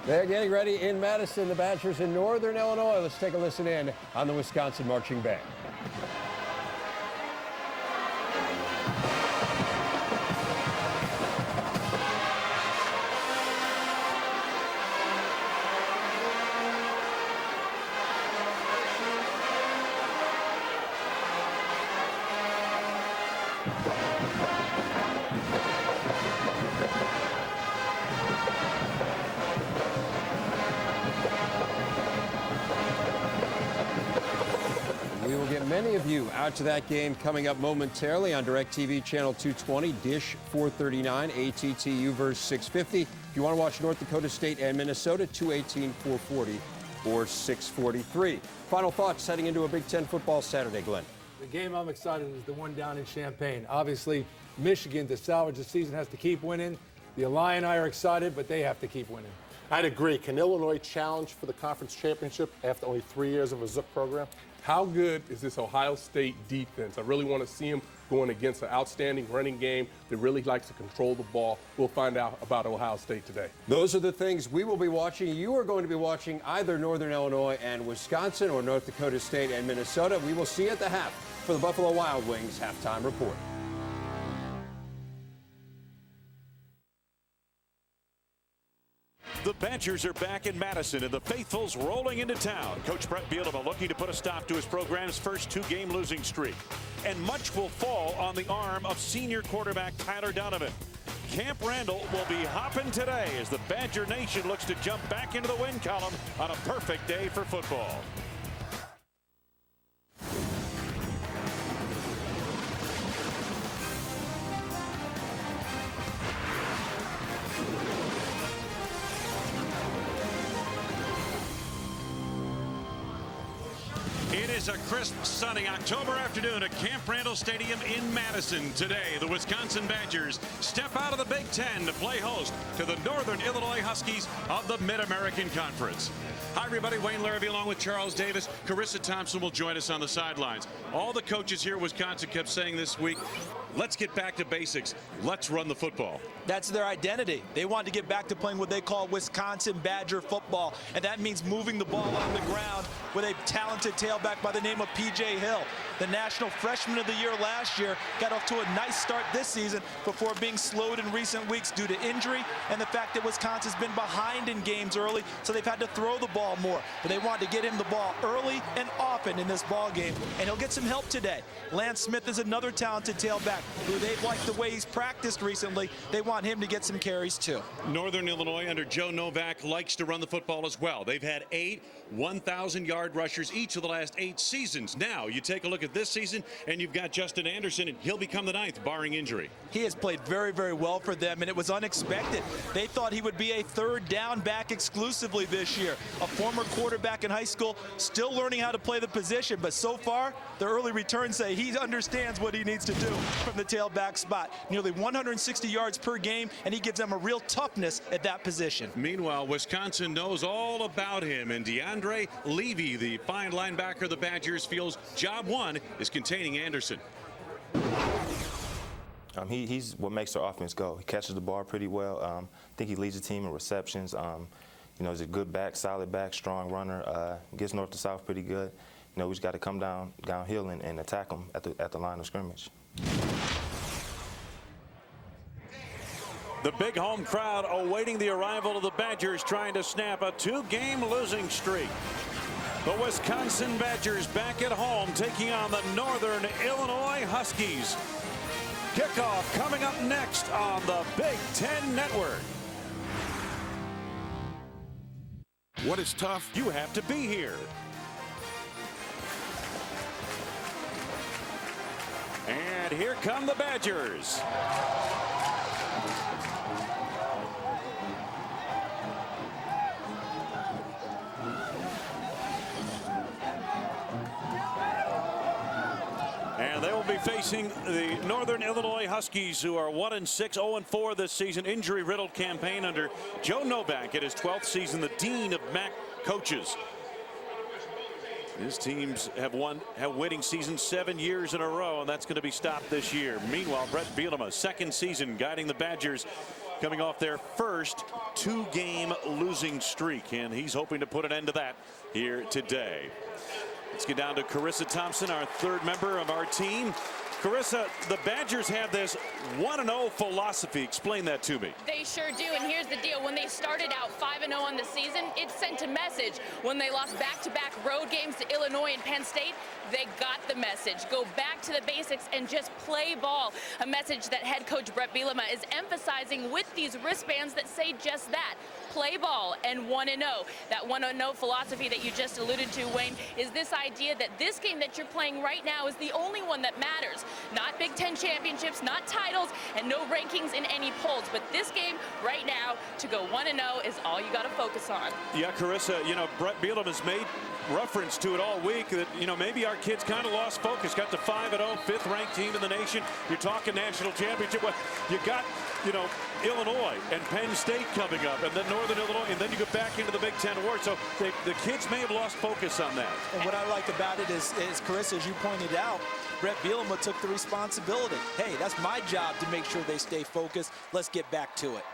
They're getting ready in Madison, the Badgers in Northern Illinois. Let's take a listen in on the Wisconsin Marching Band. We will get many of you out to that game coming up momentarily on DirecTV Channel 220, Dish 439, ATTU verse 650. If you want to watch North Dakota State and Minnesota, 218, 440, or 643. Final thoughts heading into a Big Ten football Saturday, Glenn. The game I'm excited is the one down in Champaign. Obviously, Michigan, to salvage the season, has to keep winning. The Illini are excited, but they have to keep winning. I'd agree. Can Illinois challenge for the conference championship after only 3 years of a Zook program? How good is this Ohio State defense? I really want to see them going against an outstanding running game that really likes to control the ball. We'll find out about Ohio State today. Those are the things we will be watching. You are going to be watching either Northern Illinois and Wisconsin or North Dakota State and Minnesota. We will see you at the half for the Buffalo Wild Wings halftime report. The Badgers are back in Madison, and the faithfuls rolling into town. Coach Brett Bielema looking to put a stop to his program's first two-game losing streak. And much will fall on the arm of senior quarterback Tyler Donovan. Camp Randall will be hopping today as the Badger Nation looks to jump back into the win column on a perfect day for football. It is a crisp, sunny October afternoon at Camp Randall Stadium in Madison. Today, the Wisconsin Badgers step out of the Big Ten to play host to the Northern Illinois Huskies of the Mid-American Conference. Hi, everybody. Wayne Larrabee along with Charles Davis. Carissa Thompson will join us on the sidelines. All the coaches here at Wisconsin kept saying this week, let's get back to basics. Let's run the football. That's their identity. They want to get back to playing what they call Wisconsin Badger football, and that means moving the ball on the ground with a talented tailback by the name of P.J. Hill. The National Freshman of the Year last year got off to a nice start this season before being slowed in recent weeks due to injury and the fact that Wisconsin's been behind in games early, so they've had to throw the ball more. But they want to get him the ball early and often in this ball game, and he'll get some help today. Lance Smith is another talented tailback who they've liked the way he's practiced recently. They want him to get some carries too. Northern Illinois under Joe Novak likes to run the football as well. They've had 8 1,000-yard rushers each of the last 8 seasons. Now you take a look at this season and you've got Justin Anderson, and he'll become the 9th barring injury. He has played very, very well for them, and it was unexpected. They thought he would be a third down back exclusively this year. A former quarterback in high school, still learning how to play the position, but so far the early returns say he understands what he needs to do from the tailback spot. Nearly 160 yards per game, and he gives them a real toughness at that position. Meanwhile, Wisconsin knows all about him, and DeAndre Levy, the fine linebacker of the Badgers, feels job one is containing Anderson. He's what makes our offense go. He catches the ball pretty well. I think he leads the team in receptions. You know, he's a good back, solid back, strong runner. Gets north to south pretty good. You know, we just got to come downhill and attack him at the line of scrimmage. The big home crowd awaiting the arrival of the Badgers, trying to snap a 2-game losing streak. The Wisconsin Badgers back at home taking on the Northern Illinois Huskies. Kickoff coming up next on the Big Ten Network. What is tough? You have to be here. And here come the Badgers. And they will be facing the Northern Illinois Huskies, who are 1-6, 0-4 this season. Injury-riddled campaign under Joe Novak at his 12th season, the dean of MAC coaches. His teams have winning seasons 7 years in a row, and that's going to be stopped this year. Meanwhile, Brett Bielema, second season guiding the Badgers, coming off their first 2-game losing streak, and he's hoping to put an end to that here today. Let's get down to Carissa Thompson, our third member of our team. Carissa, the Badgers have this 1-0 philosophy. Explain that to me. They sure do, and here's the deal. When they started out 5-0 on the season, it sent a message. When they lost back-to-back road games to Illinois and Penn State, they got the message. Go back to the basics and just play ball. A message that head coach Brett Bielema is emphasizing with these wristbands that say just that. Play ball and 1-0. That 1-0 philosophy that you just alluded to, Wayne, is this idea that this game that you're playing right now is the only one that matters. Not Big Ten championships, not titles, and no rankings in any polls. But this game right now, to go 1-0 is all you got to focus on. Yeah, Carissa, you know, Brett Bielema has made reference to it all week that, you know, maybe our kids kind of lost focus. Got to 5-0, fifth-ranked team in the nation. You're talking national championship. Well, you got, you know, Illinois and Penn State coming up, and then Northern Illinois, and then you get back into the Big Ten award. So the kids may have lost focus on that. And what I like about it is Carissa, as you pointed out, Brett Bielema took the responsibility. Hey, that's my job to make sure they stay focused. Let's get back to it.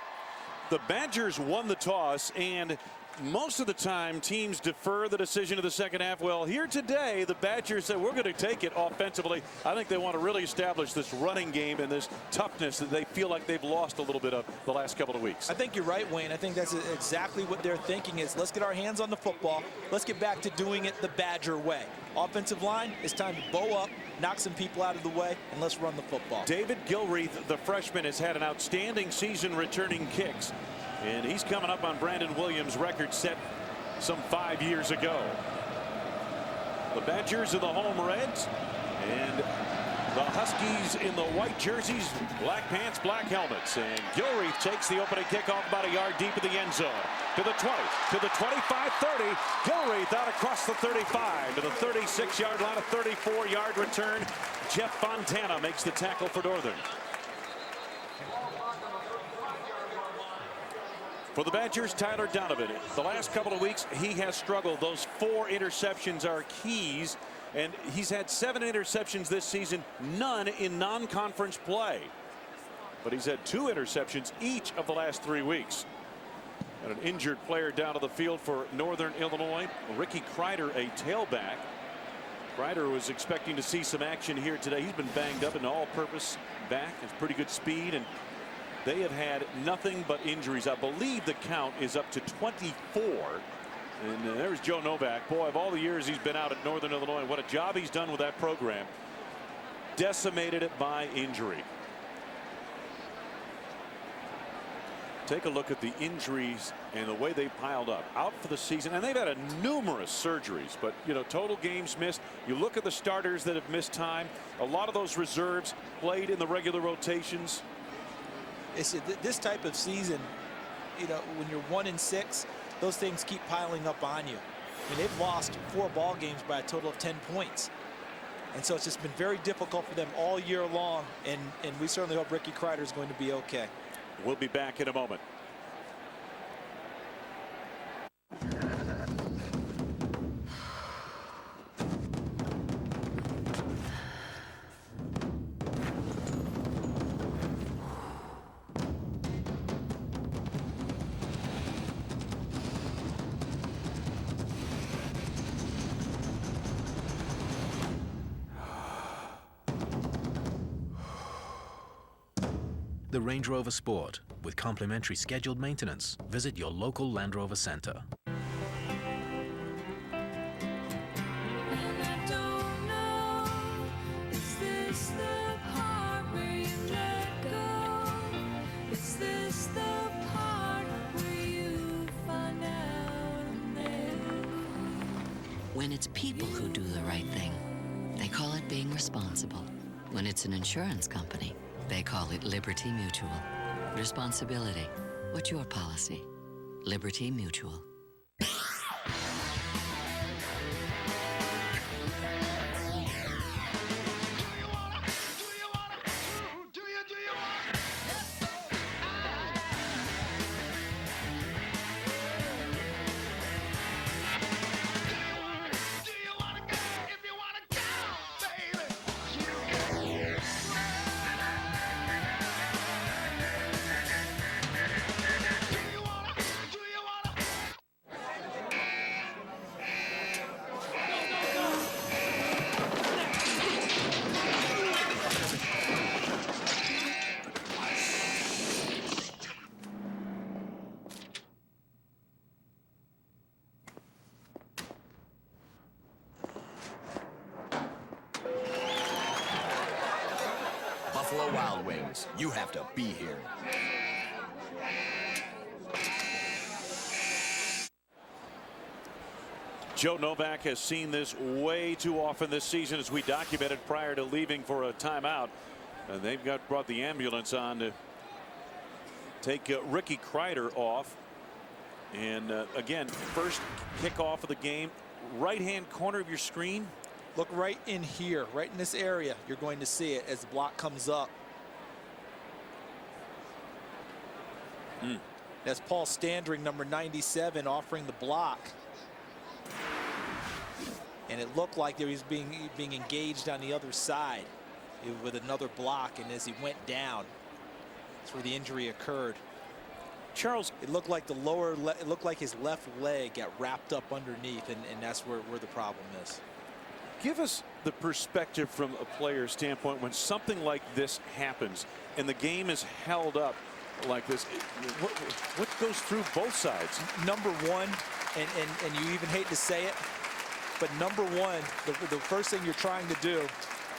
The Badgers won the toss, and most of the time teams defer the decision of the second half. Well, here today the Badgers said we're going to take it offensively. I think they want to really establish this running game and this toughness that they feel like they've lost a little bit of the last couple of weeks. I think you're right, Wayne. I think that's exactly what they're thinking is let's get our hands on the football. Let's get back to doing it the Badger way. Offensive line, it's time to bow up, knock some people out of the way, and let's run the football. David Gilreath, the freshman, has had an outstanding season returning kicks. And he's coming up on Brandon Williams' record set some 5 years ago. The Badgers are the home Reds, and the Huskies in the white jerseys, black pants, black helmets. And Gilreath takes the opening kickoff about a yard deep in the end zone. To the 20, to the 25-30. Gilreath out across the 35 to the 36-yard line, a 34-yard return. Jeff Fontana makes the tackle for Northern. For the Badgers, Tyler Donovan. The last couple of weeks, he has struggled. Those 4 interceptions are keys, and he's had 7 interceptions this season, none in non-conference play. But he's had 2 interceptions each of the last 3 weeks. And an injured player down to the field for Northern Illinois, Ricky Kreider, a tailback. Kreider was expecting to see some action here today. He's been banged up, an all-purpose back. Has pretty good speed, and they have had nothing but injuries. I believe the count is up to 24. And there's Joe Novak. Boy, of all the years he's been out at Northern Illinois, what a job he's done with that program. Decimated it by injury. Take a look at the injuries and the way they piled up. Out for the season, and they've had numerous surgeries, but you know, total games missed. You look at the starters that have missed time. A lot of those reserves played in the regular rotations. It's this type of season, you know, when you're 1-6, those things keep piling up on you. I mean, they've lost 4 ball games by a total of 10 points. And so it's just been very difficult for them all year long. And we certainly hope Ricky Kreider is going to be okay. We'll be back in a moment. The Range Rover Sport, with complimentary scheduled maintenance. Visit your local Land Rover Center. When it's people who do the right thing, they call it being responsible. When it's an insurance company, they call it Liberty Mutual. Responsibility. What's your policy? Liberty Mutual. Wild Wings. You have to be here. Joe Novak has seen this way too often this season, as we documented prior to leaving for a timeout. And they've brought the ambulance on to take Ricky Kreider off. And again, first kickoff of the game, right-hand corner of your screen. Look right in here, right in this area. You're going to see it as the block comes up. That's Paul Standring, number 97, offering the block. And it looked like he was being engaged on the other side with another block, and as he went down, that's where the injury occurred. Charles, it looked like it looked like his left leg got wrapped up underneath, and that's where the problem is. Give us the perspective from a player's standpoint when something like this happens and the game is held up like this. What goes through both sides? Number one, and you even hate to say it, but number one, the first thing you're trying to do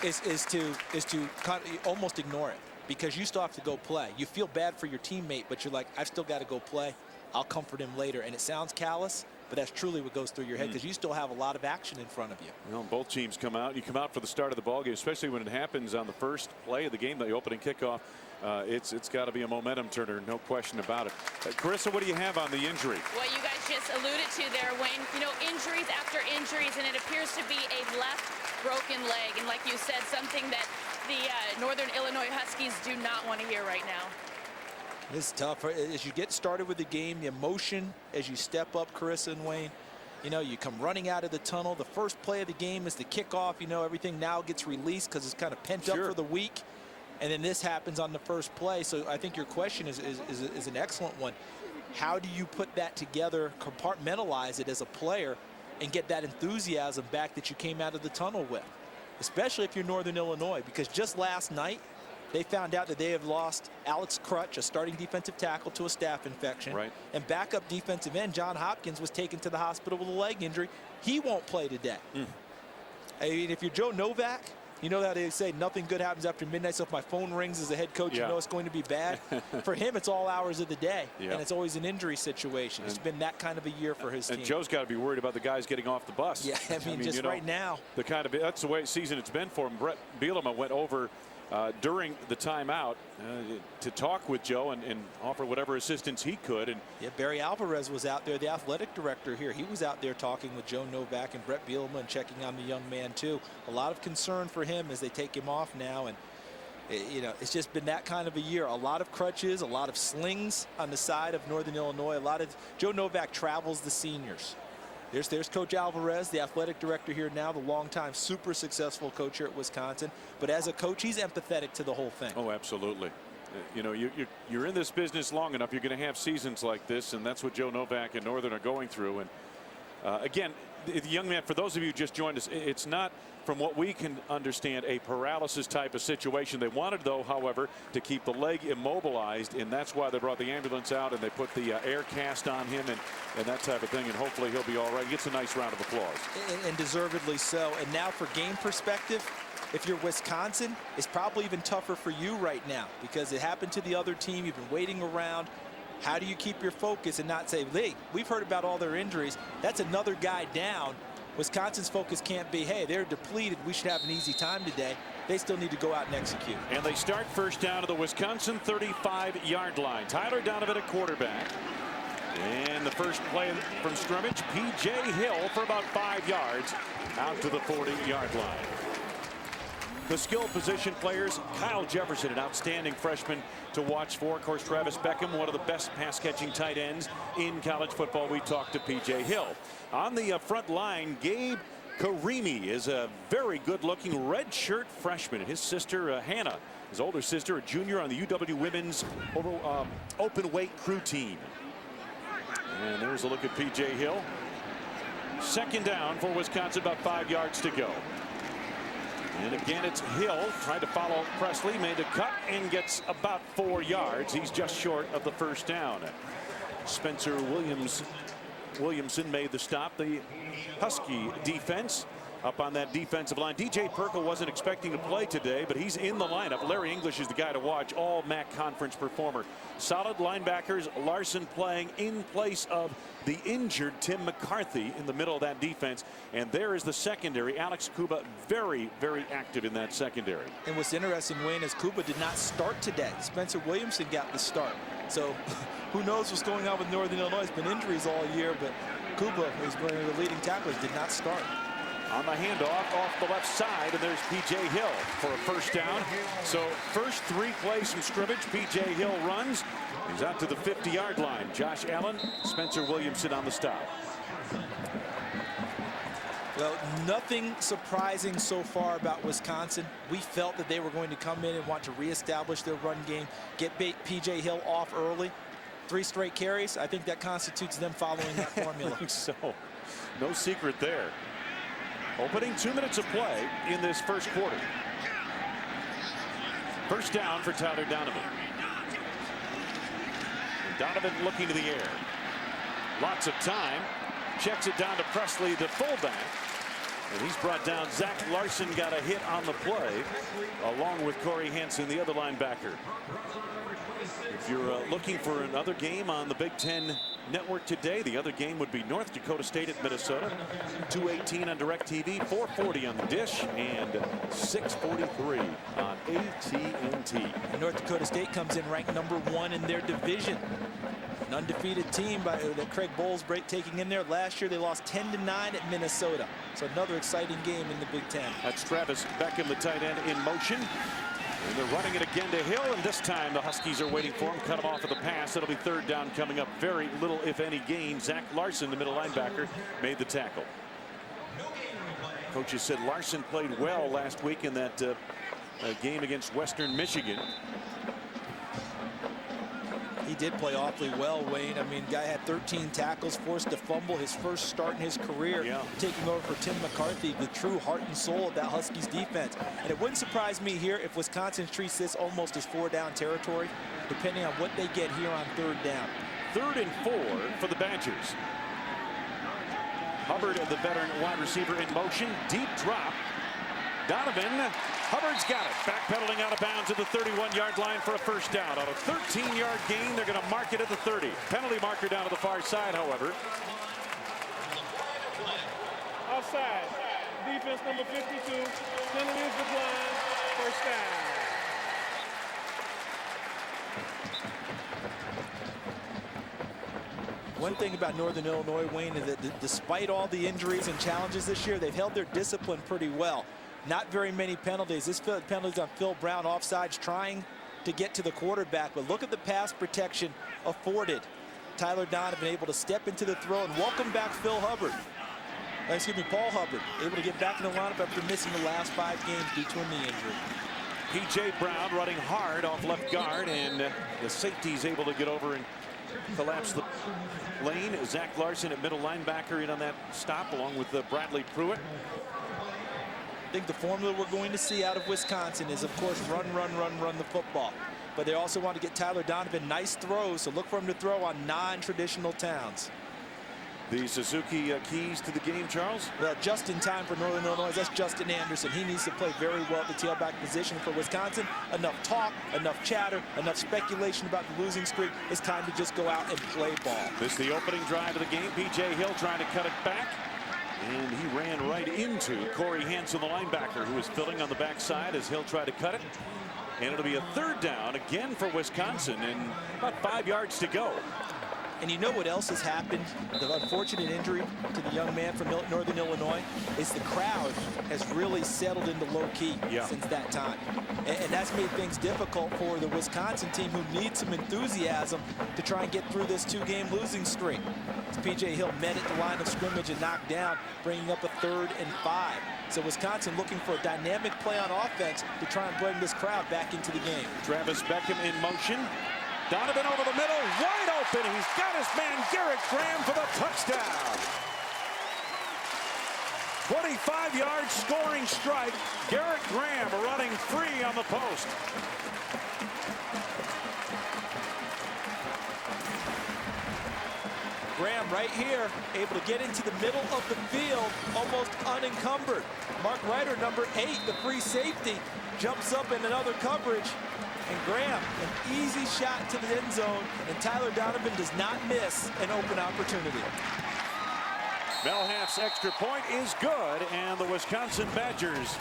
is to kind of almost ignore it, because you still have to go play. You feel bad for your teammate, but you're like, I've still got to go play. I'll comfort him later. And it sounds callous, but that's truly what goes through your head, because you still have a lot of action in front of you. Well, both teams come out. You come out for the start of the ball game, especially when it happens on the first play of the game, the opening kickoff. It's got to be a momentum turner, no question about it. Carissa, what do you have on the injury? What you guys just alluded to there, Wayne, you know, injuries after injuries, and it appears to be a left broken leg. And like you said, something that the Northern Illinois Huskies do not want to hear right now. It's tough. As you get started with the game, the emotion as you step up, Carissa and Wayne, you know, you come running out of the tunnel. The first play of the game is the kickoff. You know, everything now gets released because it's kind of pent up for the week. And then this happens on the first play. So I think your question is an excellent one. How do you put that together, compartmentalize it as a player, and get that enthusiasm back that you came out of the tunnel with? Especially if you're Northern Illinois, because just last night, they found out that they have lost Alex Crutch, a starting defensive tackle, to a staph infection. Right. And backup defensive end John Hopkins was taken to the hospital with a leg injury. He won't play today. I mean, if you're Joe Novak, you know how they say nothing good happens after midnight, so if my phone rings as a head coach, you know it's going to be bad. For him, it's all hours of the day, and it's always an injury situation. It's been that kind of a year for his team. And Joe's got to be worried about the guys getting off the bus. Yeah, I mean just right now. That's the way season it's been for him. Brett Bielema went over during the timeout to talk with Joe and offer whatever assistance he could. And yeah, Barry Alvarez was out there, the athletic director here. He was out there talking with Joe Novak and Brett Bielema and checking on the young man too. A lot of concern for him as they take him off now, and you know, it's just been that kind of a year. A lot of crutches, a lot of slings on the side of Northern Illinois. Joe Novak travels the seniors. There's Coach Alvarez, the athletic director here now, the longtime super successful coach here at Wisconsin. But as a coach, he's empathetic to the whole thing. Oh, absolutely. You know, you're in this business long enough, you're going to have seasons like this, and that's what Joe Novak and Northern are going through. And again, the young man, for those of you who just joined us, it's not, from what we can understand, a paralysis type of situation. They wanted, though, however, to keep the leg immobilized, and that's why they brought the ambulance out and they put the air cast on him and that type of thing, and hopefully he'll be all right. He gets a nice round of applause. And deservedly so. And now for game perspective, if you're Wisconsin, it's probably even tougher for you right now, because it happened to the other team. You've been waiting around. How do you keep your focus and not say, hey, we've heard about all their injuries. That's another guy down. Wisconsin's focus can't be, hey, they're depleted, we should have an easy time today. They still need to go out and execute. And they start first down to the Wisconsin 35-yard line. Tyler Donovan at quarterback. And the first play from scrimmage, P.J. Hill for about 5 yards out to the 40-yard line. The skill position players, Kyle Jefferson, an outstanding freshman to watch for. Of course, Travis Beckham, one of the best pass-catching tight ends in college football. We talked to P.J. Hill. On the front line, Gabe Karimi is a very good-looking redshirt freshman. And his sister, Hannah, his older sister, a junior on the UW women's open weight crew team. And there's a look at P.J. Hill. Second down for Wisconsin, about 5 yards to go. And again, it's Hill trying to follow Presley, made a cut and gets about 4 yards. He's just short of the first down. Spencer Williamson made the stop. The Husky defense up on that defensive line. DJ Perkle wasn't expecting to play today, but he's in the lineup. Larry English is the guy to watch, all MAC conference performer. Solid linebackers. Larson playing in place of the injured Tim McCarthy in the middle of that defense. And there is the secondary. Alex Kuba very, very active in that secondary. And what's interesting, Wayne, is Kuba did not start today. Spencer Williamson got the start. So who knows what's going on with Northern Illinois. It's been injuries all year, but Kuba, who's one of the leading tacklers, did not start. On the handoff off the left side, and there's P.J. Hill for a first down. So first 3 plays from scrimmage, P.J. Hill runs. He's out to the 50-yard line. Josh Allen, Spencer Williamson on the stop. Well, nothing surprising so far about Wisconsin. We felt that they were going to come in and want to reestablish their run game, get P.J. Hill off early. 3 straight carries. I think that constitutes them following that formula. I think so. No secret there. Opening 2 minutes of play in this first quarter. First down for Tyler Donovan. Donovan looking to the air. Lots of time. Checks it down to Presley, the fullback. And he's brought down. Zach Larson got a hit on the play, along with Corey Hansen, the other linebacker. If you're looking for another game on the Big Ten Network today, the other game would be North Dakota State at Minnesota. 2:18 on DirecTV, 4:40 on the dish, and 6:43 on AT&T. North Dakota State comes in ranked #1 in their division. An undefeated team that Craig Bowles taking in there. Last year they lost 10-9 at Minnesota. So another exciting game in the Big Ten. That's Travis Beckham, the tight end, in motion. And they're running it again to Hill, and this time the Huskies are waiting for him. Cut him off of the pass. It'll be third down coming up. Very little, if any, gain. Zach Larson, the middle linebacker, made the tackle. Coaches said Larson played well last week in that game against Western Michigan. He did play awfully well, Wayne. I mean, guy had 13 tackles, forced to fumble, his first start in his career, taking over for Tim McCarthy, the true heart and soul of that Huskies defense. And it wouldn't surprise me here if Wisconsin treats this almost as 4-down territory, depending on what they get here on 3rd down. 3rd and 4 for the Badgers. Hubbard, the veteran wide receiver, in motion. Deep drop. Donovan. Hubbard's got it. Backpedaling out of bounds at the 31-yard line for a first down. On a 13-yard gain, they're going to mark it at the 30. Penalty marker down to the far side, however. Outside. Defense number 52. Penalty is declined. First down. One thing about Northern Illinois, Wayne, is that despite all the injuries and challenges this year, they've held their discipline pretty well. Not very many penalties. This penalty's on Phil Brown, offsides, trying to get to the quarterback. But look at the pass protection afforded. Tyler Donovan able to step into the throw and welcome back Paul Hubbard, able to get back in the lineup after missing the last 5 games due to a knee injury. P.J. Brown running hard off left guard, and the safety's able to get over and collapse the lane. Zach Larson at middle linebacker in on that stop, along with Bradley Pruitt. I think the formula we're going to see out of Wisconsin is, of course, run the football. But they also want to get Tyler Donovan nice throws, so look for him to throw on non-traditional towns. The Suzuki keys to the game, Charles? Well, just in time for Northern Illinois, that's Justin Anderson. He needs to play very well at the tailback position for Wisconsin. Enough talk, enough chatter, enough speculation about the losing streak. It's time to just go out and play ball. This is the opening drive of the game. P.J. Hill trying to cut it back. And he ran right into Corey Hansen, the linebacker, who was filling on the backside as Hill tried to cut it. And it'll be a 3rd down again for Wisconsin, and about 5 yards to go. And you know what else has happened? The unfortunate injury to the young man from Northern Illinois is the crowd has really settled into low key since that time. And that's made things difficult for the Wisconsin team, who needs some enthusiasm to try and get through this 2-game losing streak. As P.J. Hill met at the line of scrimmage and knocked down, bringing up a 3rd and 5. So Wisconsin looking for a dynamic play on offense to try and bring this crowd back into the game. Travis Beckham in motion. Donovan over the middle, wide open. He's got his man Garrett Graham for the touchdown. 25-yard scoring strike. Garrett Graham running free on the post. Graham right here, able to get into the middle of the field, almost unencumbered. Mark Ryder, number 8, the free safety, jumps up in another coverage. And Graham, an easy shot to the end zone, and Tyler Donovan does not miss an open opportunity. Melhaff's extra point is good, and the Wisconsin Badgers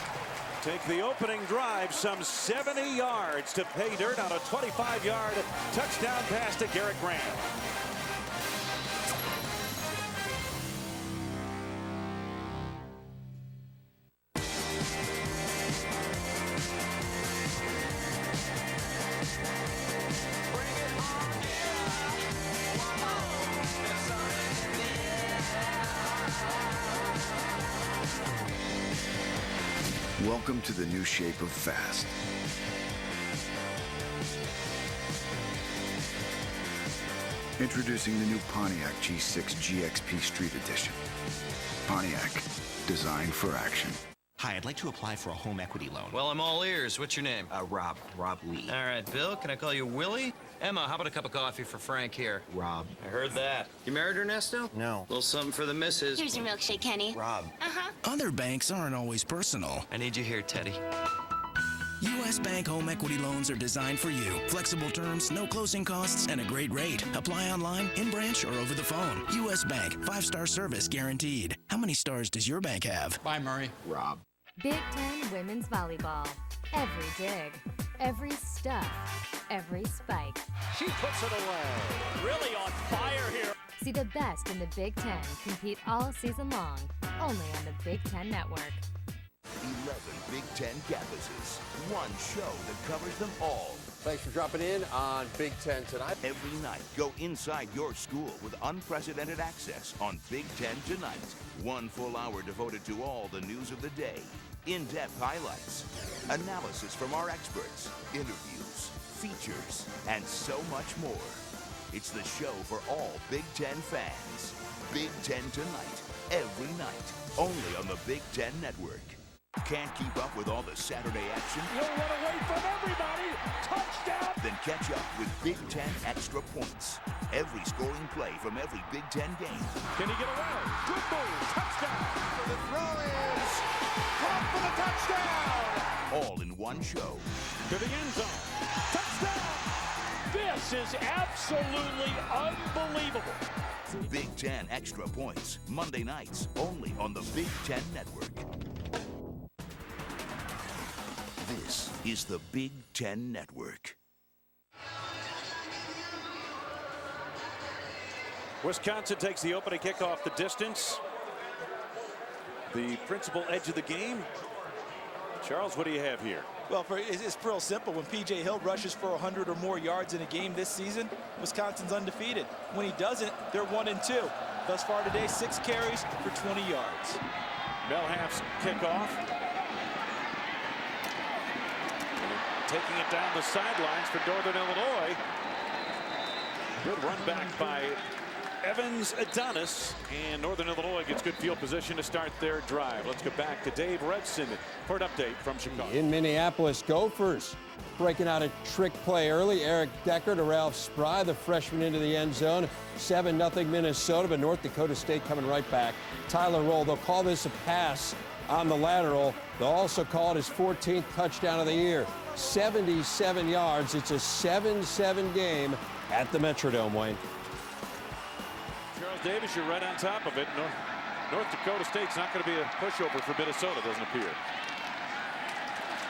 take the opening drive some 70 yards to pay dirt on a 25-yard touchdown pass to Garrett Graham. Welcome to the new shape of fast. Introducing the new Pontiac G6 GXP Street Edition. Pontiac, designed for action. Hi, I'd like to apply for a home equity loan. Well, I'm all ears. What's your name? Rob Lee. All right, Bill, can I call you Willie? Emma, how about a cup of coffee for Frank here? Rob. I heard that. You married Ernesto? No. A little something for the missus. Here's your milkshake, Kenny. Rob. Other banks aren't always personal. I need you here, Teddy. U.S. Bank home equity loans are designed for you. Flexible terms, no closing costs, and a great rate. Apply online, in branch, or over the phone. U.S. Bank, 5-star service guaranteed. How many stars does your bank have? Bye, Murray. Rob. Big Ten Women's Volleyball. Every dig, every stuff, every spike. She puts it away. Really on fire here. See the best in the Big Ten compete all season long, only on the Big Ten Network. 11 Big Ten campuses. One show that covers them all. Thanks for dropping in on Big Ten tonight. Every night, go inside your school with unprecedented access on Big Ten Tonight. 1 full hour devoted to all the news of the day. In-depth highlights, analysis from our experts, interviews, features, and so much more. It's the show for all Big Ten fans. Big Ten Tonight, every night, only on the Big Ten Network. Can't keep up with all the Saturday action? He'll run away from everybody. Touchdown. Then catch up with Big Ten Extra Points. Every scoring play from every Big Ten game. Can he get away? Good move. Touchdown. The throw is caught for the touchdown. All in one show. To the end zone. Touchdown. This is absolutely unbelievable. Big Ten Extra Points. Monday nights, only on the Big Ten Network. This is the Big Ten Network. Wisconsin takes the opening kickoff the distance. The principal edge of the game. Charles, what do you have here? Well, it's real simple. When P.J. Hill rushes for 100 or more yards in a game this season, Wisconsin's undefeated. When he doesn't, they're 1-2. Thus far today, 6 carries for 20 yards. Melhaff's kickoff. Taking it down the sidelines for Northern Illinois. Good run back by Evans Adonis, and Northern Illinois gets good field position to start their drive. Let's go back to Dave Redson for an update from Chicago. In Minneapolis, Gophers breaking out a trick play early. Eric Decker to Ralph Spry, the freshman, into the end zone. 7-0 Minnesota, but North Dakota State coming right back. Tyler Roll, they'll call this a pass on the lateral. They'll also call it his 14th touchdown of the year. 77 yards. It's a 7-7 game at the Metrodome, Wayne. Charles Davis, you're right on top of it. North Dakota State's not going to be a pushover for Minnesota, doesn't appear.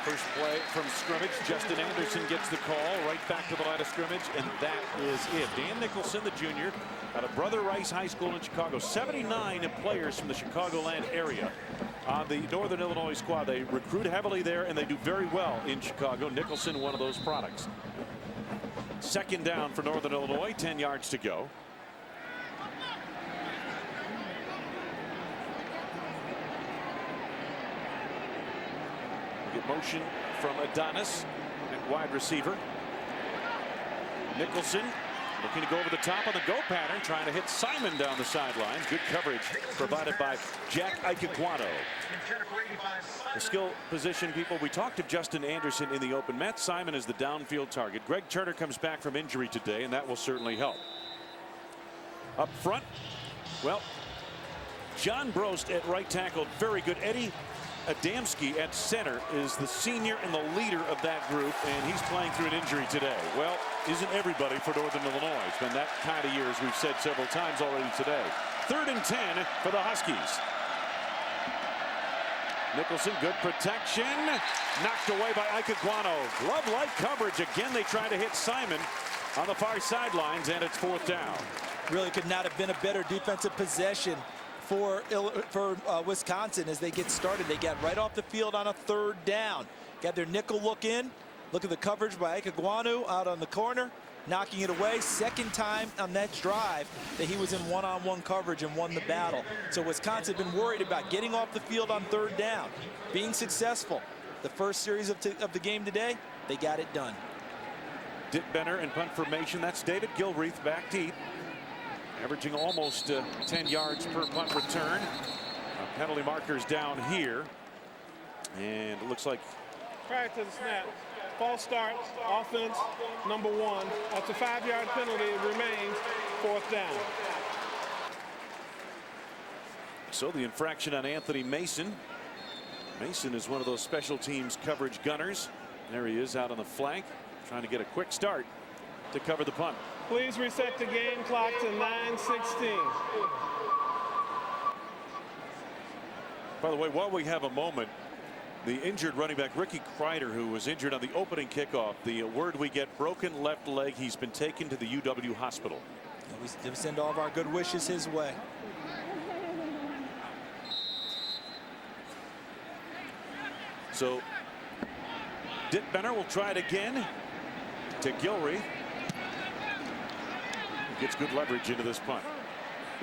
First play from scrimmage. Justin Anderson gets the call right back to the line of scrimmage, and that is it. Dan Nicholson, the junior, out of Brother Rice High School in Chicago. 79 players from the Chicagoland area on the Northern Illinois squad. They recruit heavily there, and they do very well in Chicago. Nicholson, one of those products. Second down for Northern Illinois, 10 yards to go. Good motion from Adonis at wide receiver. Nicholson looking to go over the top on the go pattern, trying to hit Simon down the sideline. Good coverage provided by Jack Ikequano. The skill position people, we talked of Justin Anderson in the open. Matt Simon is the downfield target. Greg Turner comes back from injury today, and that will certainly help. Up front, Well, John Brost at right tackle, very good. Eddie Adamski at center is the senior and the leader of that group, and he's playing through an injury today. Well, isn't everybody for Northern Illinois? It's been that kind of year, as we've said several times already today. 3rd and 10 for the Huskies. Nicholson, good protection. Knocked away by Ike Iguano. Glove-like coverage. Again, they try to hit Simon on the far sidelines, and it's 4th down. Really could not have been a better defensive possession for Wisconsin as they get started. They get right off the field on a 3rd down. Got their nickel look in. Look at the coverage by Ike Iguano out on the corner, knocking it away. 2nd time on that drive that he was in one-on-one coverage and won the battle. So Wisconsin had been worried about getting off the field on 3rd down, being successful. The first series of the game today, they got it done. Dick Benner in punt formation. That's David Gilreath back deep, averaging almost 10 yards per punt return. Penalty markers down here, and it looks like prior to the snap, false start, offense number 1. That's a 5-yard penalty. It remains 4th down. So the infraction on Anthony Mason. Mason is one of those special teams coverage gunners. There he is out on the flank, trying to get a quick start to cover the punt. Please reset the game clock to 9:16. By the way, while we have a moment, the injured running back Ricky Kreider, who was injured on the opening kickoff, the word we get, broken left leg. He's been taken to the UW hospital. We send all of our good wishes his way. So Dick Benner will try it again to Gilreath. Gets good leverage into this punt.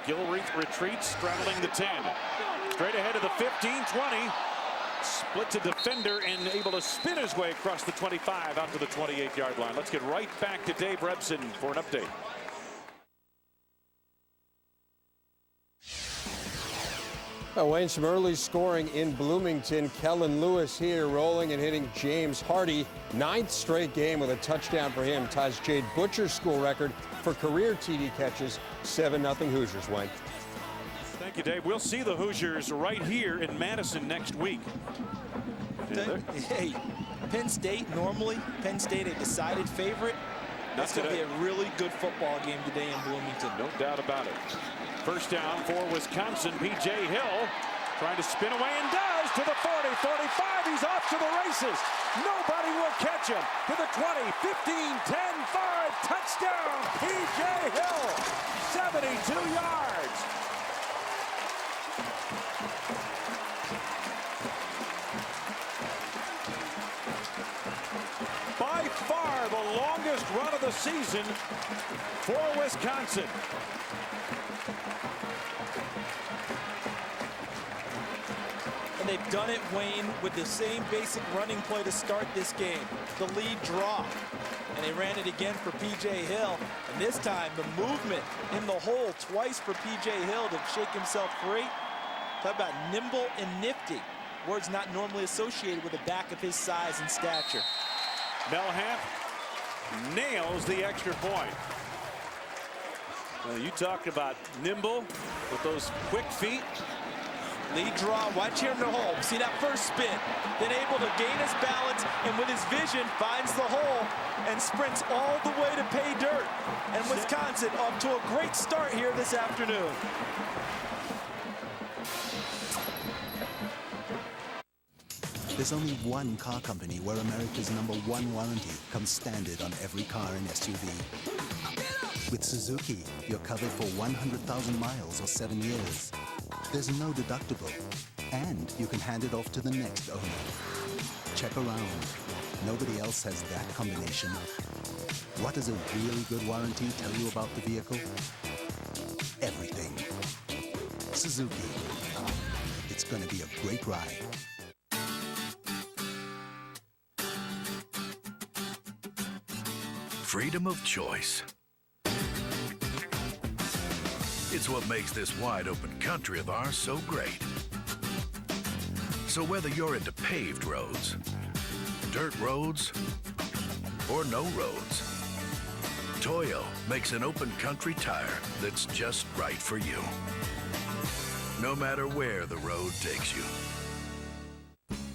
Gilreath retreats, straddling the 10. Straight ahead of the 15, 20. Splits a defender and able to spin his way across the 25 out to the 28-yard line. Let's get right back to Dave Rebson for an update. Wayne, some early scoring in Bloomington. Kellen Lewis here rolling and hitting James Hardy. 9th straight game with a touchdown for him. Ties Jade Butcher's school record for career TD catches. 7-0 Hoosiers, Wayne. Thank you, Dave. We'll see the Hoosiers right here in Madison next week. Hey, Penn State, normally Penn State a decided favorite. That's going to be a really good football game today in Bloomington. No doubt about it. First down for Wisconsin. P.J. Hill trying to spin away and does to the 40, 45. He's off to the races. Nobody will catch him. To the 20, 15, 10, 5. Touchdown, P.J. Hill. 72 yards. By far the longest run of the season for Wisconsin. And they've done it, Wayne, with the same basic running play to start this game. The lead draw. And they ran it again for P.J. Hill. And this time, the movement in the hole twice for P.J. Hill to shake himself free. Talk about nimble and nifty. Words not normally associated with a back of his size and stature. Melham nails the extra point. Well, you talked about nimble with those quick feet. Lead draw, watch here in the hole. See that first spin, then able to gain his balance, and with his vision finds the hole and sprints all the way to pay dirt. And Wisconsin off to a great start here this afternoon. There's only one car company where America's #1 warranty comes standard on every car and SUV. With Suzuki, you're covered for 100,000 miles or 7 years. There's no deductible, and you can hand it off to the next owner. Check around. Nobody else has that combination. What does a really good warranty tell you about the vehicle? Everything. Suzuki. It's going to be a great ride. Freedom of choice. It's what makes this wide-open country of ours so great. So whether you're into paved roads, dirt roads, or no roads, Toyo makes an open country tire that's just right for you, no matter where the road takes you.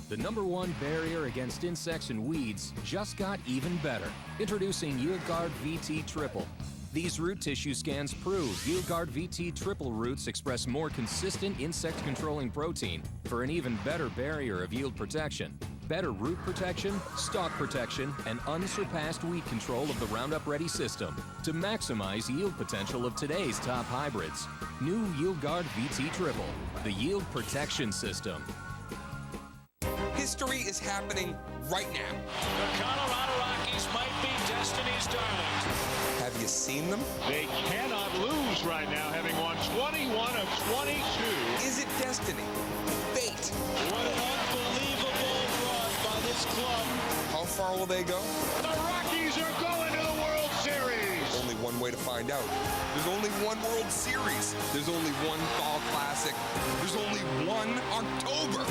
The #1 barrier against insects and weeds just got even better. Introducing YieldGuard VT Triple. These root tissue scans prove YieldGuard VT Triple roots express more consistent insect-controlling protein for an even better barrier of yield protection. Better root protection, stalk protection, and unsurpassed weed control of the Roundup Ready system to maximize yield potential of today's top hybrids. New YieldGuard VT Triple, the yield protection system. History is happening right now. The Colorado Rockies might be destiny's darlings. Have you seen them? They cannot lose right now, having won 21 of 22. Is it destiny? Fate? What an unbelievable run by this club. How far will they go? The Rockies are going to the World Series. Only one way to find out. There's only one World Series. There's only one Fall Classic. There's only one October.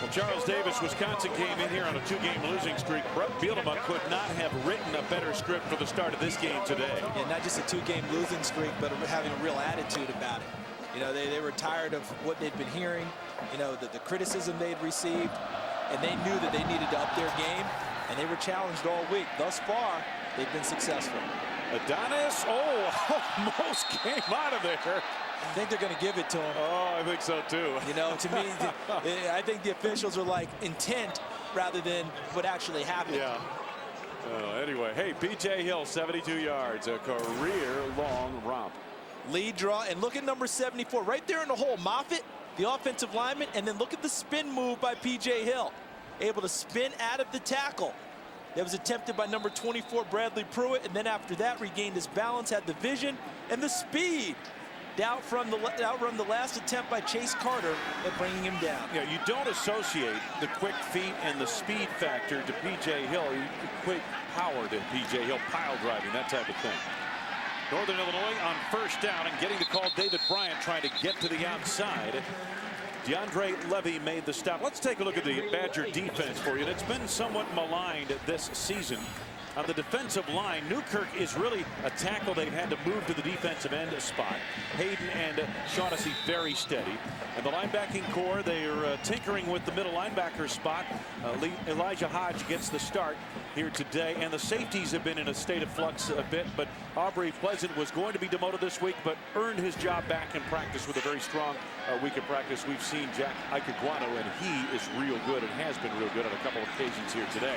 Well, Charles Davis, Wisconsin came in here on a 2-game losing streak. Brett Bielema could not have written a better script for the start of this game today. Yeah, not just a 2-game losing streak, but having a real attitude about it. You know, they were tired of what they'd been hearing, you know, the criticism they'd received, and they knew that they needed to up their game, and they were challenged all week. Thus far, they've been successful. Adonis, almost came out of there. I think they're going to give it to him. Oh, I think so too. You know, to me, I think the officials are like intent rather than what actually happened. Yeah. Anyway, hey, P.J. Hill, 72 yards, a career-long romp. Lead draw, and look at number 74 right there in the hole. Moffitt, the offensive lineman, and then look at the spin move by P.J. Hill. Able to spin out of the tackle. That was attempted by number 24, Bradley Pruitt, and then after that regained his balance, had the vision and the speed to outrun the last attempt by Chase Carter at bringing him down. Yeah, you don't associate the quick feet and the speed factor to P.J. Hill. You equate power to P.J. Hill, pile driving, that type of thing. Northern Illinois on first down and getting the call. David Bryant trying to get to the outside. DeAndre Levy made the stop. Let's take a look at the Badger defense for you. It's been somewhat maligned this season. On the defensive line, Newkirk is really a tackle they've had to move to the defensive end spot. Hayden and Shaughnessy very steady. And the linebacking core, they are tinkering with the middle linebacker spot. Elijah Hodge gets the start here today. And the safeties have been in a state of flux a bit. But Aubrey Pleasant was going to be demoted this week, but earned his job back in practice with a very strong week of practice. We've seen Jack Ikeguano, and he is real good and has been real good on a couple of occasions here today.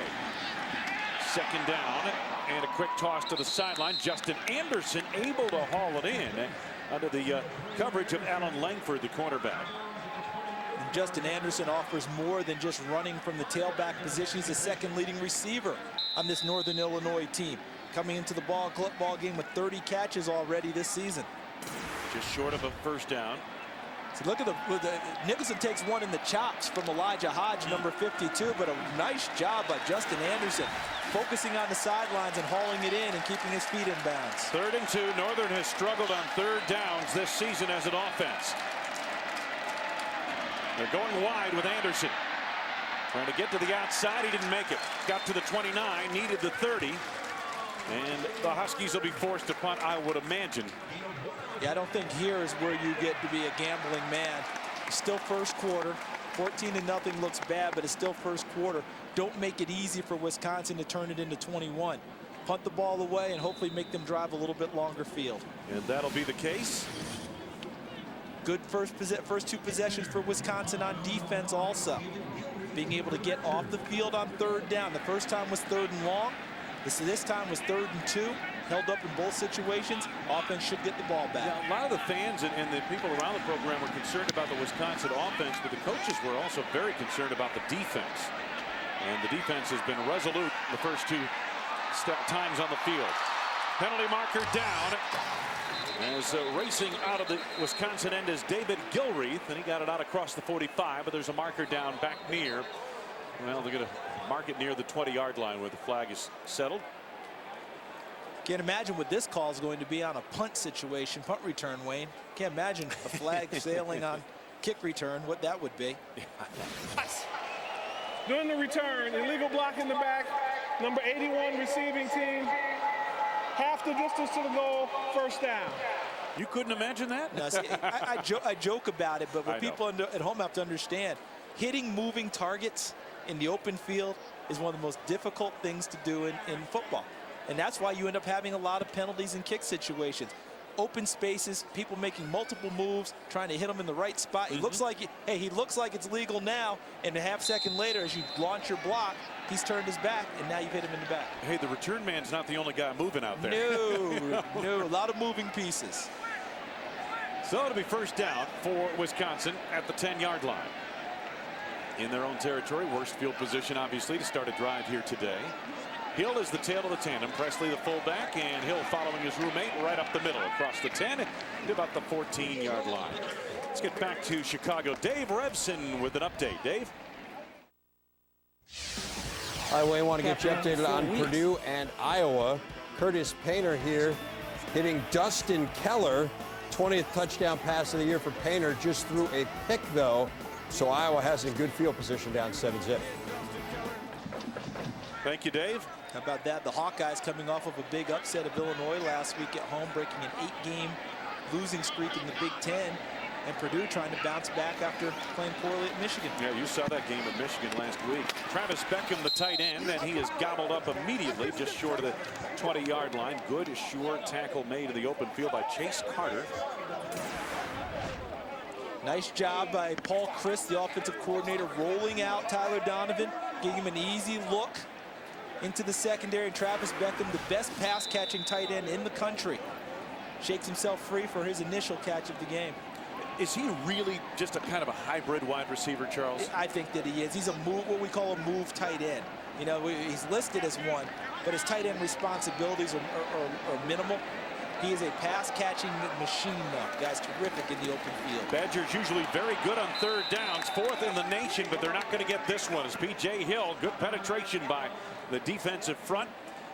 Second down, and a quick toss to the sideline. Justin Anderson able to haul it in under the coverage of Alan Langford, the cornerback. And Justin Anderson offers more than just running from the tailback position. He's the second leading receiver on this Northern Illinois team, coming into the ball game with 30 catches already this season. Just short of a first down. So look at the Nicholson takes one in the chops from Elijah Hodge, number 52, but a nice job by Justin Anderson, focusing on the sidelines and hauling it in and keeping his feet in bounds. 3rd and 2. Northern has struggled on third downs this season as an offense. They're going wide with Anderson. Trying to get to the outside, he didn't make it. Got to the 29, needed the 30. And the Huskies will be forced to punt, I would imagine. Yeah, I don't think here is where you get to be a gambling man. It's still first quarter. 14-0 looks bad, but it's still first quarter. Don't make it easy for Wisconsin to turn it into 21. Punt the ball away and hopefully make them drive a little bit longer field. And that'll be the case. Good first 2 possessions for Wisconsin on defense also. Being able to get off the field on third down. The first time was 3rd and long. This time was 3rd and 2. Held up in both situations. Offense should get the ball back. Yeah, a lot of the fans and the people around the program were concerned about the Wisconsin offense, but the coaches were also very concerned about the defense. And the defense has been resolute the first 2 times on the field. Penalty marker down. As racing out of the Wisconsin end is David Gilreath, and he got it out across the 45, but there's a marker down back near. Well, they're going to mark it near the 20-yard line where the flag is settled. Can't imagine what this call is going to be on a punt situation, punt return, Wayne. Can't imagine a flag sailing on kick return, what that would be. During the return, illegal block in the back. number 81 receiving team, half the distance to the goal, first down. You couldn't imagine that? No, see, I joke about it, but what people at home have to understand, hitting moving targets in the open field is one of the most difficult things to do in football. And that's why you end up having a lot of penalties in kick situations. Open spaces, people making multiple moves, trying to hit them in the right spot. He looks like, he looks like it's legal now, and a half second later, as you launch your block, he's turned his back, and now you've hit him in the back. Hey, the return man's not the only guy moving out there. No, a lot of moving pieces. So it'll be first down for Wisconsin at the 10-yard line. In their own territory, worst field position, obviously, to start a drive here today. Hill is the tail of the tandem. Presley the fullback, and Hill following his roommate right up the middle across the 10 to about the 14-yard line. Let's get back to Chicago. Dave Revson with an update. Dave? All right, Wayne, want to get you updated on Purdue and Iowa. Curtis Painter here hitting Dustin Keller. 20th touchdown pass of the year for Painter. Just threw a pick, though. So Iowa has a good field position down 7-zip. Thank you, Dave. How about that? The Hawkeyes coming off of a big upset of Illinois last week at home, breaking an 8-game losing streak in the Big Ten. And Purdue trying to bounce back after playing poorly at Michigan. Yeah, you saw that game at Michigan last week. Travis Beckham, the tight end, and he is gobbled up immediately just short of the 20-yard line. Good, sure tackle made in the open field by Chase Carter. Nice job by Paul Chryst, the offensive coordinator, rolling out Tyler Donovan, giving him an easy look into the secondary. And Travis Beckham, the best pass-catching tight end in the country, shakes himself free for his initial catch of the game. Is he really just a kind of a hybrid wide receiver, Charles? I think that he is. He's a move, what we call a move tight end. You know, he's listed as one, but his tight end responsibilities are minimal. He is a pass-catching machine, though. Guy's terrific in the open field. Badgers usually very good on third downs, 4th in the nation, but they're not going to get this one. As P.J. Hill, good penetration by the defensive front.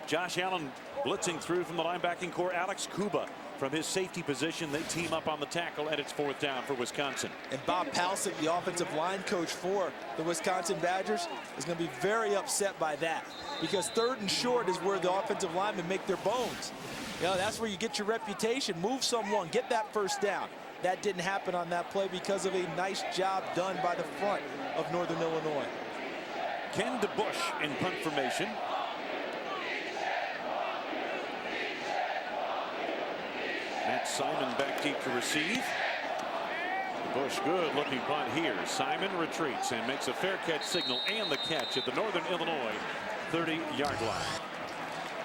Josh Allen blitzing through from the linebacking core. Alex Kuba from his safety position. They team up on the tackle, and it's 4th down for Wisconsin. And Bob Palcic, the offensive line coach for the Wisconsin Badgers, is going to be very upset by that, because 3rd and short is where the offensive linemen make their bones. You know, that's where you get your reputation. Move someone, get that first down. That didn't happen on that play because of a nice job done by the front of Northern Illinois. Ken DeBush in punt formation. Matt Simon back deep to receive. DeBush, good looking punt here. Simon retreats and makes a fair catch signal and the catch at the Northern Illinois 30-yard line.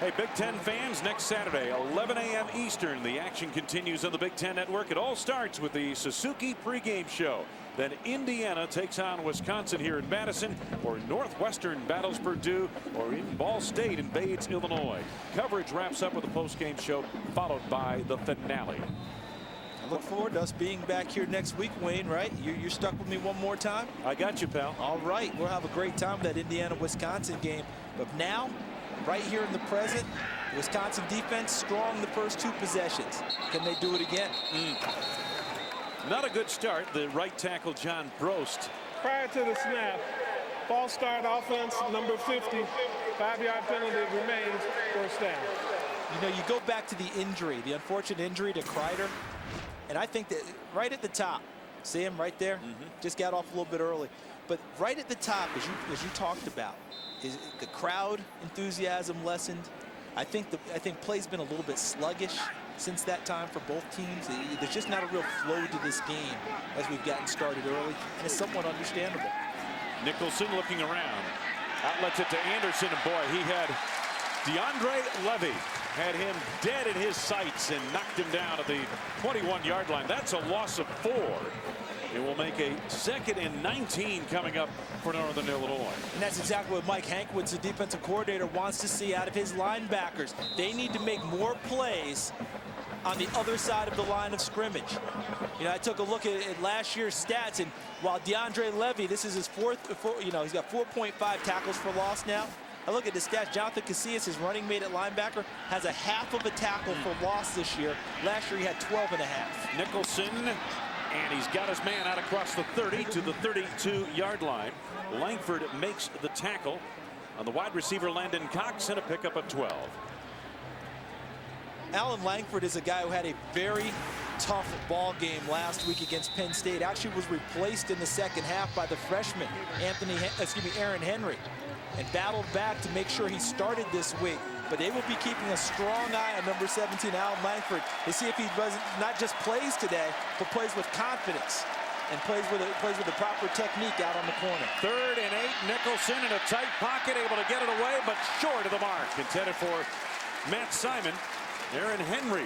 Hey, Big Ten fans, next Saturday, 11 a.m. Eastern, the action continues on the Big Ten Network. It all starts with the Suzuki pregame show. Then Indiana takes on Wisconsin here in Madison, or Northwestern battles Purdue, or in Ball State invades Illinois. Coverage wraps up with a postgame show, followed by the finale. I look forward to us being back here next week, Wayne, right? You're stuck with me one more time? I got you, pal. All right, we'll have a great time with that Indiana-Wisconsin game. But now, right here in the present, the Wisconsin defense strong the first 2 possessions. Can they do it again? Not a good start. The right tackle, John Brost. Prior to the snap, false start offense, number 50, 5-yard penalty remains, first down. You know, you go back to the injury, the unfortunate injury to Kreider, and I think that right at the top, see him right there? Just got off a little bit early. But right at the top, as you talked about, is the crowd enthusiasm lessened. I think play's been a little bit sluggish since that time for both teams. There's just not a real flow to this game as we've gotten started early, and it's somewhat understandable. Nicholson looking around. Outlets it to Anderson, and boy, he had DeAndre Levy. Had him dead in his sights and knocked him down at the 21-yard line. That's a loss of 4. It will make a 2nd and 19 coming up for Northern Illinois. And that's exactly what Mike Hankwitz, the defensive coordinator, wants to see out of his linebackers. They need to make more plays on the other side of the line of scrimmage. You know, I took a look at last year's stats, and while DeAndre Levy, this is his he's got 4.5 tackles for loss now. I look at the stats. Jonathan Casillas, his running mate at linebacker, has a half of a tackle for loss this year. Last year he had 12.5. Nicholson, and he's got his man out across the 30 to the 32-yard line. Langford makes the tackle. on the wide receiver Landon Cox and a pickup of 12. Alan Langford is a guy who had a very tough ball game last week against Penn State. Actually was replaced in the second half by the freshman Aaron Henry, and battled back to make sure he started this week. But they will be keeping a strong eye on number 17 Alan Langford to see if he doesn't not just plays today, but plays with confidence and plays with the proper technique out on the corner. 3rd and 8. Nicholson in a tight pocket, able to get it away, but short of the mark. Intended for Matt Simon. Aaron Henry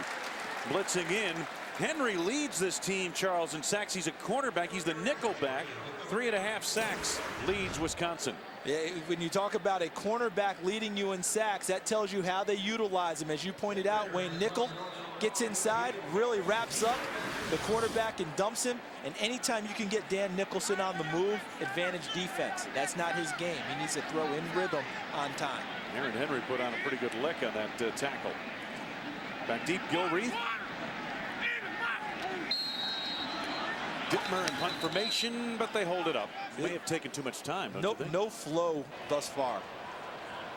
blitzing in. Henry leads this team, Charles, in sacks. He's a cornerback. He's the nickel back. 3.5 sacks leads Wisconsin. Yeah, when you talk about a cornerback leading you in sacks, that tells you how they utilize him. As you pointed out, Wayne, nickel gets inside, really wraps up the quarterback and dumps him. And anytime you can get Dan Nicholson on the move, advantage defense. That's not his game. He needs to throw in rhythm on time. Aaron Henry put on a pretty good lick on that tackle. Back deep, Gilreath. Dittmer in punt formation, but they hold it up. May have taken too much time. No flow thus far.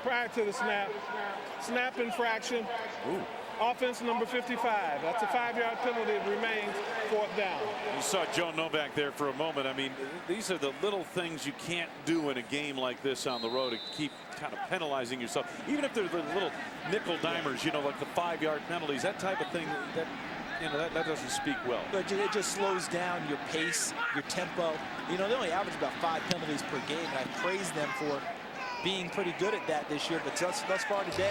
Prior to the snap infraction. Ooh. Offense number 55. That's a 5-yard penalty. It remains 4th down. You saw Joe Novak there for a moment. I mean, these are the little things you can't do in a game like this on the road to keep kind of penalizing yourself. Even if they're the little nickel dimers, you know, like the 5-yard penalties, that type of thing, that, you know, that doesn't speak well. But it just slows down your pace, your tempo. You know, they only average about 5 penalties per game, and I praise them for being pretty good at that this year, but thus far today,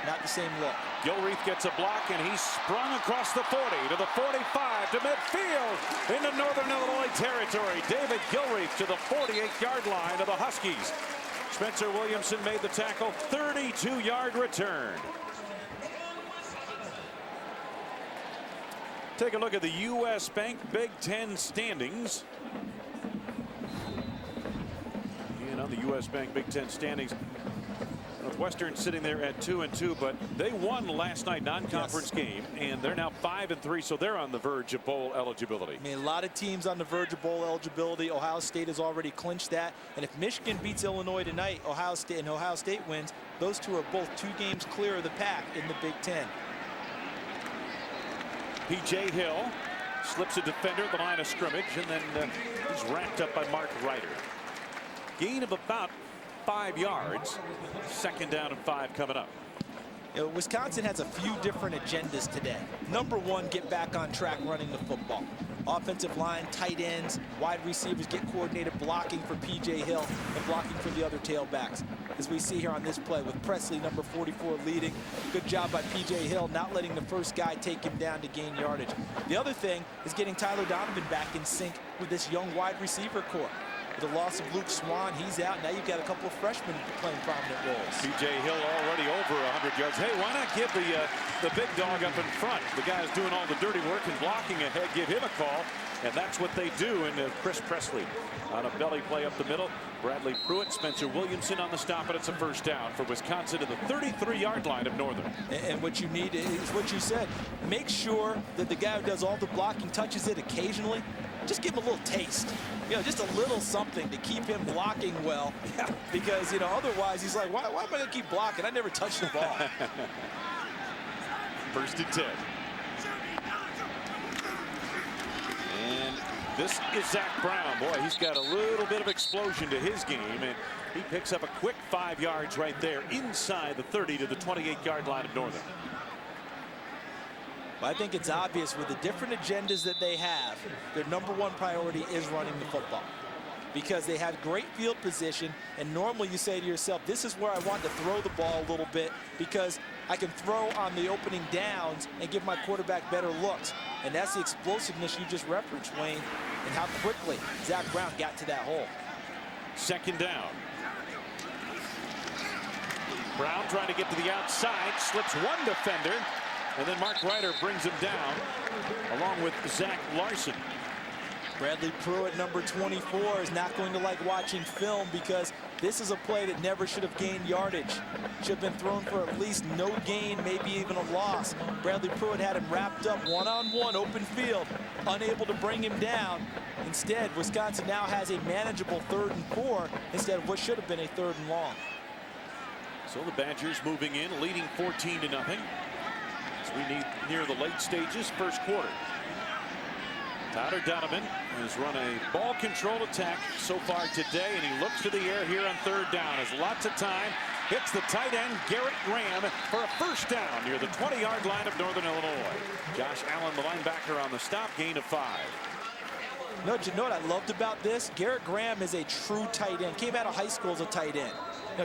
not the same look. Gilreath gets a block, and he's sprung across the 40 to the 45 to midfield into Northern Illinois territory. David Gilreath to the 48-yard line of the Huskies. Spencer Williamson made the tackle, 32-yard return. Take a look at the U.S. Bank Big Ten standings. On the U.S. Bank Big Ten standings, Northwestern sitting there at 2-2, but they won last night non-conference game, and they're now 5-3, so they're on the verge of bowl eligibility. I mean, a lot of teams on the verge of bowl eligibility. Ohio State has already clinched that, and if Michigan beats Illinois tonight, Ohio State wins, those two are both 2 games clear of the pack in the Big Ten. P.J. Hill slips a defender at the line of scrimmage, and then he's wrapped up by Mark Ryder. Gain of about 5 yards. 2nd down and 5 coming up. You know, Wisconsin has a few different agendas today. Number 1, get back on track running the football. Offensive line, tight ends, wide receivers get coordinated blocking for P.J. Hill and blocking for the other tailbacks. As we see here on this play with Presley, number 44, leading. Good job by P.J. Hill not letting the first guy take him down to gain yardage. The other thing is getting Tyler Donovan back in sync with this young wide receiver core. With the loss of Luke Swan, he's out. Now you've got a couple of freshmen playing prominent roles. P.J. Hill already over 100 yards. Hey, why not give the big dog up in front? The guy's doing all the dirty work and blocking ahead. Give him a call, and that's what they do. And Chris Presley on a belly play up the middle. Bradley Pruitt, Spencer Williamson on the stop, and it's a 1st down for Wisconsin to the 33-yard line of Northern. And what you need is what you said. Make sure that the guy who does all the blocking touches it occasionally. Just give him a little taste. You know, just a little something to keep him blocking well. Because, you know, otherwise he's like, why am I going to keep blocking? I never touched the ball. 1st and 10. And this is Zach Brown. Boy, he's got a little bit of explosion to his game, and he picks up a quick 5 yards right there inside the 30 to the 28-yard line of Northern. I think it's obvious with the different agendas that they have, their number 1 priority is running the football. Because they have great field position, and normally you say to yourself, this is where I want to throw the ball a little bit because I can throw on the opening downs and give my quarterback better looks. And that's the explosiveness you just referenced, Wayne, and how quickly Zach Brown got to that hole. 2nd down. Brown trying to get to the outside, slips one defender, and then Mark Ryder brings him down along with Zach Larson. Bradley Pruitt, number 24, is not going to like watching film because this is a play that never should have gained yardage. Should have been thrown for at least no gain, maybe even a loss. Bradley Pruitt had him wrapped up one-on-one, open field, unable to bring him down. Instead, Wisconsin now has a manageable 3rd and 4 instead of what should have been a 3rd and long. So the Badgers moving in, leading 14-0. As we need near the late stages, first quarter. Tyler Donovan has run a ball control attack so far today, and he looks to the air here on third down. Has lots of time. Hits the tight end, Garrett Graham, for a first down near the 20-yard line of Northern Illinois. Josh Allen, the linebacker, on the stop, gain of 5. You know what I loved about this? Garrett Graham is a true tight end. Came out of high school as a tight end.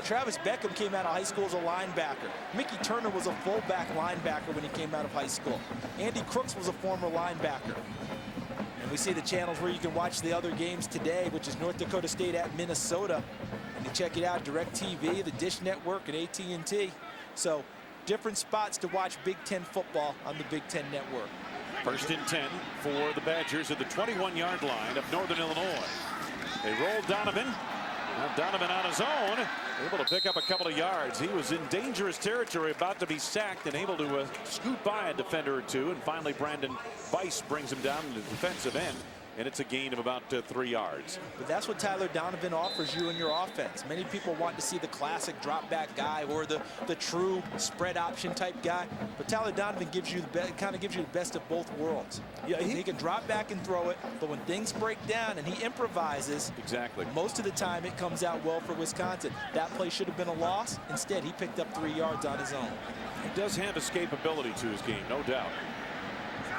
Travis Beckham came out of high school as a linebacker. Mickey Turner was a fullback linebacker when he came out of high school. Andy Crooks was a former linebacker. And we see the channels where you can watch the other games today, which is North Dakota State at Minnesota. And you check it out, DirecTV, the Dish Network, and AT&T. So different spots to watch Big Ten football on the Big Ten Network. First and 10 for the Badgers at the 21-yard line of Northern Illinois. They roll Donovan. Now Donovan on his own, able to pick up a couple of yards. He was in dangerous territory, about to be sacked, and able to scoot by a defender or two. And finally, Brandon Weiss brings him down to the defensive end, and it's a gain of about 3 yards. But that's what Tyler Donovan offers you in your offense. Many people want to see the classic drop back guy or the true spread option type guy. But Tyler Donovan gives you kind of gives you the best of both worlds. Yeah, he can drop back and throw it, but when things break down and he improvises, exactly, most of the time it comes out well for Wisconsin. That play should have been a loss. Instead, he picked up 3 yards on his own. He does have escapability to his game, no doubt.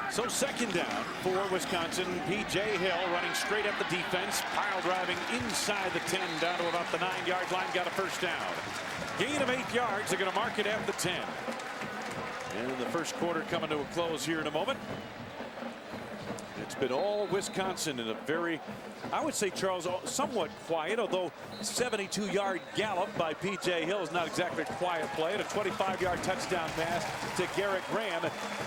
So second down for Wisconsin. P.J. Hill running straight at the defense. Pile driving inside the 10 down to about the 9-yard line. Got a first down. Gain of 8 yards. They're going to mark it at the 10. And the first quarter coming to a close here in a moment. It's been all Wisconsin in a very, I would say, Charles, somewhat quiet, although 72-yard gallop by P.J. Hill is not exactly a quiet play. And a 25-yard touchdown pass to Garrett Graham.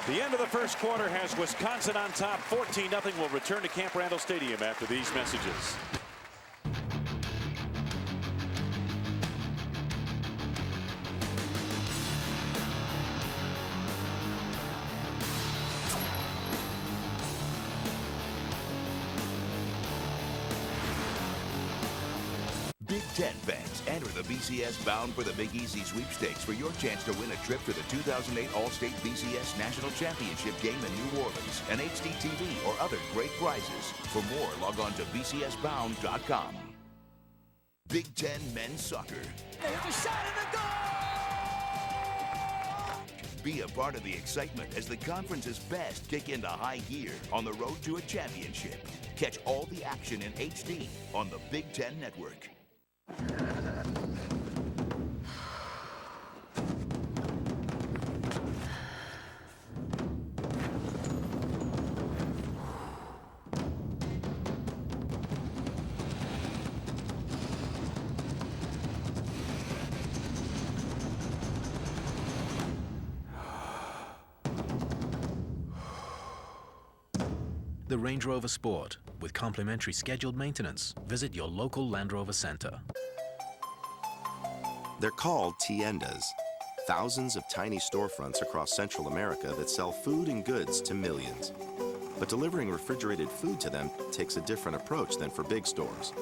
The end of the first quarter has Wisconsin on top, 14-0. We'll return to Camp Randall Stadium after these messages. Big Ten fans, enter the BCS Bound for the Big Easy sweepstakes for your chance to win a trip to the 2008 All-State BCS National Championship game in New Orleans, an HDTV, or other great prizes. For more, log on to bcsbound.com. Big Ten Men's Soccer. There's a shot in the goal! Be a part of the excitement as the conference's best kick into high gear on the road to a championship. Catch all the action in HD on the Big Ten Network. The Range Rover Sport, with complimentary scheduled maintenance. Visit your local Land Rover Center. They're called tiendas, thousands of tiny storefronts across Central America that sell food and goods to millions. But delivering refrigerated food to them takes a different approach than for big stores.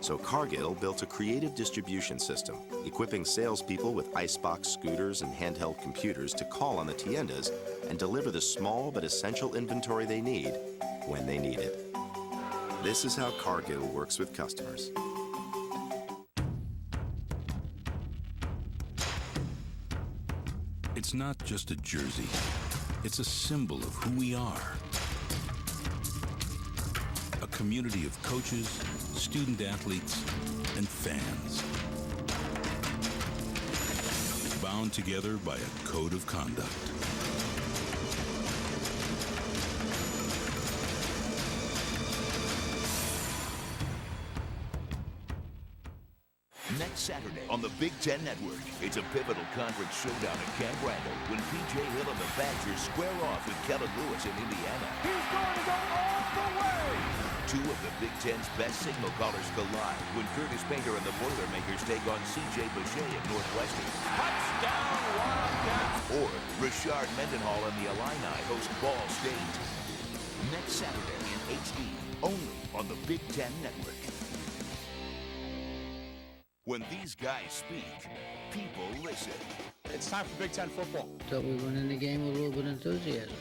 So Cargill built a creative distribution system, equipping salespeople with icebox scooters and handheld computers to call on the tiendas and deliver the small but essential inventory they need when they need it. This is how Cargill works with customers. It's not just a jersey. It's a symbol of who we are. A community of coaches, student athletes, and fans. Bound together by a code of conduct. Next Saturday on the Big Ten Network, it's a pivotal conference showdown at Camp Randall when P.J. Hill and the Badgers square off with Kellen Lewis in Indiana. He's going to go all the way! Two of the Big Ten's best signal callers collide when Curtis Painter and the Boilermakers take on C.J. Boucher of Northwestern. Touchdown, Wildcats! Or Richard Mendenhall and the Illini host Ball State. Next Saturday in HD, only on the Big Ten Network. When these guys speak, people listen. It's time for Big Ten football. Thought we went in the game with a little bit of enthusiasm.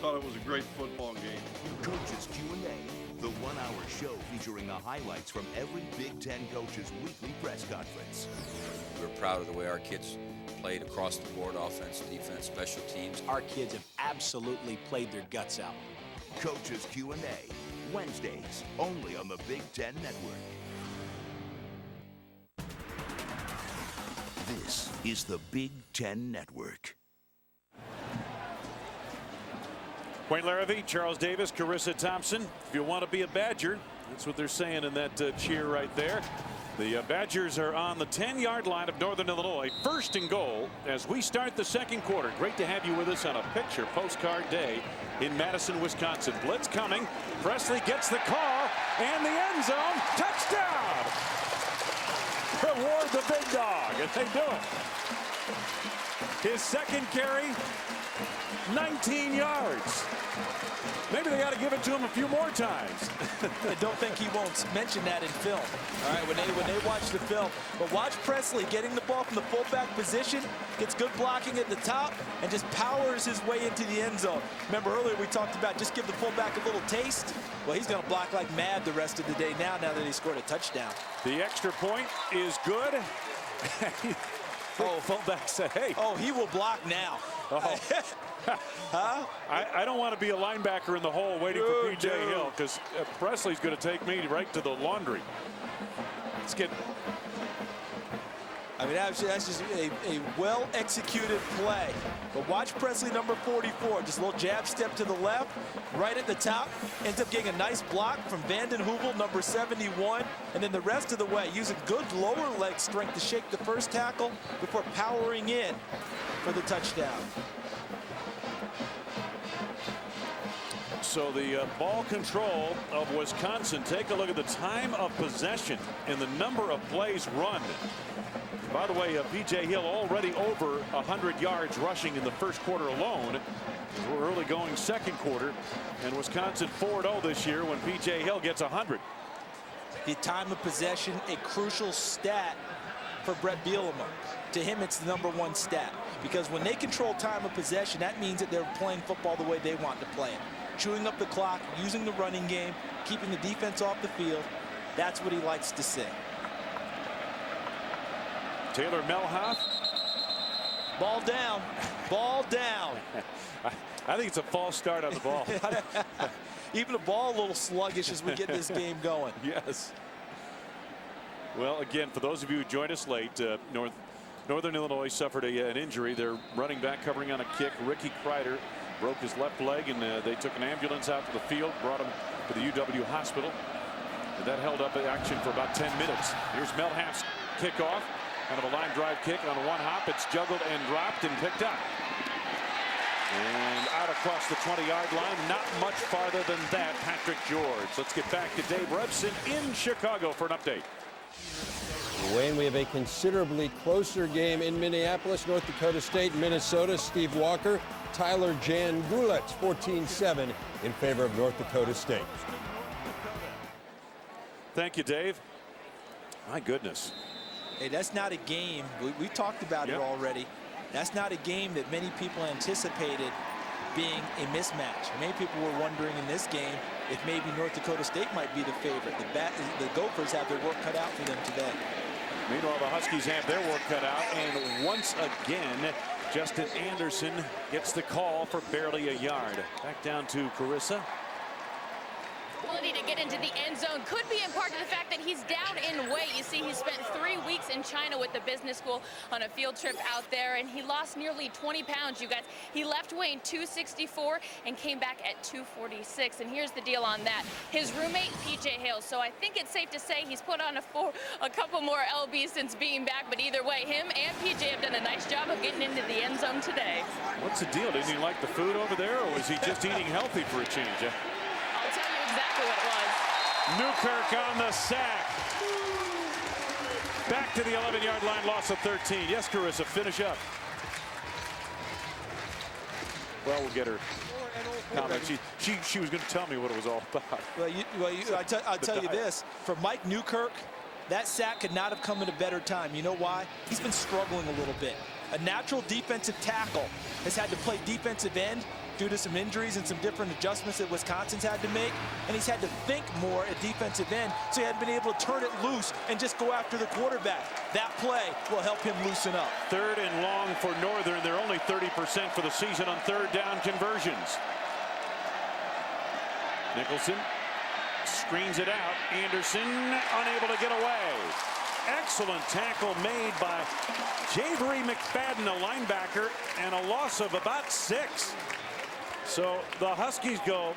Thought it was a great football game. Coaches Q&A, the one-hour show featuring the highlights from every Big Ten coach's weekly press conference. We're proud of the way our kids played across the board, offense, defense, special teams. Our kids have absolutely played their guts out. Coaches Q&A, Wednesdays, only on the Big Ten Network. This is the Big Ten Network. Wayne Larrivee, Charles Davis, Carissa Thompson. If you want to be a Badger, that's what they're saying in that cheer right there. The Badgers are on the 10-yard line of Northern Illinois. First and goal as we start the second quarter. Great to have you with us on a picture postcard day in Madison, Wisconsin. Blitz coming. Presley gets the call and the end zone. Touchdown! Reward the big dog, and they do it. His second carry, 19 yards. Maybe they got to give it to him a few more times. I don't think he won't mention that in film. All right, when they watch the film. But watch Presley getting the ball from the fullback position, gets good blocking at the top, and just powers his way into the end zone. Remember earlier we talked about just give the fullback a little taste. Well, he's going to block like mad the rest of the day now that he scored a touchdown. The extra point is good. Oh, fullback said, hey. Oh, he will block now. Oh. Huh? I don't want to be a linebacker in the hole waiting for P.J. Hill, because Presley's going to take me right to the laundry. Let's get. I mean, that's just a well-executed play. But watch Presley, number 44. Just a little jab step to the left, right at the top. Ends up getting a nice block from Vanden Heuvel, number 71. And then the rest of the way, using good lower leg strength to shake the first tackle before powering in for the touchdown. So the ball control of Wisconsin. Take a look at the time of possession and the number of plays run. By the way, P.J. Hill already over 100 yards rushing in the first quarter alone. We're early going second quarter, and Wisconsin 4-0 this year when P.J. Hill gets 100. The time of possession, a crucial stat for Brett Bielema. To him, it's the #1 stat, because when they control time of possession, that means that they're playing football the way they want to play it. Chewing up the clock, using the running game, keeping the defense off the field. That's what he likes to see. Taylor Melhoff. Ball down. Ball down. I think it's a false start on the ball. Even the ball a little sluggish as we get this game going. Yes. Well, again, for those of you who joined us late, Northern Illinois suffered an injury. Their running back covering on a kick, Ricky Kreider, broke his left leg, and they took an ambulance out to the field, brought him to the UW hospital. And that held up action for about 10 minutes. Here's Melhoff's kickoff. Kind of a line drive kick on one hop. It's juggled and dropped and picked up. And out across the 20-yard line. Not much farther than that, Patrick George. Let's get back to Dave Rebson in Chicago for an update. Wayne, we have a considerably closer game in Minneapolis, North Dakota State, Minnesota. Steve Walker, Tyler Jan Gulet, 14-7 in favor of North Dakota State. Thank you, Dave. My goodness. Hey, that's not a game. We talked about it already. That's not a game that many people anticipated being a mismatch. Many people were wondering in this game if maybe North Dakota State might be the favorite. The Gophers have their work cut out for them today. Meanwhile, the Huskies have their work cut out, and once again, Justin Anderson gets the call for barely a yard. Back down to Carissa. Ability to get into the end zone could be in part to the fact that he's down in weight. You see, he spent 3 weeks in China with the business school on a field trip out there, and he lost nearly 20 pounds, you guys. He left weighing 264 and came back at 246. And here's the deal on that. His roommate, P.J. Hill. So I think it's safe to say he's put on a couple more lbs since being back. But either way, him and P.J. have done a nice job of getting into the end zone today. What's the deal? Didn't he like the food over there, or was he just eating healthy for a change? I'll tell you exactly what it was. Newkirk on the sack. Back to the 11-yard line, loss of 13. Yes, Carissa, finish up. Well, we'll get her comment. She was going to tell me what it was all about. Well, I'll tell you this. For Mike Newkirk, That sack could not have come at a better time. You know why? He's been struggling a little bit. A natural defensive tackle has had to play defensive end due to some injuries and some different adjustments that Wisconsin's had to make, and he's had to think more at defensive end, so he hadn't been able to turn it loose and just go after the quarterback. That play will help him loosen up. 3rd and long for Northern. They're only 30% for the season on 3rd down conversions. Nicholson screens it out. Anderson unable to get away. Excellent tackle made by Javery McFadden, a linebacker, and a loss of about 6. So the Huskies go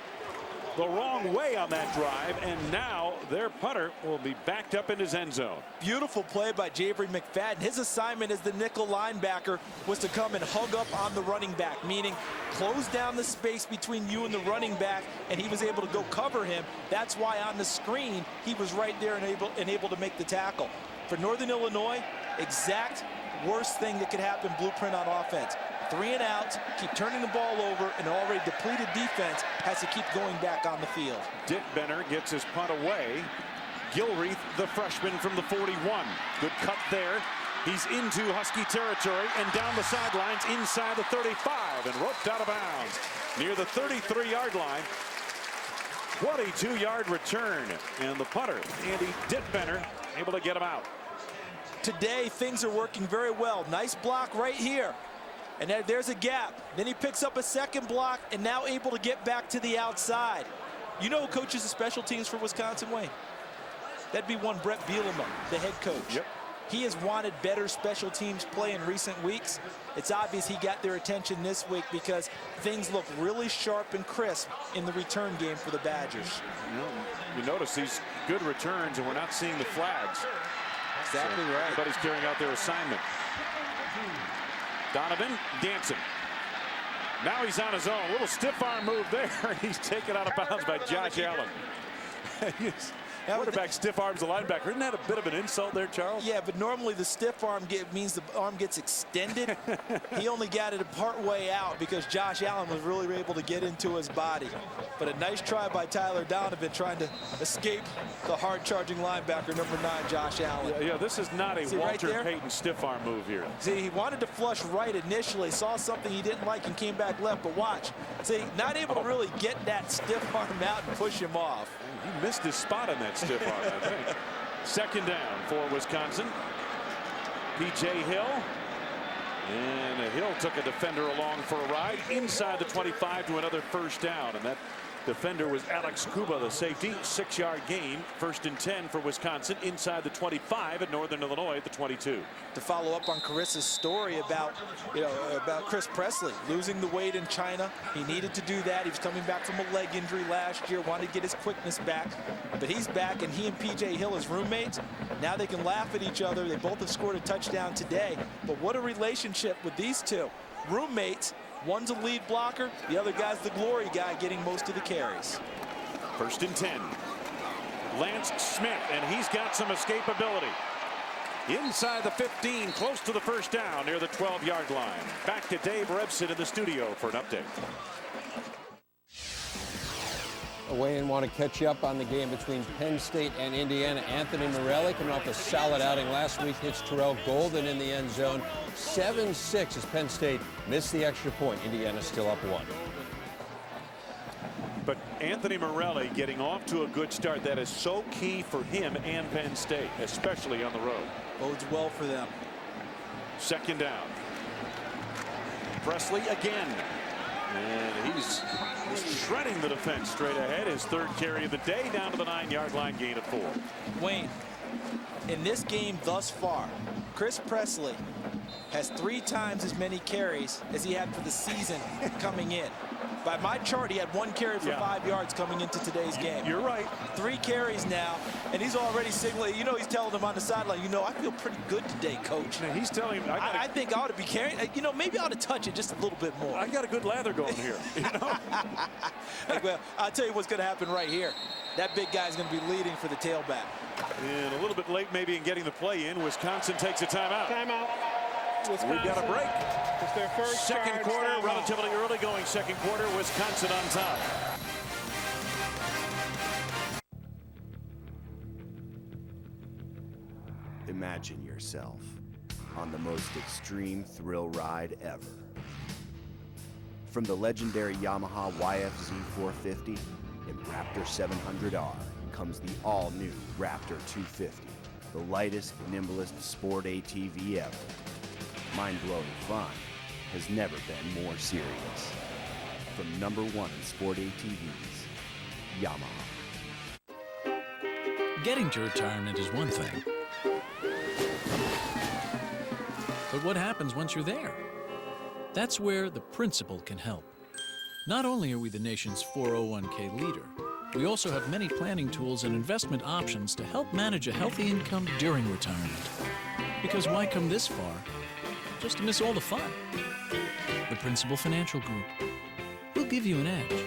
the wrong way on that drive, and now their punter will be backed up in his end zone. Beautiful play by Javery McFadden. His assignment as the nickel linebacker was to come and hug up on the running back, meaning close down the space between you and the running back, and he was able to go cover him. That's why on the screen he was right there and able to make the tackle. For Northern Illinois, exact worst thing that could happen blueprint on offense. 3 and outs, keep turning the ball over, and an already depleted defense has to keep going back on the field. Dick Benner gets his punt away. Gilreath, the freshman from the 41. Good cut there. He's into Husky territory and down the sidelines inside the 35 and roped out of bounds near the 33-yard line. 22-yard return, and the punter, Andy Dittbenner, able to get him out. Today, things are working very well. Nice block right here. And there's a gap. Then he picks up a second block and now able to get back to the outside. You know who coaches the special teams for Wisconsin, Wayne? That'd be one Brett Bielema, the head coach. Yep. He has wanted better special teams play in recent weeks. It's obvious he got their attention this week because things look really sharp and crisp in the return game for the Badgers. You notice these good returns, and we're not seeing the flags. Exactly so right. Everybody's carrying out their assignment. Donovan dancing. Now he's on his own. A little stiff arm move there. He's taken out of bounds by Josh Allen. Quarterback stiff arms the linebacker. Isn't that a bit of an insult there, Charles? Yeah, but normally the stiff arm means the arm gets extended. He only got it a part way out because Josh Allen was really able to get into his body. But a nice try by Tyler Donovan trying to escape the hard-charging linebacker, number 9, Josh Allen. Yeah, this is not a Walter Payton stiff arm move here. See, he wanted to flush right initially, saw something he didn't like and came back left, but watch. See, not able to really get that stiff arm out and push him off. He missed his spot on that stiff arm, I think. 2nd down for Wisconsin. P.J. Hill. And Hill took a defender along for a ride inside the 25 to another 1st down. And that defender was Alex Kuba, the safety. 6-yard gain. 1st and 10 for Wisconsin inside the 25 at Northern Illinois at the 22. To follow up on Carissa's story about Chris Presley losing the weight in China. He needed to do that. He was coming back from a leg injury last year, wanted to get his quickness back. But he's back, and he and P.J. Hill as roommates. Now they can laugh at each other. They both have scored a touchdown today. But what a relationship with these two. Roommates. One's a lead blocker. The other guy's the glory guy getting most of the carries. 1st and 10. Lance Smith, and he's got some escapability. Inside the 15, close to the 1st down near the 12-yard line. Back to Dave Rebson in the studio for an update. Wayne, want to catch you up on the game between Penn State and Indiana. Anthony Morelli coming off a solid outing last week, hits Terrell Golden in the end zone. 7-6 as Penn State missed the extra point. Indiana still up 1. But Anthony Morelli getting off to a good start. That is so key for him and Penn State, especially on the road. Bodes well for them. 2nd down. Presley again. And he's shredding the defense straight ahead. His 3rd carry of the day down to the 9-yard line, gain of 4. Wayne, in this game thus far, Chris Presley has 3 times as many carries as he had for the season coming in. By my chart, he had 1 carry for 5 yards coming into today's game. You're right. 3 carries now, and he's already signaling. You know, he's telling them on the sideline, I feel pretty good today, Coach. Now he's telling him, I think I ought to be carrying. Maybe I ought to touch it just a little bit more. I got a good lather going here. Well, I'll tell you what's going to happen right here. That big guy's going to be leading for the tailback. And a little bit late maybe in getting the play in. Wisconsin takes a timeout. Timeout. Wisconsin. We've got a break. It's their first 2nd quarter, relatively early going 2nd quarter. Wisconsin on top. Imagine yourself on the most extreme thrill ride ever. From the legendary Yamaha YFZ 450 and Raptor 700R comes the all-new Raptor 250, the lightest, nimblest sport ATV ever. Mind-blowing fun has never been more serious. From #1 in sport ATVs, Yamaha. Getting to retirement is one thing. But what happens once you're there? That's where the principal can help. Not only are we the nation's 401k leader, we also have many planning tools and investment options to help manage a healthy income during retirement. Because why come this far just to miss all the fun? The Principal Financial Group. We'll give you an edge.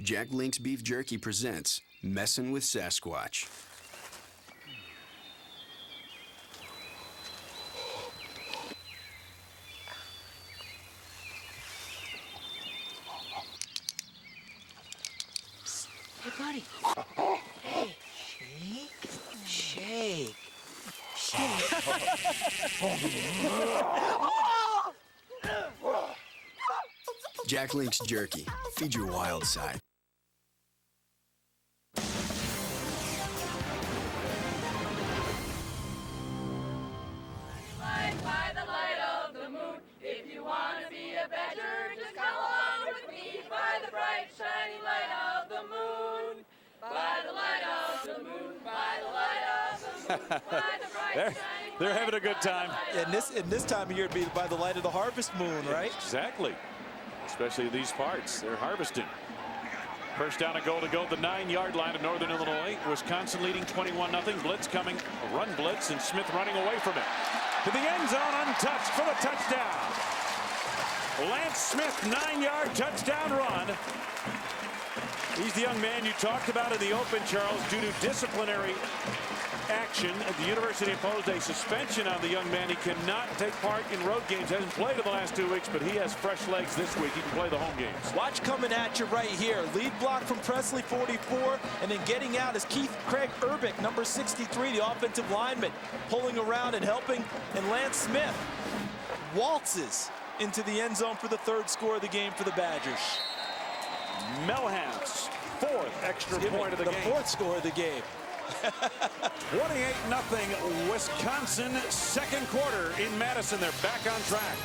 Jack Link's Beef Jerky presents Messin' with Sasquatch. Hey, buddy. Hey, shake. Jack Link's Jerky. Feed your wild side. By the light of the moon, if you want to be a badger, just come along with me. By the bright, shiny light of the moon. By the light of the moon. By the light of the moon. By the bright, shiny light. They're having a good time. And this time of year, it'd be by the light of the harvest moon, right? Exactly. Especially these parts. They're harvesting. First down and goal to go at the 9-yard line of Northern Illinois. Wisconsin leading 21-0. Blitz coming. A run blitz, and Smith running away from it. To the end zone, untouched for the touchdown. Lance Smith, 9-yard touchdown run. He's the young man you talked about in the open, Charles, due to disciplinary action. The university imposed a suspension on the young man. He cannot take part in road games. Hasn't played in the last 2 weeks, but he has fresh legs this week. He can play the home games. Watch coming at you right here. Lead block from Presley, 44, and then getting out is Craig Urbick, number 63, the offensive lineman, pulling around and helping, and Lance Smith waltzes into the end zone for the 3rd score of the game for the Badgers. Melham's 4th extra point of the game. The 4th score of the game. 28-0 Wisconsin, 2nd quarter in Madison. They're back on track.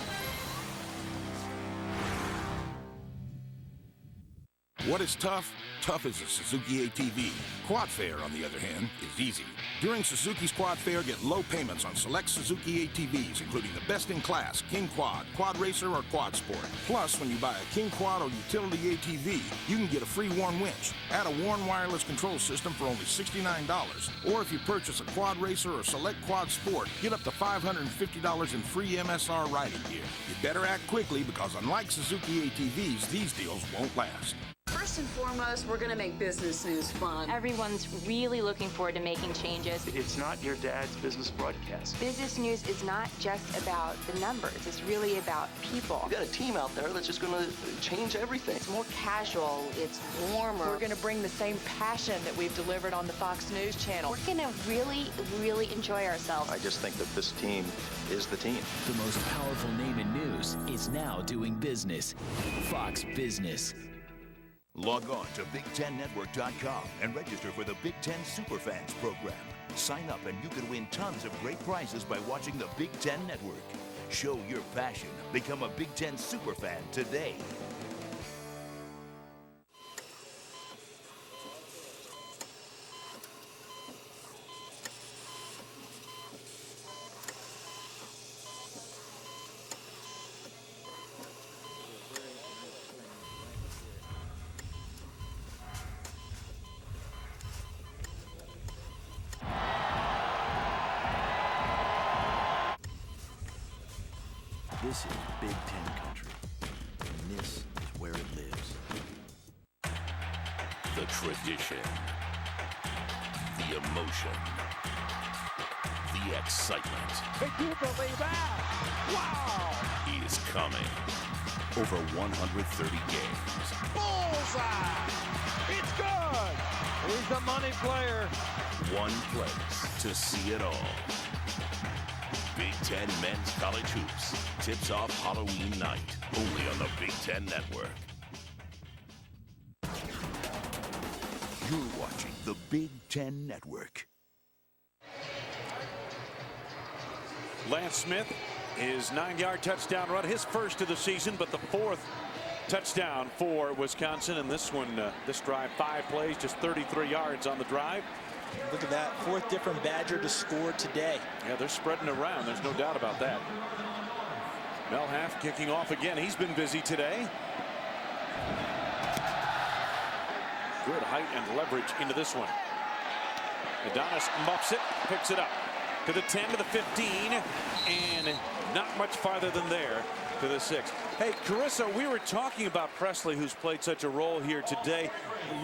What is tough? Tough is a Suzuki ATV. Quad Fair, on the other hand, is easy. During Suzuki's Quad Fair, get low payments on select Suzuki ATVs, including the best-in-class King Quad, Quad Racer, or Quad Sport. Plus, when you buy a King Quad or utility ATV, you can get a free Warn winch. Add a Warn wireless control system for only $69. Or if you purchase a Quad Racer or select Quad Sport, get up to $550 in free MSR riding gear. You better act quickly because unlike Suzuki ATVs, these deals won't last. First and foremost, we're going to make business news fun. Everyone's really looking forward to making changes. It's not your dad's business broadcast. Business news is not just about the numbers. It's really about people. We've got a team out there that's just going to change everything. It's more casual. It's warmer. We're going to bring the same passion that we've delivered on the Fox News channel. We're going to really, really enjoy ourselves. I just think that this team is the team. The most powerful name in news is now doing business. Fox Business. Log on to Big10Network.com and register for the Big Ten Superfans program. Sign up and you could win tons of great prizes by watching the Big Ten Network. Show your passion. Become a Big Ten Superfan today. This is Big Ten country, and this is where it lives. The tradition, the emotion, the excitement. Can you believe that? Wow! Is coming. Over 130 games. Bullseye! It's good! He's the money player. One place to see it all. Big Ten Men's College Hoops tips off Halloween night, only on the Big Ten Network. You're watching the Big Ten Network. Lance Smith, his 9-yard touchdown run, his first of the season, but the 4th touchdown for Wisconsin. And this one, this drive, 5 plays, just 33 yards on the drive. Look at that, 4th different Badger to score today. Yeah, they're spreading around. There's no doubt about that. Mel Haff kicking off again. He's been busy today. Good height and leverage into this one. Adonis muffs it, picks it up to the 10, to the 15, and not much farther than there to the 6. Hey, Carissa, we were talking about Presley, who's played such a role here today.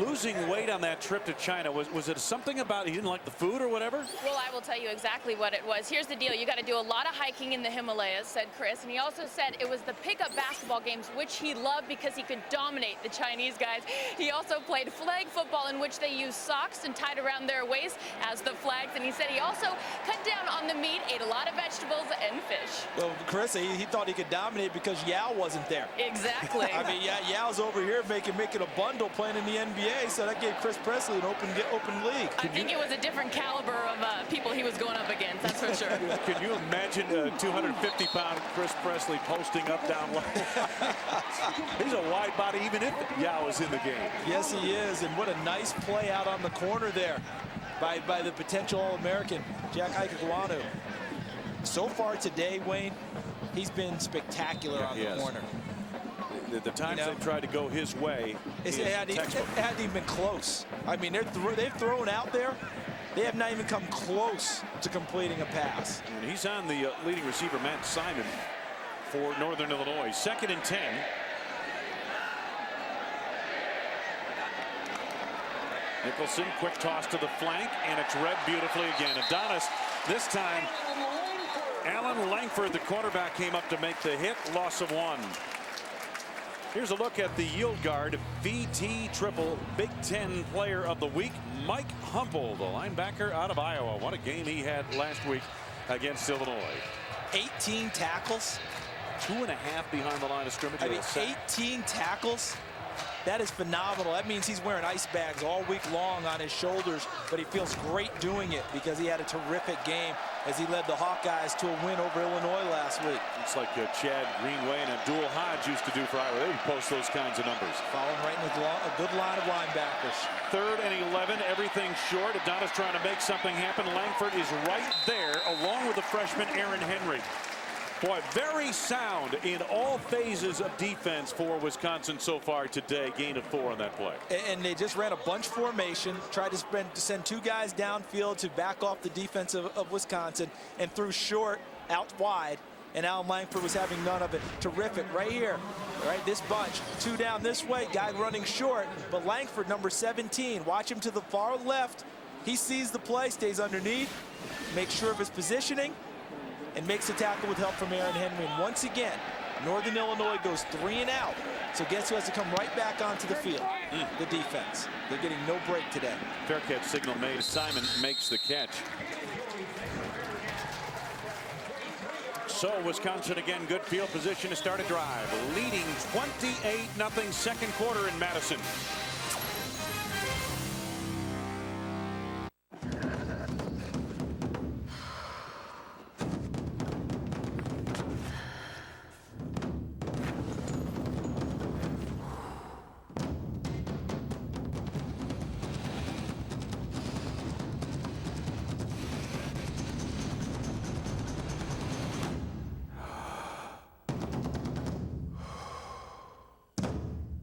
Losing weight on that trip to China, was it something about he didn't like the food or whatever? Well, I will tell you exactly what it was. Here's the deal. You got to do a lot of hiking in the Himalayas, said Chris. And he also said it was the pickup basketball games, which he loved because he could dominate the Chinese guys. He also played flag football, in which they used socks and tied around their waist as the flags. And he said he also cut down on the meat, ate a lot of vegetables and fish. Well, Chris, he thought he could dominate because Yao wasn't there. Exactly. I mean, Yao's over here making a bundle playing in the NBA, so that gave Chris Presley an open league. I think it was a different caliber of people he was going up against, that's for sure. Can you imagine 250-pound Chris Presley posting up down low? He's a wide body even if Yao is in the game. Yes, he is, and what a nice play out on the corner there by the potential All-American, Jack Aikawanu. So far today, Wayne, he's been spectacular on the corner. The times they've tried to go his way, it hadn't even been close. I mean, they've thrown out there. They have not even come close to completing a pass. And he's on the leading receiver, Matt Simon, for Northern Illinois. 2nd and 10. Nicholson, quick toss to the flank, and it's read beautifully again. Adonis, this time, Alan Langford, the quarterback, came up to make the hit. Loss of 1. Here's a look at the yield guard, VT triple Big Ten player of the week, Mike Humple, the linebacker out of Iowa. What a game he had last week against Illinois. 18 tackles. 2.5 behind the line of scrimmage. I mean, 18 tackles. That is phenomenal. That means he's wearing ice bags all week long on his shoulders, but he feels great doing it because he had a terrific game as he led the Hawkeyes to a win over Illinois last week. It's like Chad Greenway and Abdul Hodge used to do for Iowa. They would post those kinds of numbers. Following right in a good line of linebackers. 3rd and 11, everything short. Adonis trying to make something happen. Langford is right there, along with the freshman Aaron Henry. Boy, very sound in all phases of defense for Wisconsin so far today. Gain of 4 on that play. And they just ran a bunch formation, tried to send 2 guys downfield to back off the defense of Wisconsin, and threw short out wide. And Alan Langford was having none of it. Terrific right here. All right, this bunch. 2 down this way, guy running short. But Langford, number 17, watch him to the far left. He sees the play, stays underneath, makes sure of his positioning, and makes the tackle with help from Aaron Henry. And once again, Northern Illinois goes 3 and out. So guess who has to come right back onto the field? The defense. They're getting no break today. Fair catch signal made. Simon makes the catch. So Wisconsin again, good field position to start a drive. Leading 28-0 second quarter in Madison.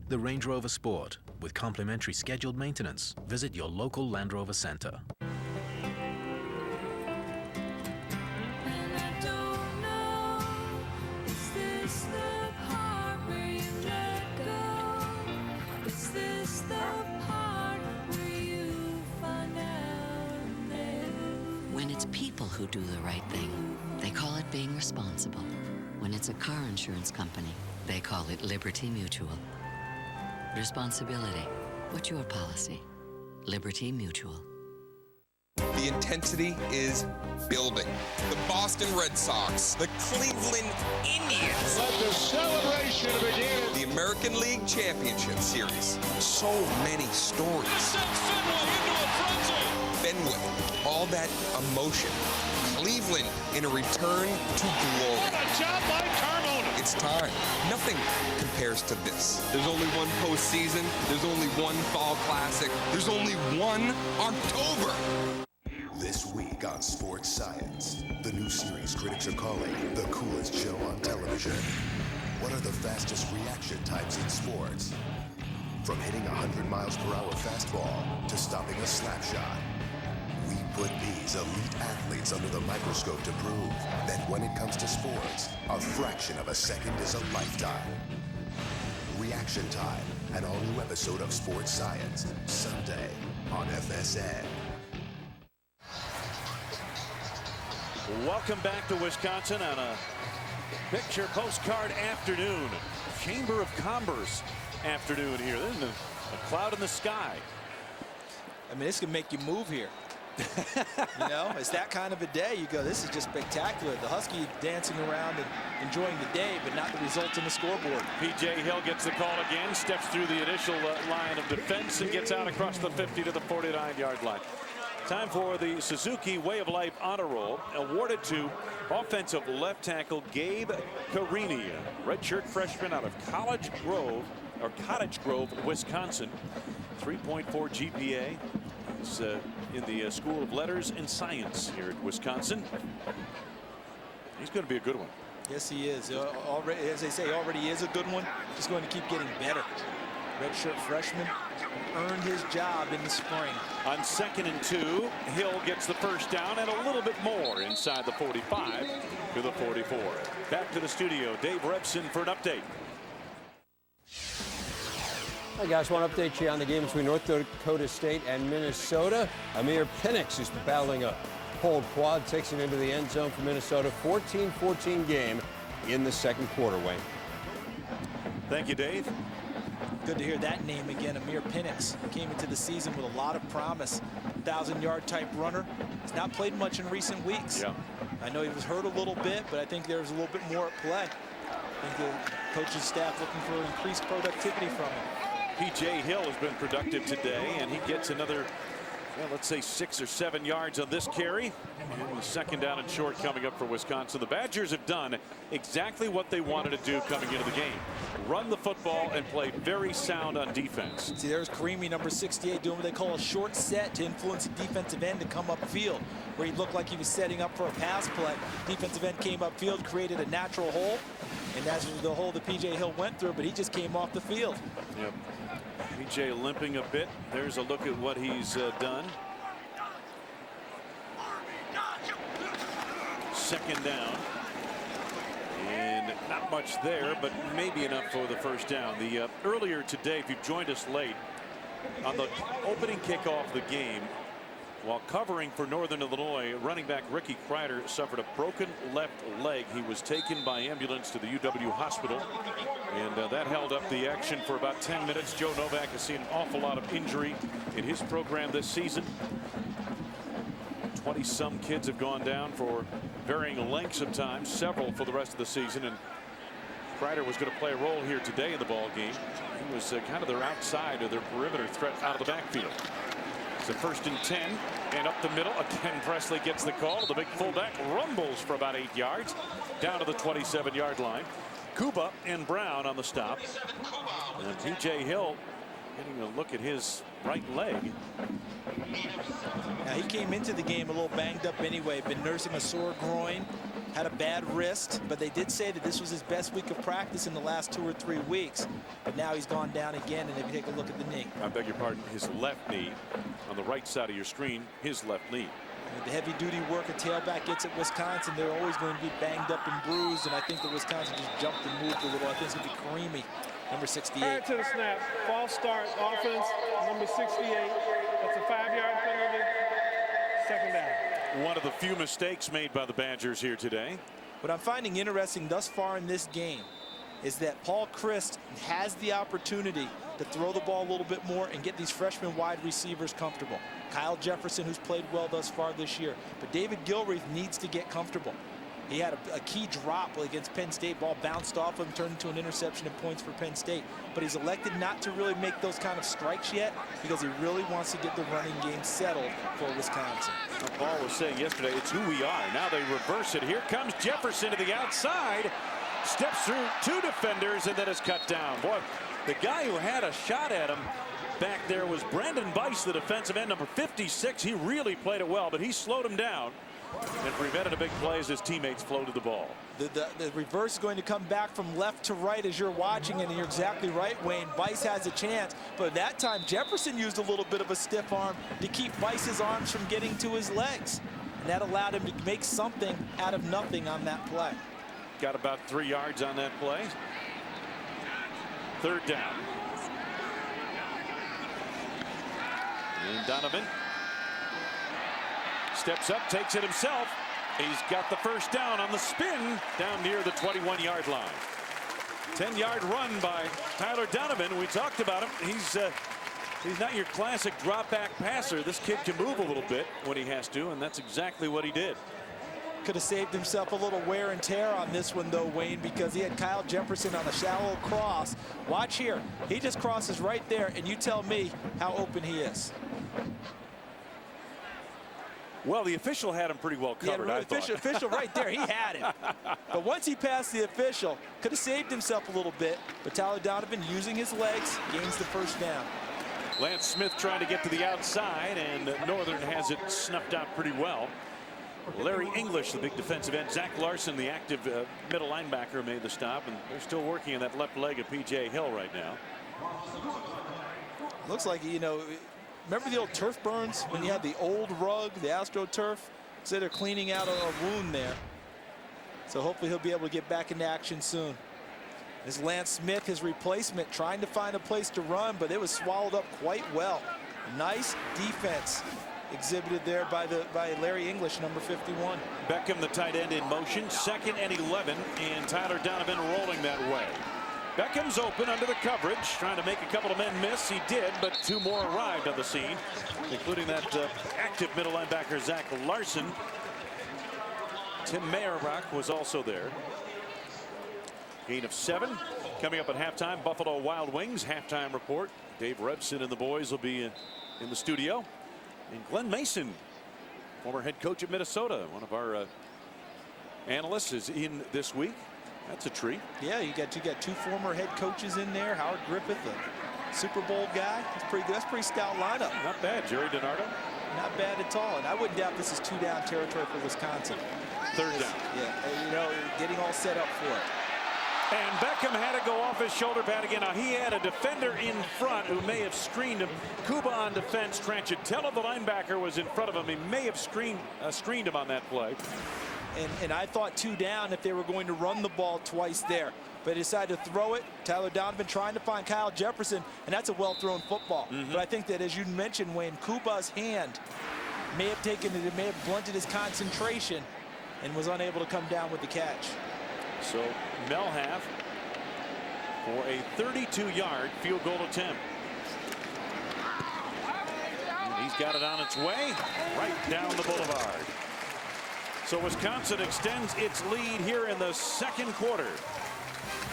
The Range Rover Sport, with complimentary scheduled maintenance. Visit your local Land Rover Center. And I don't know, is this who do the right thing. They call it being responsible. When it's a car insurance company, they call it Liberty Mutual. Responsibility. What's your policy? Liberty Mutual. The intensity is building. The Boston Red Sox, the Cleveland Indians. Let the celebration begin. The American League Championship Series. So many stories. Fenway, all that emotion. Cleveland in a return to glory. What a job by Carmona. It's time. Nothing compares to this. There's only one postseason. There's only one Fall Classic. There's only one October. This week on Sports Science, the new series critics are calling the coolest show on television. What are the fastest reaction times in sports? From hitting 100 miles per hour fastball to stopping a slap shot. We put these elite athletes under the microscope to prove that when it comes to sports, a fraction of a second is a lifetime. Reaction Time, an all-new episode of Sports Science, Sunday on FSN. Welcome back to Wisconsin on a picture postcard afternoon. Chamber of Commerce afternoon here. There's a cloud in the sky. I mean, this can make you move here. You know, it's that kind of a day. You go, this is just spectacular. The Husky dancing around and enjoying the day, but not the results on the scoreboard. P.J. Hill gets the call again, steps through the initial line of defense and gets out across the 50 to the 49-yard line. Time for the Suzuki Way of Life Honor Roll, awarded to offensive left tackle Gabe Carini, redshirt freshman out of Cottage Grove, Wisconsin. 3.4 GPA. He's in the School of Letters and Science here at Wisconsin. He's going to be a good one. Yes, he is. Already, as they say, already is a good one. Just going to keep getting better. Redshirt freshman earned his job in the spring. On 2nd and 2, Hill gets the first down and a little bit more inside the 45 to the 44. Back to the studio, Dave Repson for an update. Hi guys, want to update you on the game between North Dakota State and Minnesota. Amir Penix is battling a pulled quad, takes it into the end zone for Minnesota. 14-14 game in the second quarter, Wayne. Thank you, Dave. Good to hear that name again. Amir Penix came into the season with a lot of promise. 1,000-yard type runner. He's not played much in recent weeks. Yeah. I know he was hurt a little bit, but I think there's a little bit more at play. I think the coaching staff looking for increased productivity from him. P.J. Hill has been productive today, and he gets another, well, let's say 6 or 7 yards on this carry. And the second down and short coming up for Wisconsin. The Badgers have done exactly what they wanted to do coming into the game. Run the football and play very sound on defense. See, there's Karimi, number 68, doing what they call a short set to influence the defensive end to come upfield, where he looked like he was setting up for a pass play. Defensive end came upfield, created a natural hole, and that's the hole that P.J. Hill went through, but he just came off the field. Yep. P.J. limping a bit. There's a look at what he's done. Second down. And not much there, but maybe enough for the first down. The earlier today, if you've joined us late, on the opening kickoff of the game, while covering for Northern Illinois, running back Ricky Kreider suffered a broken left leg. He was taken by ambulance to the UW hospital, and that held up the action for about 10 minutes. Joe Novak has seen an awful lot of injury in his program this season. 20-some kids have gone down for varying lengths of time, several for the rest of the season, and Kreider was going to play a role here today in the ball game. He was kind of their outside of their perimeter threat out of the backfield. It's a 1st and 10, and up the middle again. Presley gets the call. The big fullback rumbles for about 8 yards down to the 27-yard line. Kuba and Brown on the stop, and P.J. Hill getting a look at his right leg. Now, he came into the game a little banged up anyway, been nursing a sore groin, had a bad wrist, but they did say that this was his best week of practice in the last 2 or 3 weeks. But now he's gone down again, and if you take a look at the knee. I beg your pardon, his left knee on the right side of your screen, his left knee. And the heavy-duty work a tailback gets at Wisconsin, they're always going to be banged up and bruised, and I think that Wisconsin just jumped and moved a little. I think it's going to be Karimi, number 68. Prior to the snap, false start, offense, number 68. That's a 5-yard penalty. second down. One of the few mistakes made by the Badgers here today. What I'm finding interesting thus far in this game is that Paul Christ has the opportunity to throw the ball a little bit more and get these freshman wide receivers comfortable. Kyle Jefferson, who's played well thus far this year, but David Gilreath needs to get comfortable. He had a key drop against Penn State. Ball bounced off him, turned into an interception and points for Penn State. But he's elected not to really make those kind of strikes yet because he really wants to get the running game settled for Wisconsin. Paul was saying yesterday, it's who we are. Now they reverse it. Here comes Jefferson to the outside. Steps through two defenders and then is cut down. Boy, the guy who had a shot at him back there was Brandon Bice, the defensive end, number 56. He really played it well, but he slowed him down and prevented a big play as his teammates floated the ball. The reverse is going to come back from left to right as you're watching, and you're exactly right, Wayne. Bice has a chance, but that time Jefferson used a little bit of a stiff arm to keep Bice's arms from getting to his legs. And that allowed him to make something out of nothing on that play. Got about 3 yards on that play. Third down. And Donovan steps up, takes it himself. He's got the first down on the spin down near the 21-yard line. 10-yard run by Tyler Donovan. We talked about him. He's not your classic drop back passer. This kid can move a little bit when he has to, and that's exactly what he did. Could have saved himself a little wear and tear on this one, though, Wayne, because he had Kyle Jefferson on a shallow cross. Watch here. He just crosses right there, and you tell me how open he is. Well, the official had him pretty well covered, yeah, I thought. Official right there, he had him. But once he passed the official, could have saved himself a little bit. But Tyler Donovan, using his legs, gains the first down. Lance Smith trying to get to the outside, and Northern has it snuffed out pretty well. Larry English, the big defensive end. Zach Larson, the active middle linebacker, made the stop, and they're still working on that left leg of P.J. Hill right now. Looks like, you know, remember the old turf burns when you had the old rug, the AstroTurf? So they're cleaning out a wound there. So hopefully he'll be able to get back into action soon. This Lance Smith, his replacement, trying to find a place to run, but it was swallowed up quite well. Nice defense exhibited there by Larry English, number 51. Beckham, the tight end, in motion. 2nd and 11, and Tyler Donovan rolling that way. Beckham's open under the coverage, trying to make a couple of men miss. He did, but 2 more arrived on the scene, including that active middle linebacker, Zach Larson. Tim Mayerbach was also there. Gain of 7. Coming up at halftime, Buffalo Wild Wings halftime report. Dave Rebson and the boys will be in the studio. And Glenn Mason, former head coach at Minnesota, one of our analysts, is in this week. That's a treat. Yeah, you got 2 former head coaches in there. Howard Griffith, a Super Bowl guy. That's pretty good. That's pretty stout lineup. Not bad. Jerry DiNardo. Not bad at all. And I wouldn't doubt this is 2-down territory for Wisconsin. 3rd down. Yeah, you know, getting all set up for it. And Beckham had to go off his shoulder pad again. Now, he had a defender in front who may have screened him. Kuba on defense. Tranchatello, the linebacker, was in front of him. He may have screened him on that play. And I thought 2 down if they were going to run the ball twice there. But they decided to throw it. Tyler Donovan trying to find Kyle Jefferson, and that's a well-thrown football. But I think that, as you mentioned, Wayne, Kuba's hand may have taken it, it may have blunted his concentration and was unable to come down with the catch. So Melhaff for a 32-yard field goal attempt. And he's got it on its way right down the boulevard. So Wisconsin extends its lead here in the 2nd quarter.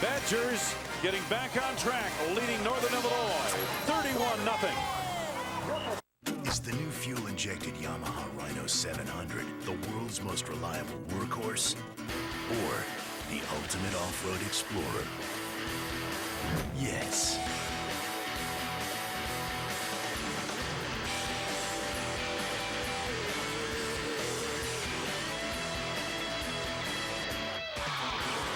Badgers getting back on track, leading Northern Illinois 31-0. Is the new fuel-injected Yamaha Rhino 700 the world's most reliable workhorse? Or the ultimate off-road explorer? Yes.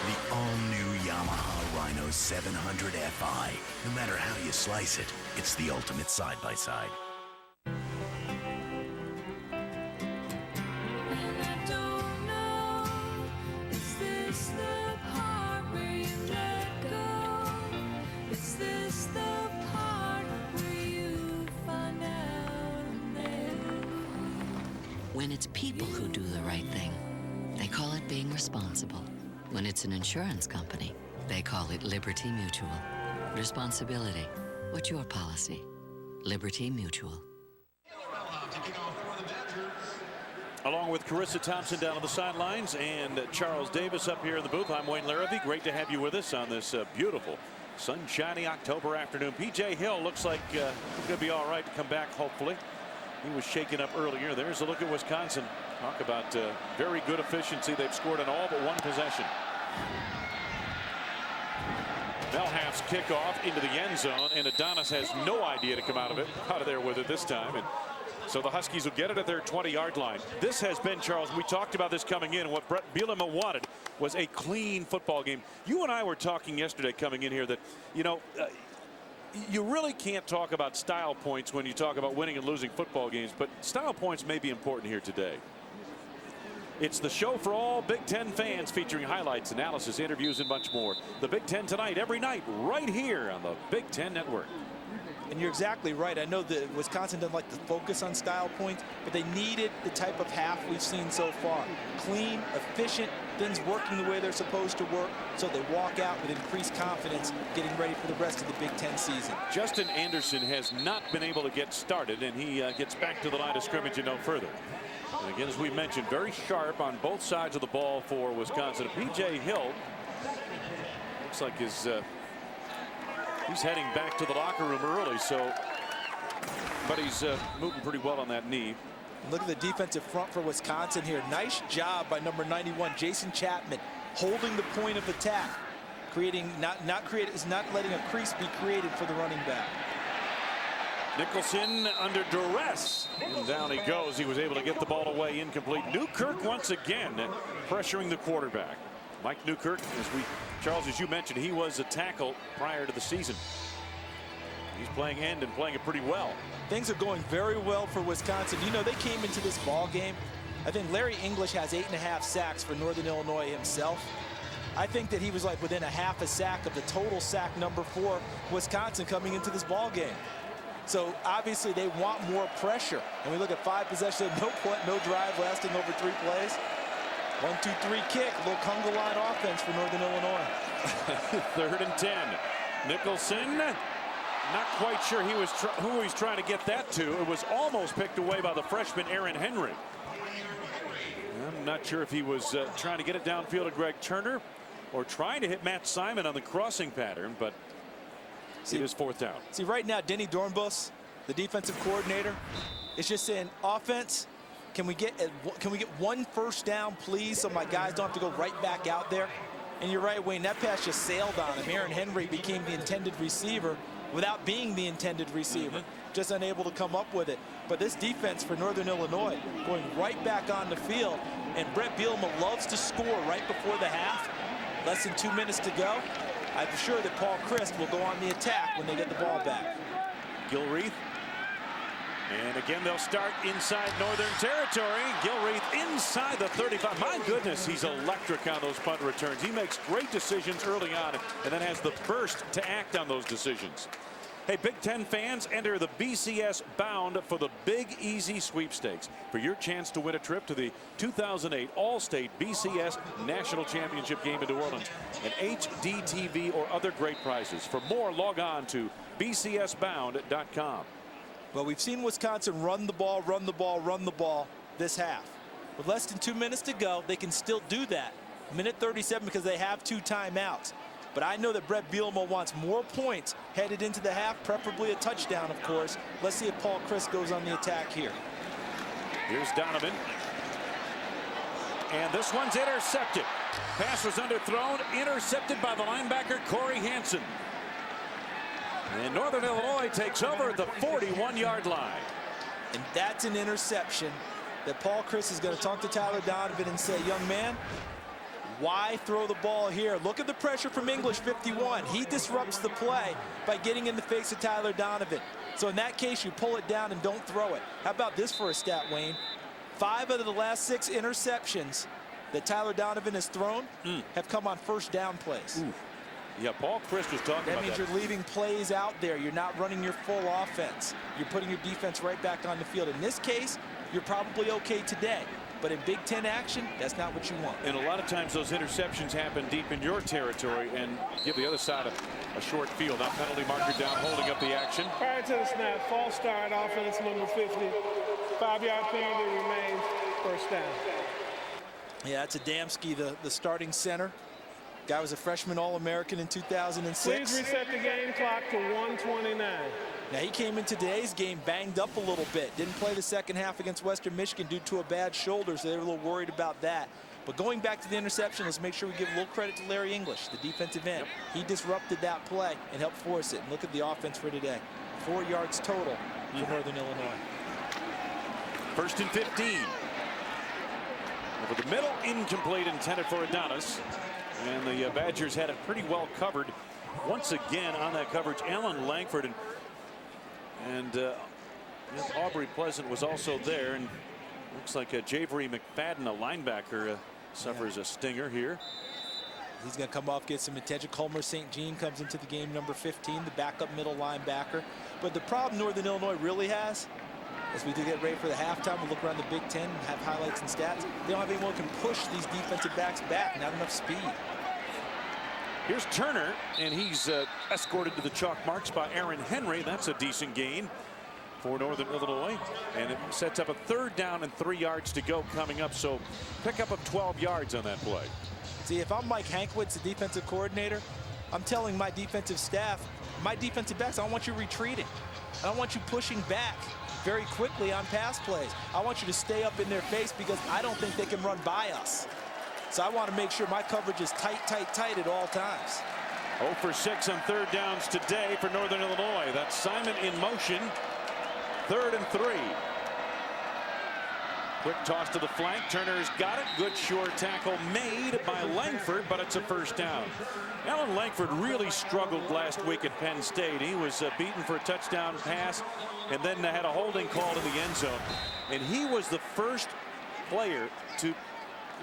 The all-new Yamaha Rhino 700 Fi. No matter how you slice it, it's the ultimate side-by-side. When it's people who do the right thing, they call it being responsible. When it's an insurance company, they call it Liberty Mutual. Responsibility. What's your policy? Liberty Mutual. Along with Carissa Thompson down on the sidelines and Charles Davis up here in the booth, I'm Wayne Larrabee. Great to have you with us on this beautiful, sunshiny October afternoon. P.J. Hill looks like he's going to be all right to come back, hopefully. He was shaken up earlier. There's a look at Wisconsin. Talk about very good efficiency. They've scored on all but one possession. Melhaff's kickoff into the end zone, and Adonis has no idea to come out of there with it this time. And so the Huskies will get it at their 20-yard line. This has been, Charles, we talked about this coming in, and what Brett Bielema wanted was a clean football game. You and I were talking yesterday coming in here that, you know, you really can't talk about style points when you talk about winning and losing football games, but style points may be important here today. It's the show for all Big Ten fans, featuring highlights, analysis, interviews, and much more. The Big Ten tonight, every night, right here on the Big Ten Network. And you're exactly right. I know that Wisconsin doesn't like to focus on style points, but they needed the type of half we've seen so far. Clean, efficient, things working the way they're supposed to work, so they walk out with increased confidence, getting ready for the rest of the Big Ten season. Justin Anderson has not been able to get started, and he gets back to the line of scrimmage and no further. And again, as we mentioned, very sharp on both sides of the ball for Wisconsin. P.J. Hill looks like he's heading back to the locker room early, but he's moving pretty well on that knee. Look at the defensive front for Wisconsin here. Nice job by number 91, Jason Chapman, holding the point of attack, creating not letting a crease be created for the running back. Nicholson under duress, and down he goes. He was able to get the ball away, incomplete. Newkirk once again pressuring the quarterback. Mike Newkirk, Charles, as you mentioned, he was a tackle prior to the season. He's playing end and playing it pretty well. Things are going very well for Wisconsin. You know, they came into this ball game. I think Larry English has 8.5 sacks for Northern Illinois himself. I think that he was like within a half a sack of the total sack number for Wisconsin coming into this ball game. So obviously they want more pressure. And we look at 5 possessions, no drive lasting over 3 plays. 1, 2, 3 kick, a little conga line offense for Northern Illinois. 3rd and 10. Nicholson, not quite sure who he's trying to get that to. It was almost picked away by the freshman Aaron Henry. I'm not sure if he was trying to get it downfield to Greg Turner or trying to hit Matt Simon on the crossing pattern, but it is 4th down. See, right now, Denny Dornbus, the defensive coordinator, is just saying, offense, can we get 1 first down, please, so my guys don't have to go right back out there? And you're right, Wayne, that pass just sailed on him. Aaron Henry became the intended receiver without being the intended receiver, just unable to come up with it. But this defense for Northern Illinois going right back on the field, and Brett Bielema loves to score right before the half. Less than 2 minutes to go. I'm sure that Paul Christ will go on the attack when they get the ball back. Gilreath. And again, they'll start inside Northern Territory. Gilreath inside the 35. My goodness, he's electric on those punt returns. He makes great decisions early on and then has the burst to act on those decisions. Hey, Big Ten fans, enter the BCS Bound for the Big Easy Sweepstakes for your chance to win a trip to the 2008 All-State BCS National Championship game in New Orleans, an HD TV or other great prizes. For more, log on to bcsbound.com. Well, we've seen Wisconsin run the ball this half. With less than 2 minutes to go, they can still do that. Minute 37 because they have 2 timeouts. But I know that Brett Bielema wants more points headed into the half, preferably a touchdown, of course. Let's see if Paul Christ goes on the attack here. Here's Donovan. And this one's intercepted. Pass was underthrown, intercepted by the linebacker, Corey Hansen. And Northern Illinois takes over at the 41-yard line. And that's an interception that Paul Christ is going to talk to Tyler Donovan and say, young man, why throw the ball here? Look at the pressure from English, 51. He disrupts the play by getting in the face of Tyler Donovan. So in that case, you pull it down and don't throw it. How about this for a stat, Wayne? 5 out of the last 6 interceptions that Tyler Donovan has thrown have come on first down plays. Yeah, Paul Chryst was talking about that. That means you're leaving plays out there. You're not running your full offense. You're putting your defense right back on the field. In this case, you're probably okay today. But in Big Ten action, that's not what you want. And a lot of times those interceptions happen deep in your territory and give the other side a short field. Now penalty marker down, holding up the action. Prior to the snap, false start, offense number 50. 5-yard penalty remains, first down. Yeah, that's Adamski, the starting center. Guy was a freshman All-American in 2006. Please reset the game clock to 1:29. Now, he came into today's game banged up a little bit. Didn't play the second half against Western Michigan due to a bad shoulder, so they were a little worried about that. But going back to the interception, let's make sure we give a little credit to Larry English, the defensive end. He disrupted that play and helped force it. And look at the offense for today. 4 yards total for Northern Illinois. 1st and 15. Over the middle, incomplete, intended for Adonis. And the Badgers had it pretty well covered. Once again on that coverage, Alan Langford and Aubrey Pleasant was also there. And looks like Javery McFadden, a linebacker, suffers a stinger here. He's going to come off, get some attention. Colmer St. Jean comes into the game, number 15, the backup middle linebacker. But the problem Northern Illinois really has, as we do get ready for the halftime, we'll look around the Big Ten and have highlights and stats. They don't have anyone who can push these defensive backs back, not enough speed. Here's Turner, and he's escorted to the chalk marks by Aaron Henry. That's a decent gain for Northern Illinois. And it sets up a 3rd down and 3 yards to go coming up. So pickup of 12 yards on that play. See, if I'm Mike Hankwitz, the defensive coordinator, I'm telling my defensive staff, my defensive backs, I don't want you retreating. I don't want you pushing back very quickly on pass plays. I want you to stay up in their face because I don't think they can run by us. So I want to make sure my coverage is tight, tight, tight at all times. 0 for 6 on 3rd downs today for Northern Illinois. That's Simon in motion. 3rd and 3. Quick toss to the flank. Turner's got it. Good short tackle made by Langford, but it's a 1st down. Alan Langford really struggled last week at Penn State. He was beaten for a touchdown pass and then had a holding call in the end zone. And he was the first player to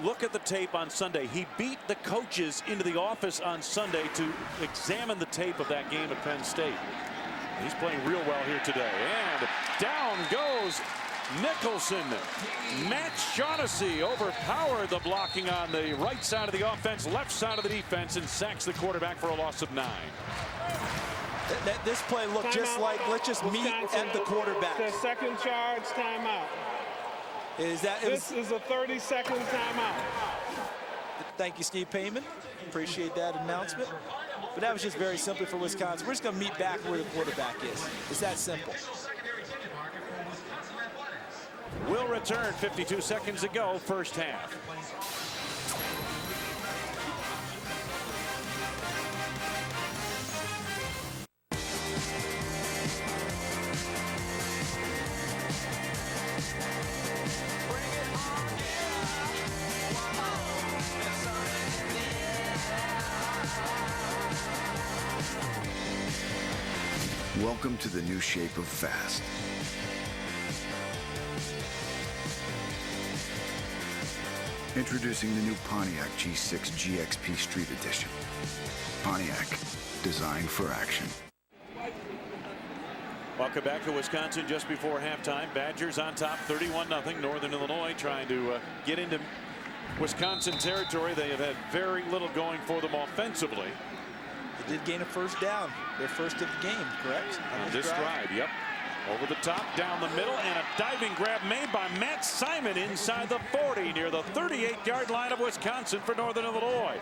look at the tape on Sunday. He beat the coaches into the office on Sunday to examine the tape of that game at Penn State. He's playing real well here today. And down goes Nicholson. Matt Shaughnessy overpowered the blocking on the right side of the offense, left side of the defense, and sacks the quarterback for a loss of 9. This play looked just like, let's just meet at the quarterback. The second charge timeout. This is a 30-second timeout. Thank you, Steve Payman. Appreciate that announcement. But that was just very simply for Wisconsin. We're just going to meet back where the quarterback is. It's that simple. Will return 52 seconds ago, 1st half. Welcome to the new shape of fast. Introducing the new Pontiac G6 GXP Street Edition. Pontiac, designed for action. Welcome back to Wisconsin just before halftime. Badgers on top 31-0. Northern Illinois trying to get into Wisconsin territory. They have had very little going for them offensively. They did gain a 1st down. Their first of the game, correct? On this drive, yep. Over the top, down the middle, and a diving grab made by Matt Simon inside the 40 near the 38-yard line of Wisconsin for Northern Illinois.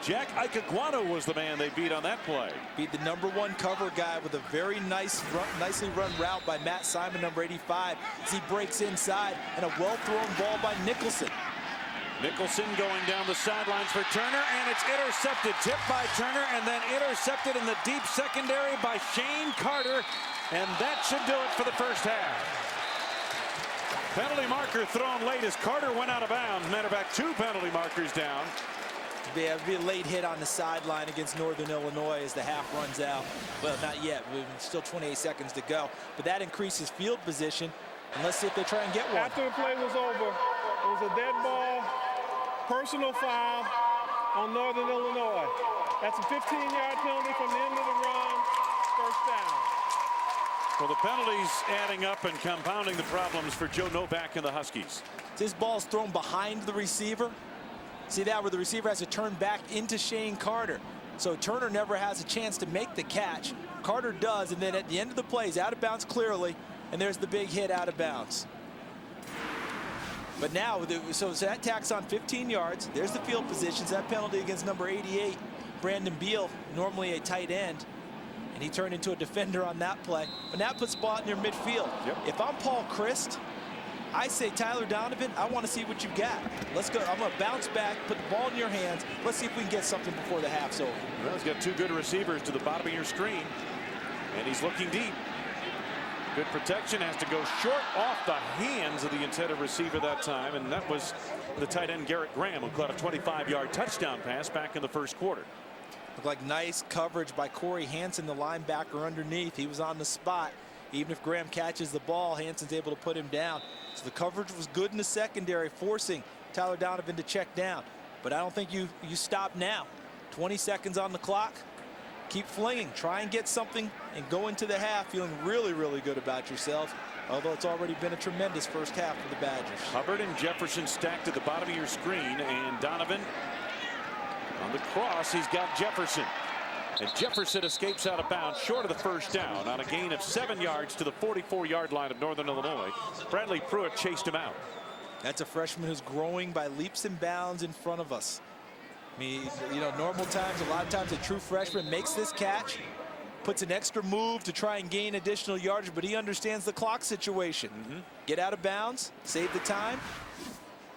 Jack Ikekwanu was the man they beat on that play. Beat the #1 cover guy with a very nicely run route by Matt Simon, number 85, as he breaks inside, and a well-thrown ball by Nicholson. Nicholson going down the sidelines for Turner, and it's intercepted. Tipped by Turner, and then intercepted in the deep secondary by Shane Carter. And that should do it for the 1st half. Penalty marker thrown late as Carter went out of bounds. Matter of fact, 2 penalty markers down. Yeah, it'll be a late hit on the sideline against Northern Illinois as the half runs out. Well, not yet. Still 28 seconds to go. But that increases field position. And let's see if they try and get one. After the play was over, it was a dead ball, personal foul on Northern Illinois. That's a 15-yard penalty from the end of the run. First down. Well, the penalties adding up and compounding the problems for Joe Novak and the Huskies. This ball's thrown behind the receiver. See that, where the receiver has to turn back into Shane Carter. So Turner never has a chance to make the catch. Carter does, and then at the end of the play, he's out of bounds clearly, and there's the big hit out of bounds. But now, so that tacks on 15 yards. There's the field positions. That penalty against number 88, Brandon Beal, normally a tight end. And he turned into a defender on that play. But that puts the ball in your midfield. Yep. If I'm Paul Christ, I say, Tyler Donovan, I want to see what you've got. Let's go. I'm going to bounce back, put the ball in your hands. Let's see if we can get something before the half's over. Well, he's got two good receivers to the bottom of your screen. And he's looking deep. Good protection, has to go short off the hands of the intended receiver that time. And that was the tight end Garrett Graham, who caught a 25-yard touchdown pass back in the first quarter. Looked like nice coverage by Corey Hansen, the linebacker underneath. He was on the spot. Even if Graham catches the ball, Hansen's able to put him down. So the coverage was good in the secondary, forcing Tyler Donovan to check down. But I don't think you stop now. 20 seconds on the clock. Keep flinging. Try and get something and go into the half feeling really, really good about yourself. Although it's already been a tremendous first half for the Badgers. Hubbard and Jefferson stacked at the bottom of your screen, and Donovan on the cross. He's got Jefferson. And Jefferson escapes out of bounds short of the first down on a gain of 7 yards to the 44-yard line of Northern Illinois. Bradley Pruitt chased him out. That's a freshman who's growing by leaps and bounds in front of us. I mean, you know, normal times, a lot of times a true freshman makes this catch, puts an extra move to try and gain additional yardage, but he understands the clock situation. Get out of bounds, save the time,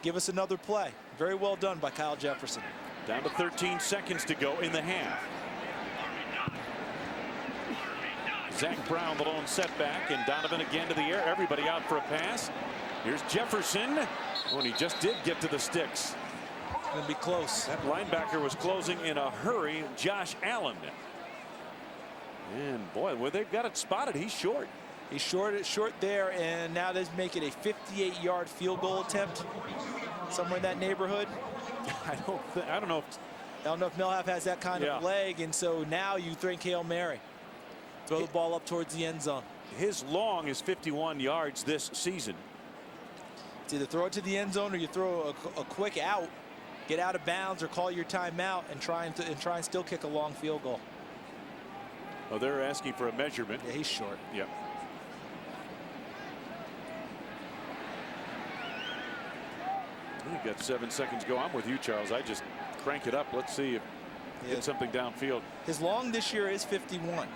give us another play. Very well done by Kyle Jefferson. Down to 13 seconds to go in the half. Zach Brown, the lone setback, and Donovan again to the air. Everybody out for a pass. Here's Jefferson. Oh, and he just did get to the sticks. Going to be close. That linebacker was closing in a hurry. Josh Allen. And boy, where they've got it spotted, he's short. He's short there, and now they make it a 58-yard field goal attempt. Somewhere in that neighborhood. I don't know if Milhaf has that kind of leg, and so now you think Hail Mary. Throw the ball up towards the end zone. His long is 51 yards this season. It's either throw it to the end zone or you throw a quick out, get out of bounds, or call your timeout and try and still kick a long field goal. Oh, they're asking for a measurement. Yeah, he's short. Yep. We've got 7 seconds to go. I'm with you, Charles. I just crank it up. Let's see if get something downfield. His long this year is 51.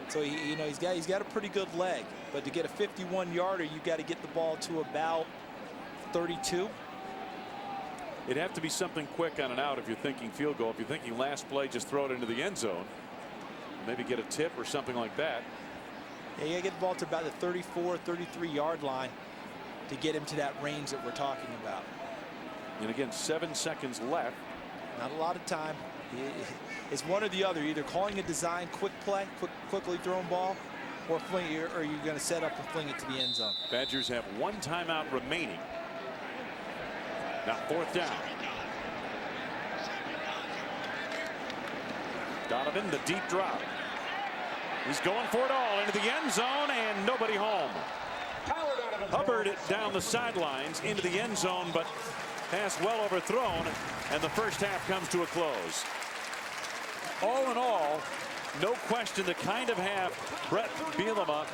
So he's got a pretty good leg, but to get a 51-yarder, you got to get the ball to about 32. It'd have to be something quick on an out if you're thinking field goal. If you're thinking last play, just throw it into the end zone. Maybe get a tip or something like that. Yeah, you got to get the ball to about the 34, 33-yard line to get him to that range that we're talking about. And again, 7 seconds left. Not a lot of time. It's one or the other. Either calling a design quick play, quickly thrown ball, or are you going to set up and fling it to the end zone? Badgers have 1 timeout remaining. Now 4th down. Donovan, the deep drop. He's going for it all into the end zone, and nobody home. Hubbard down the sidelines into the end zone, but pass well overthrown, and the first half comes to a close. All in all, no question the kind of half Brett Bielema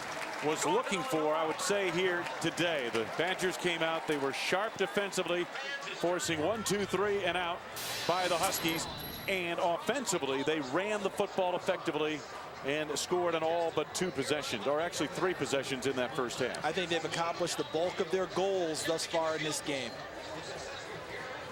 was looking for, I would say, here today. The Badgers came out. They were sharp defensively, forcing 1, 2, 3 and out by the Huskies. And offensively, they ran the football effectively and scored on all but 2 possessions, or actually 3 possessions in that first half. I think they've accomplished the bulk of their goals thus far in this game.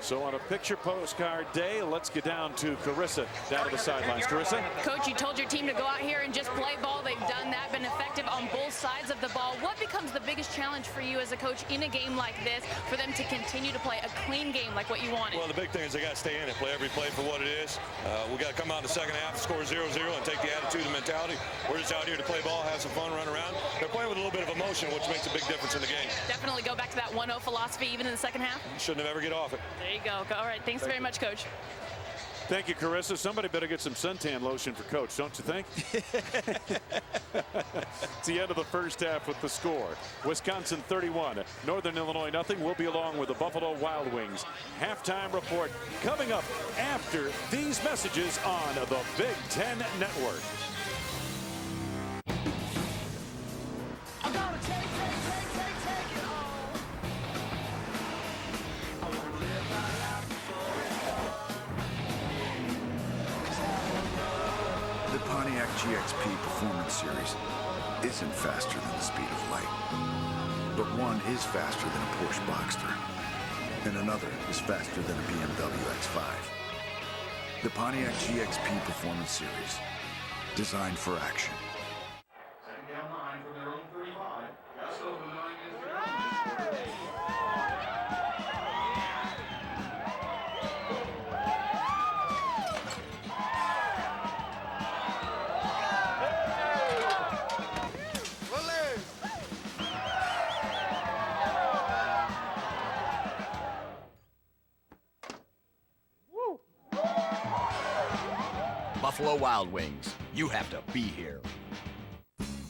So on a picture postcard day, let's get down to Carissa down to the sidelines. Carissa? Coach, you told your team to go out here and just play ball. They've done that, been effective on both sides of the ball. What becomes the biggest challenge for you as a coach in a game like this for them to continue to play a clean game like what you wanted? Well, the big thing is they got to stay in it, play every play for what it is. We got to come out in the second half, score 0-0, and take the attitude and mentality. We're just out here to play ball, have some fun, run around. They're playing with a little bit of emotion, which makes a big difference in the game. Definitely go back to that 1-0 philosophy even in the second half. Shouldn't have ever get off it. There you go. All right. Thanks very much, Coach. Thank you, Carissa. Somebody better get some suntan lotion for Coach, don't you think? It's the end of the first half with the score. Wisconsin 31, Northern Illinois nothing. We'll be along with the Buffalo Wild Wings. Halftime report coming up after these messages on the Big Ten Network. GXP Performance Series isn't faster than the speed of light, but one is faster than a Porsche Boxster, and another is faster than a BMW X5. The Pontiac GXP Performance Series, designed for action. Second down 9 from their own 35. Just over the 9 minutes. Buffalo Wild Wings. You have to be here.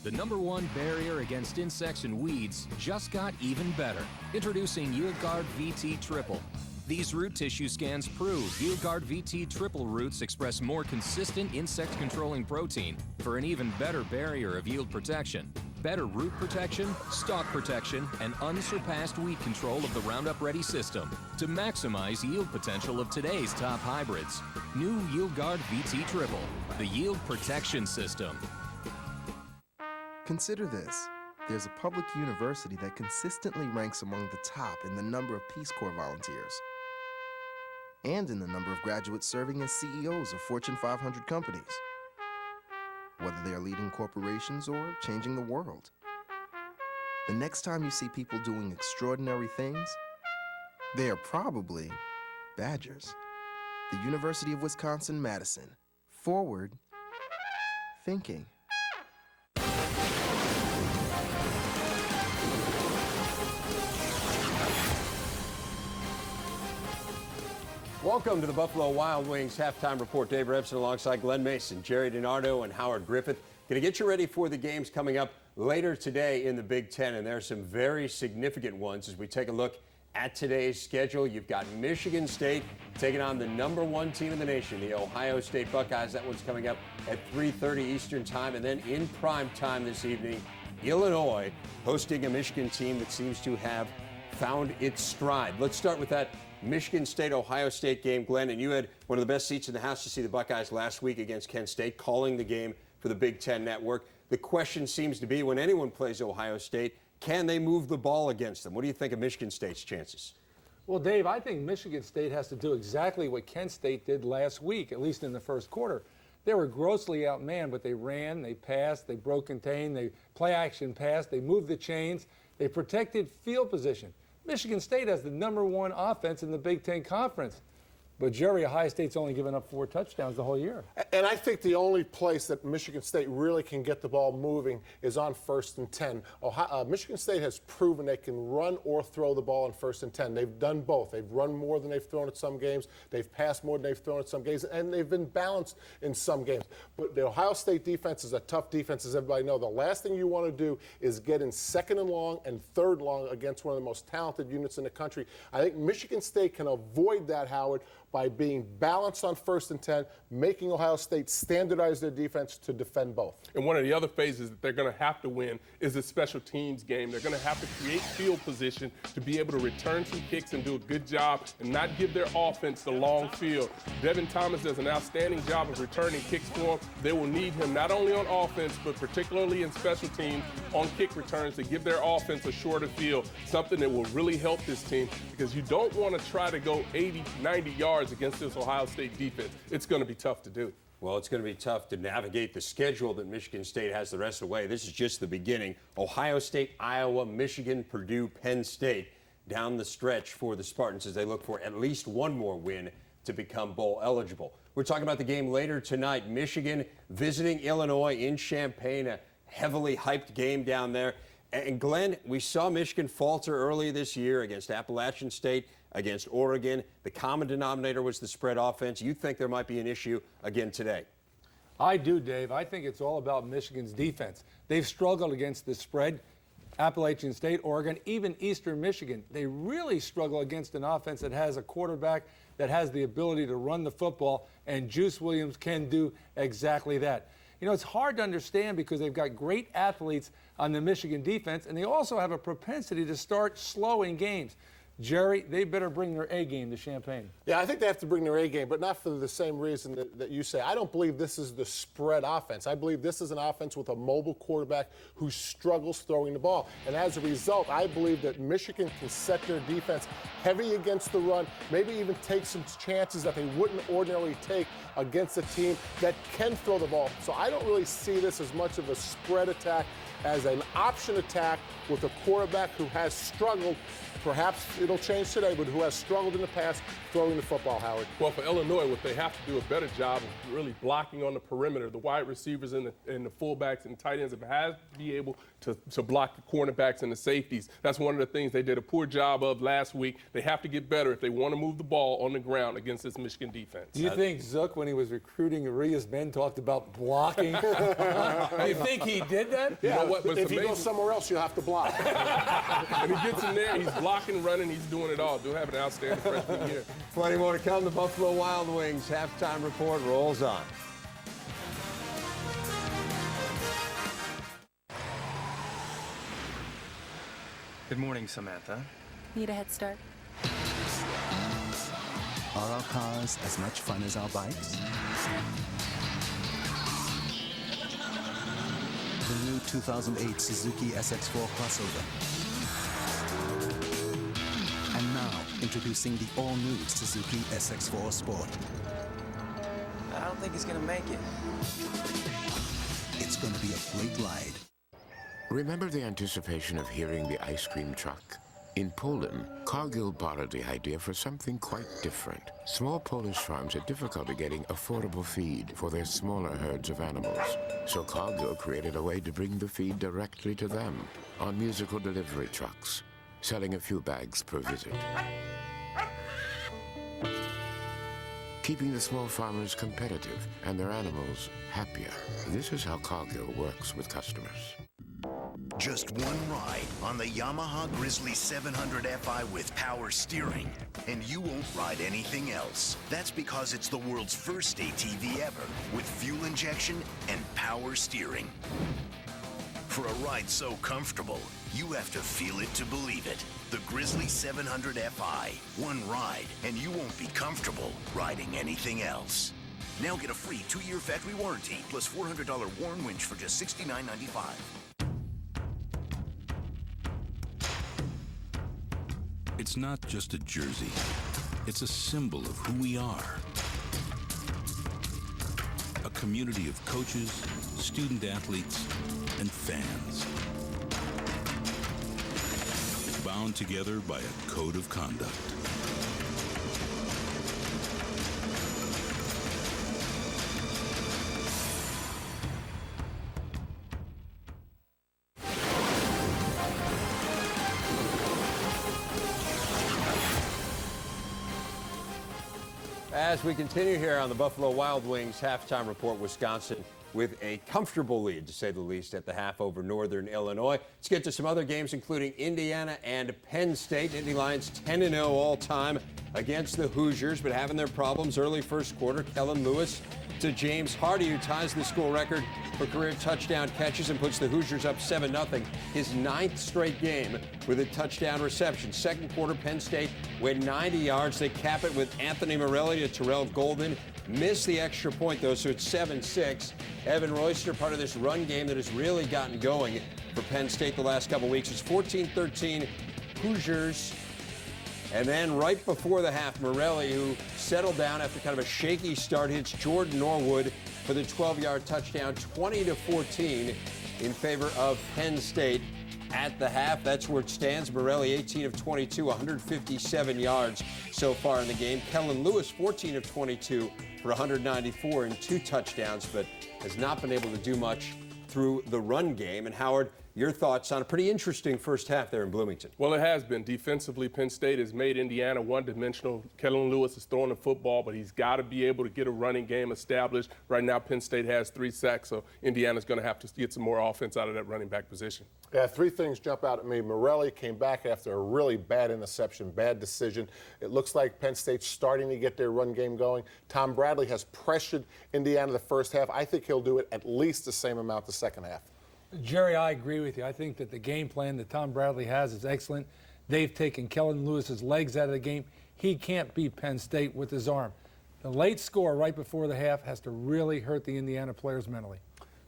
The #1 barrier against insects and weeds just got even better. Introducing YieldGuard VT Triple. These root tissue scans prove YieldGuard VT Triple roots express more consistent insect-controlling protein for an even better barrier of yield protection. Better root protection, stalk protection, and unsurpassed weed control of the Roundup Ready system to maximize yield potential of today's top hybrids. New YieldGuard VT Triple, the yield protection system. Consider this. There's a public university that consistently ranks among the top in the number of Peace Corps volunteers and in the number of graduates serving as CEOs of Fortune 500 companies, whether they are leading corporations or changing the world. The next time you see people doing extraordinary things, they are probably Badgers. The University of Wisconsin-Madison. Forward thinking. Welcome to the Buffalo Wild Wings halftime report. Dave Rebson alongside Glenn Mason, Jerry DiNardo, and Howard Griffith. Going to get you ready for the games coming up later today in the Big Ten, and there are some very significant ones as we take a look at today's schedule. You've got Michigan State taking on the #1 team in the nation, the Ohio State Buckeyes. That one's coming up at 3:30 Eastern time, and then in prime time this evening, Illinois hosting a Michigan team that seems to have found its stride. Let's start with that Michigan State-Ohio State game, Glenn, and you had one of the best seats in the house to see the Buckeyes last week against Kent State, calling the game for the Big Ten Network. The question seems to be, when anyone plays Ohio State, can they move the ball against them? What do you think of Michigan State's chances? Well, Dave, I think Michigan State has to do exactly what Kent State did last week, at least in the first quarter. They were grossly outmanned, but they ran, they passed, they broke contain, they play action passed, they moved the chains, they protected field position. Michigan State has the #1 offense in the Big Ten Conference. But, Jerry, Ohio State's only given up 4 touchdowns the whole year. And I think the only place that Michigan State really can get the ball moving is on 1st and 10. Michigan State has proven they can run or throw the ball on 1st and 10. They've done both. They've run more than they've thrown at some games. They've passed more than they've thrown at some games. And they've been balanced in some games. But the Ohio State defense is a tough defense, as everybody knows. The last thing you want to do is get in 2nd and long and 3rd long against one of the most talented units in the country. I think Michigan State can avoid that, Howard, by being balanced on 1st and 10, making Ohio State standardize their defense to defend both. And one of the other phases that they're going to have to win is the special teams game. They're going to have to create field position to be able to return some kicks and do a good job and not give their offense the long field. Devin Thomas does an outstanding job of returning kicks for them. They will need him not only on offense, but particularly in special teams on kick returns to give their offense a shorter field, something that will really help this team, because you don't want to try to go 80, 90 yards against this Ohio State defense. It's going to be tough to do. Well, it's going to be tough to navigate the schedule that Michigan State has the rest of the way. This is just the beginning. Ohio State, Iowa, Michigan, Purdue, Penn State down the stretch for the Spartans as they look for at least one more win to become bowl eligible. We're talking about the game later tonight. Michigan visiting Illinois in Champaign, a heavily hyped game down there. And Glenn, we saw Michigan falter early this year against Appalachian State. against Oregon. The common denominator was the spread offense. You think there might be an issue again today? I do, Dave. I think it's all about Michigan's defense. They've struggled against the spread. Appalachian State, Oregon, even Eastern Michigan. They really struggle against an offense that has a quarterback that has the ability to run the football, and Juice Williams can do exactly that. You know, it's hard to understand because they've got great athletes on the Michigan defense, and they also have a propensity to start slow in games. Jerry, they better bring their A game to Champaign. Yeah, I think they have to bring their A game, but not for the same reason that you say. I don't believe this is the spread offense. I believe this is an offense with a mobile quarterback who struggles throwing the ball. And as a result, I believe that Michigan can set their defense heavy against the run, maybe even take some chances that they wouldn't ordinarily take against a team that can throw the ball. So I don't really see this as much of a spread attack as an option attack with a quarterback who has struggled. Perhaps it'll change today, but who has struggled in the past throwing the football, Howard. Well, for Illinois, what they have to do a better job of really blocking on the perimeter. The wide receivers and the fullbacks and tight ends have to be able to block the cornerbacks and the safeties. That's one of the things they did a poor job of last week. They have to get better if they want to move the ball on the ground against this Michigan defense. Do you think Zook, when he was recruiting Arias Ben, talked about blocking? Do you think he did that? Yeah, you know what? But if you go somewhere else, you'll have to block. And he gets in there, he's blocking, running, he's doing it all. Do have an outstanding freshman year. Plenty more to come. The Buffalo Wild Wings halftime report rolls on. Good morning, Samantha. Need a head start? Are our cars as much fun as our bikes? The new 2008 Suzuki SX4 crossover. And now, introducing the all-new Suzuki SX4 Sport. I don't think he's gonna make it. It's gonna be a great ride. Remember the anticipation of hearing the ice cream truck? In Poland, Cargill borrowed the idea for something quite different. Small Polish farms had difficulty getting affordable feed for their smaller herds of animals. So Cargill created a way to bring the feed directly to them on musical delivery trucks, selling a few bags per visit. Keeping the small farmers competitive and their animals happier. This is how Cargill works with customers. Just one ride on the Yamaha Grizzly 700 Fi with power steering, and you won't ride anything else. That's because it's the world's first ATV ever with fuel injection and power steering. For a ride so comfortable, you have to feel it to believe it. The Grizzly 700 Fi. One ride, and you won't be comfortable riding anything else. Now get a free 2-year factory warranty plus $400 Warn winch for just $69.95. It's not just a jersey. It's a symbol of who we are. A community of coaches, student athletes, and fans. Bound together by a code of conduct. As we continue here on the Buffalo Wild Wings halftime report, Wisconsin with a comfortable lead, to say the least, at the half over Northern Illinois. Let's get to some other games, including Indiana and Penn State. Indy Lions 10-0 all-time against the Hoosiers, but having their problems early first quarter. Kellen Lewis to James Hardy, who ties the school record for career touchdown catches and puts the Hoosiers up 7-0. His 9th straight game with a touchdown reception. Second quarter, Penn State went 90 yards. They cap it with Anthony Morelli to Terrell Golden. Missed the extra point, though, so it's 7-6. Evan Royster, part of this run game that has really gotten going for Penn State the last couple weeks. It's 14-13 Hoosiers. And then right before the half, Morelli, who settled down after kind of a shaky start, hits Jordan Norwood for the 12-yard touchdown, 20-14 in favor of Penn State at the half. That's where it stands. Morelli, 18 of 22, 157 yards so far in the game. Kellen Lewis, 14 of 22 for 194 and 2 touchdowns, but has not been able to do much through the run game. And Howard, your thoughts on a pretty interesting first half there in Bloomington. Well, it has been. Defensively, Penn State has made Indiana one-dimensional. Kellen Lewis is throwing the football, but he's got to be able to get a running game established. Right now, Penn State has 3 sacks, so Indiana's going to have to get some more offense out of that running back position. Yeah, 3 things jump out at me. Morelli came back after a really bad interception, bad decision. It looks like Penn State's starting to get their run game going. Tom Bradley has pressured Indiana the first half. I think he'll do it at least the same amount the second half. Jerry, I agree with you. I think that the game plan that Tom Bradley has is excellent. They've taken Kellen Lewis's legs out of the game. He can't beat Penn State with his arm. The late score right before the half has to really hurt the Indiana players mentally.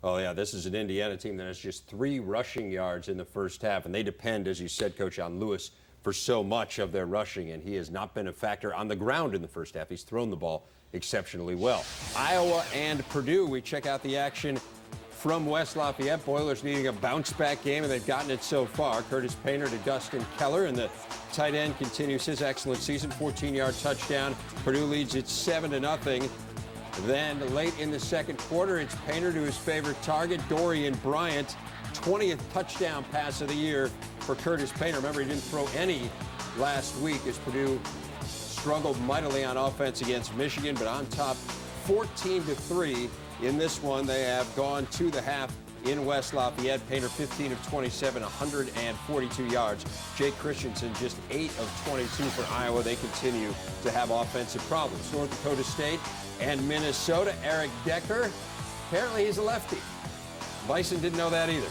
Oh, yeah, this is an Indiana team that has just 3 rushing yards in the first half, and they depend, as you said, Coach, on Lewis for so much of their rushing, and he has not been a factor on the ground in the first half. He's thrown the ball exceptionally well. Iowa and Purdue, we check out the action from West Lafayette. Boilers needing a bounce-back game, and they've gotten it so far. Curtis Painter to Dustin Keller, and the tight end continues his excellent season, 14-yard touchdown. Purdue leads it 7-0. Then late in the second quarter, it's Painter to his favorite target, Dorian Bryant, 20th touchdown pass of the year for Curtis Painter. Remember, he didn't throw any last week as Purdue struggled mightily on offense against Michigan, but on top 14-3. In this one, they have gone to the half in West Lafayette. Painter 15 of 27, 142 yards. Jake Christensen just 8 of 22 for Iowa. They continue to have offensive problems. North Dakota State and Minnesota. Eric Decker, apparently he's a lefty. Bison didn't know that either.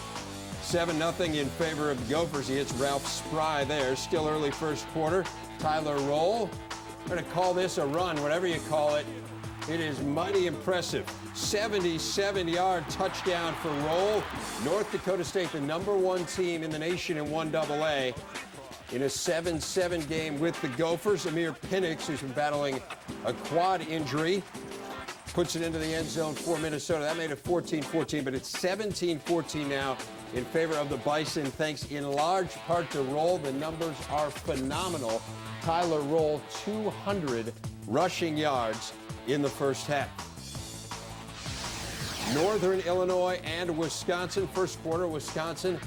7-0 in favor of the Gophers. He hits Ralph Spry there. Still early first quarter. Tyler Roll. We're going to call this a run, whatever you call it. It is mighty impressive. 77-yard touchdown for Roll. North Dakota State, the #1 team in the nation in 1AA. In a 7-7 game with the Gophers, Amir Penix, who's been battling a quad injury, puts it into the end zone for Minnesota. That made it 14-14, but it's 17-14 now in favor of the Bison, thanks in large part to Roll. The numbers are phenomenal. Tyler Roll, 200 rushing yards in the first half. Northern Illinois and Wisconsin. First quarter, Wisconsin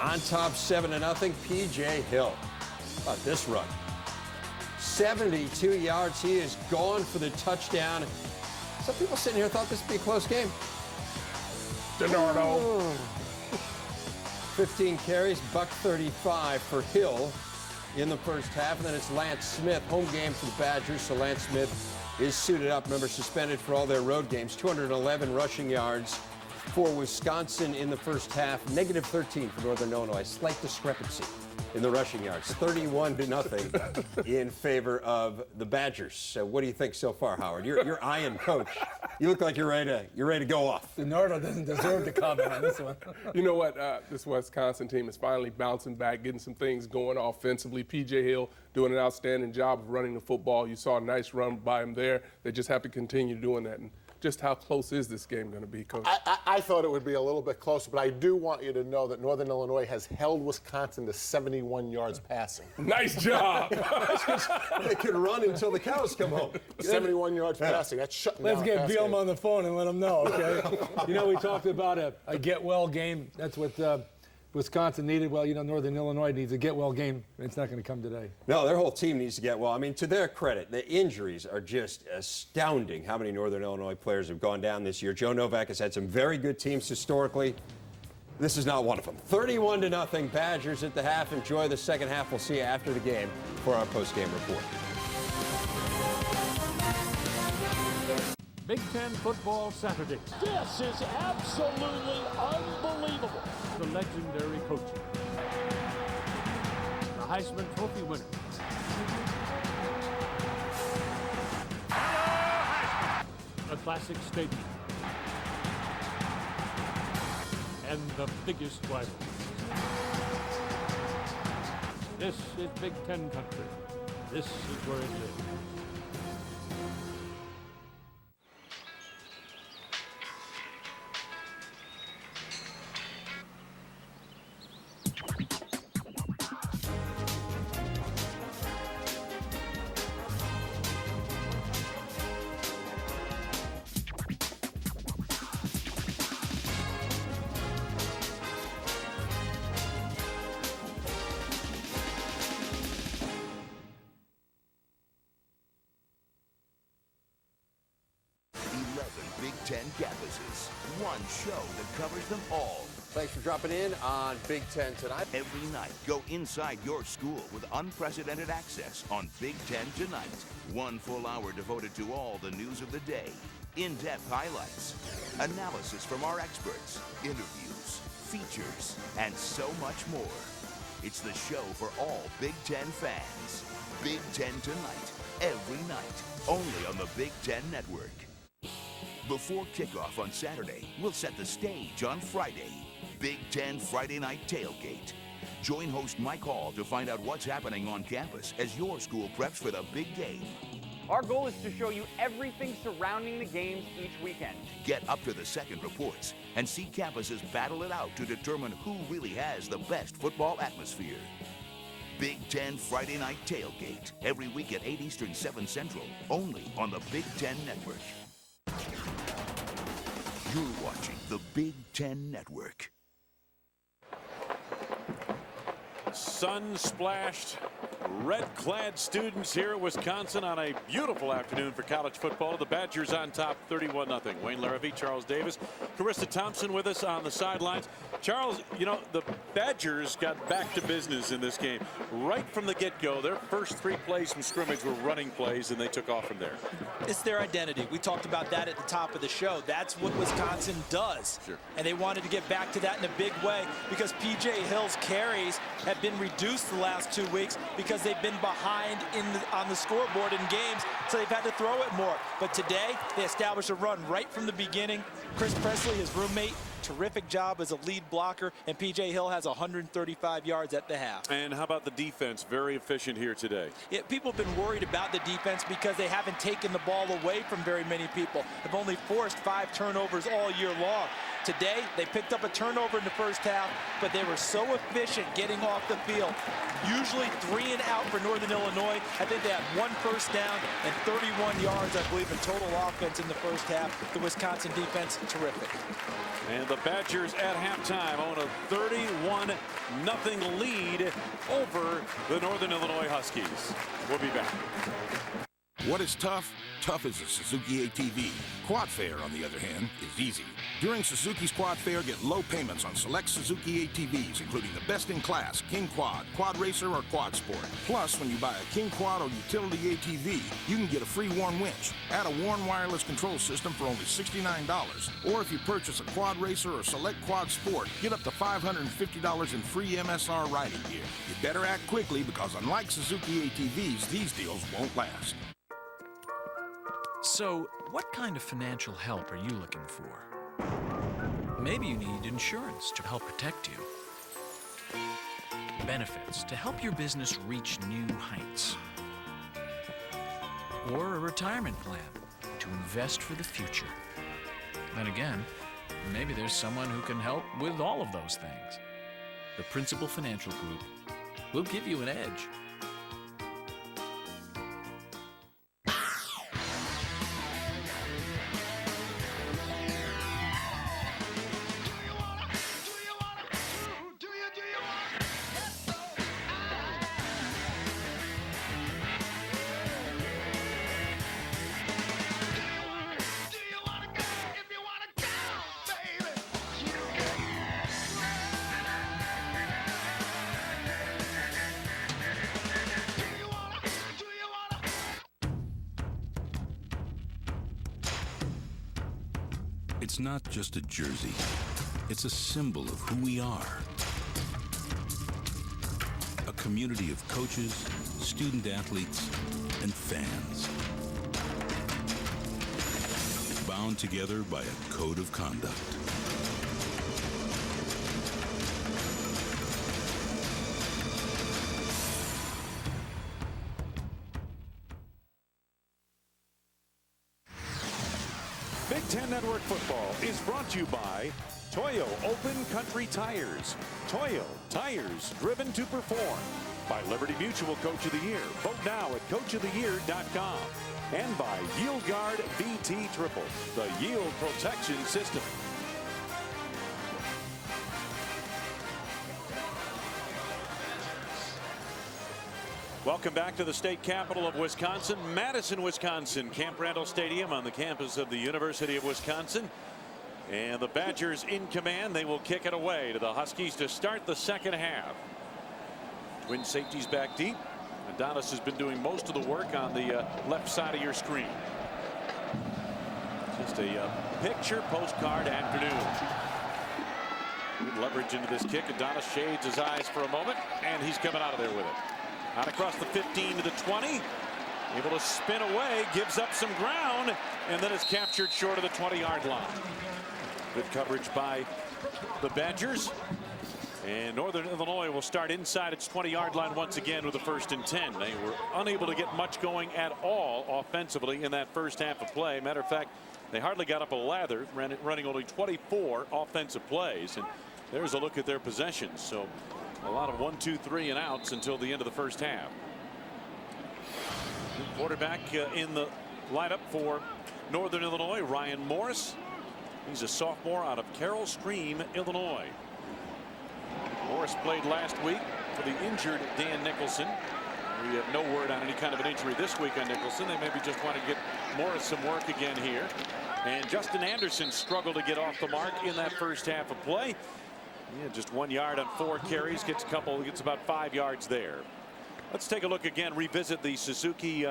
on top 7-0. P.J. Hill. How about this run? 72 yards. He is gone for the touchdown. Some people sitting here thought this would be a close game. DiNardo. 15 carries, $135 for Hill in the first half. And then it's Lance Smith, home game for the Badgers. So Lance Smith is suited up. Remember, suspended for all their road games. 211 rushing yards for Wisconsin in the first half. -13 for Northern Illinois. Slight discrepancy in the rushing yards. 31-0 in favor of the Badgers. So what do you think so far, Howard? You're eyeing Coach. You look like you're ready to go off. DiNardo doesn't deserve to comment on this one. You know what? This Wisconsin team is finally bouncing back, getting some things going offensively. P.J. Hill doing an outstanding job of running the football. You saw a nice run by him there. They just have to continue doing that. And just how close is this game going to be, Coach? I thought it would be a little bit closer, but I do want you to know that Northern Illinois has held Wisconsin to 71 yards passing. Nice job. They can run until the cows come home. 71 yards passing. That's shutting down. Let's get Bielema on the phone and let him know, okay? You know, we talked about a get-well game. That's what Wisconsin needed. Well, you know, Northern Illinois needs a get-well game. It's not going to come today. No, their whole team needs to get well. I mean, to their credit, the injuries are just astounding how many Northern Illinois players have gone down this year. Joe Novak has had some very good teams historically. This is not one of them. 31-0 Badgers at the half. Enjoy the second half. We'll see you after the game for our post-game report. Big Ten Football Saturday. This is absolutely unbelievable. The legendary coaching. The Heisman Trophy winner. A classic stadium. And the biggest rival. This is Big Ten country. This is where it lives. Ten campuses. One show that covers them all. Thanks for dropping in on Big Ten Tonight. Every night, go inside your school with unprecedented access on Big Ten Tonight. 1 full hour devoted to all the news of the day. In-depth highlights, analysis from our experts, interviews, features, and so much more. It's the show for all Big Ten fans. Big Ten Tonight, every night, only on the Big Ten Network. Before kickoff on Saturday, we'll set the stage on Friday. Big Ten Friday Night Tailgate. Join host Mike Hall to find out what's happening on campus as your school preps for the big game. Our goal is to show you everything surrounding the games each weekend. Get up-to-the-second reports and see campuses battle it out to determine who really has the best football atmosphere. Big Ten Friday Night Tailgate, every week at 8 Eastern, 7 Central, only on the Big Ten Network. You're watching the Big Ten Network. Sun-splashed, red-clad students here at Wisconsin on a beautiful afternoon for college football. The Badgers on top 31-0. Wayne Larrabee, Charles Davis, Carissa Thompson with us on the sidelines. Charles, you know, the Badgers got back to business in this game. Right from the get-go, their first 3 plays from scrimmage were running plays, and they took off from there. It's their identity. We talked about that at the top of the show. That's what Wisconsin does. Sure. And they wanted to get back to that in a big way because P.J. Hill's carries have been reduced the last 2 weeks because they've been behind on the scoreboard in games, so they've had to throw it more. But today, they established a run right from the beginning. Chris Presley, his roommate, terrific job as a lead blocker, and P.J. Hill has 135 yards at the half. And how about the defense? Very efficient here today. Yeah, people have been worried about the defense because they haven't taken the ball away from very many people. They've only forced 5 turnovers all year long. Today, they picked up a turnover in the first half, but they were so efficient getting off the field. Usually 3 and out for Northern Illinois. I think they had 1 first down and 31 yards, I believe, in total offense in the first half. The Wisconsin defense, terrific. And the Badgers at halftime own a 31-0 lead over the Northern Illinois Huskies. We'll be back. What is tough? Tough is a Suzuki ATV. Quad Fare, on the other hand, is easy. During Suzuki's Quad Fare, get low payments on select Suzuki ATVs, including the best-in-class King Quad, Quad Racer, or Quad Sport. Plus, when you buy a King Quad or utility ATV, you can get a free Warn winch. Add a Warn wireless control system for only $69. Or if you purchase a Quad Racer or select Quad Sport, get up to $550 in free MSR riding gear. You better act quickly because unlike Suzuki ATVs, these deals won't last. So, what kind of financial help are you looking for? Maybe you need insurance to help protect you. Benefits to help your business reach new heights. Or a retirement plan to invest for the future. Then again, maybe there's someone who can help with all of those things. The Principal Financial Group will give you an edge. It's not just a jersey. It's a symbol of who we are. A community of coaches, student athletes, and fans. Bound together by a code of conduct. Big Ten Network Football is brought to you by Toyo Open Country Tires. Toyo, tires driven to perform. By Liberty Mutual Coach of the Year. Vote now at coachoftheyear.com. And by Yield Guard VT Triple, the yield protection system. Welcome back to the state capital of Wisconsin, Madison, Wisconsin. Camp Randall Stadium on the campus of the University of Wisconsin. And the Badgers in command. They will kick it away to the Huskies to start the second half. Twin safeties back deep. Adonis has been doing most of the work on the left side of your screen. Just a picture postcard afternoon. Good leverage into this kick. Adonis shades his eyes for a moment, and he's coming out of there with it. Out across the 15 to the 20. Able to spin away, gives up some ground, and then is captured short of the 20-yard line. Good coverage by the Badgers. And Northern Illinois will start inside its 20-yard line once again with a 1st and 10. They were unable to get much going at all offensively in that first half of play. Matter of fact, they hardly got up a lather, running only 24 offensive plays. And there's a look at their possessions. So a lot of 1, 2, 3 and outs until the end of the first half. Quarterback in the lineup for Northern Illinois, Ryan Morris. He's a sophomore out of Carroll Stream, Illinois. Morris played last week for the injured Dan Nicholson. We have no word on any kind of an injury this week on Nicholson. They maybe just want to get Morris some work again here. And Justin Anderson struggled to get off the mark in that first half of play. Yeah, just 1 yard on 4 carries, gets about 5 yards there. Let's take a look again, revisit the Suzuki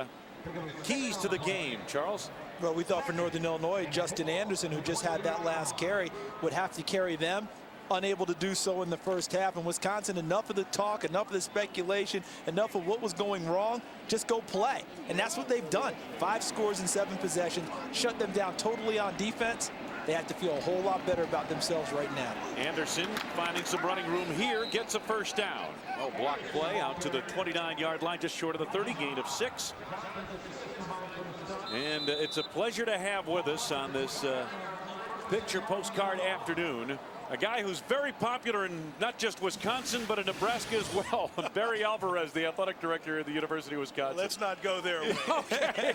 keys to the game, Charles. Well, we thought for Northern Illinois, Justin Anderson, who just had that last carry, would have to carry them. Unable to do so in the first half. In Wisconsin, enough of the talk, enough of the speculation, enough of what was going wrong. Just go play. And that's what they've done. 5 scores in 7 possessions. Shut them down totally on defense. They have to feel a whole lot better about themselves right now. Anderson finding some running room here, gets a 1st down. Oh, block play out to the 29-yard line, just short of the 30, gain of 6. And it's a pleasure to have with us on this picture postcard afternoon a guy who's very popular in not just Wisconsin, but in Nebraska as well. Barry Alvarez, the athletic director of the University of Wisconsin. Let's not go there. Okay.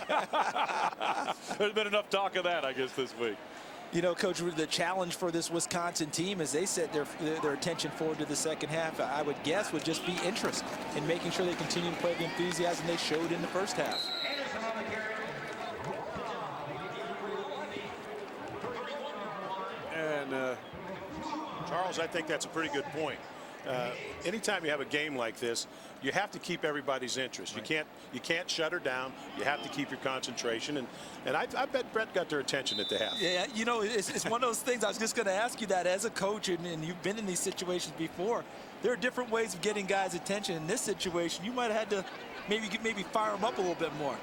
There's been enough talk of that, I guess, this week. You know, Coach, the challenge for this Wisconsin team as they set their attention forward to the second half, I would guess, would just be interest in making sure they continue to play the enthusiasm they showed in the first half. And Charles, I think that's a pretty good point. Anytime you have a game like this, you have to keep everybody's interest. You can't shut her down. You have to keep your concentration. And I bet Brett got their attention at the half. Yeah, you know, it's one of those things. I was just going to ask you that as a coach, and you've been in these situations before. There are different ways of getting guys' attention. In this situation, you might have had to maybe fire them up a little bit more.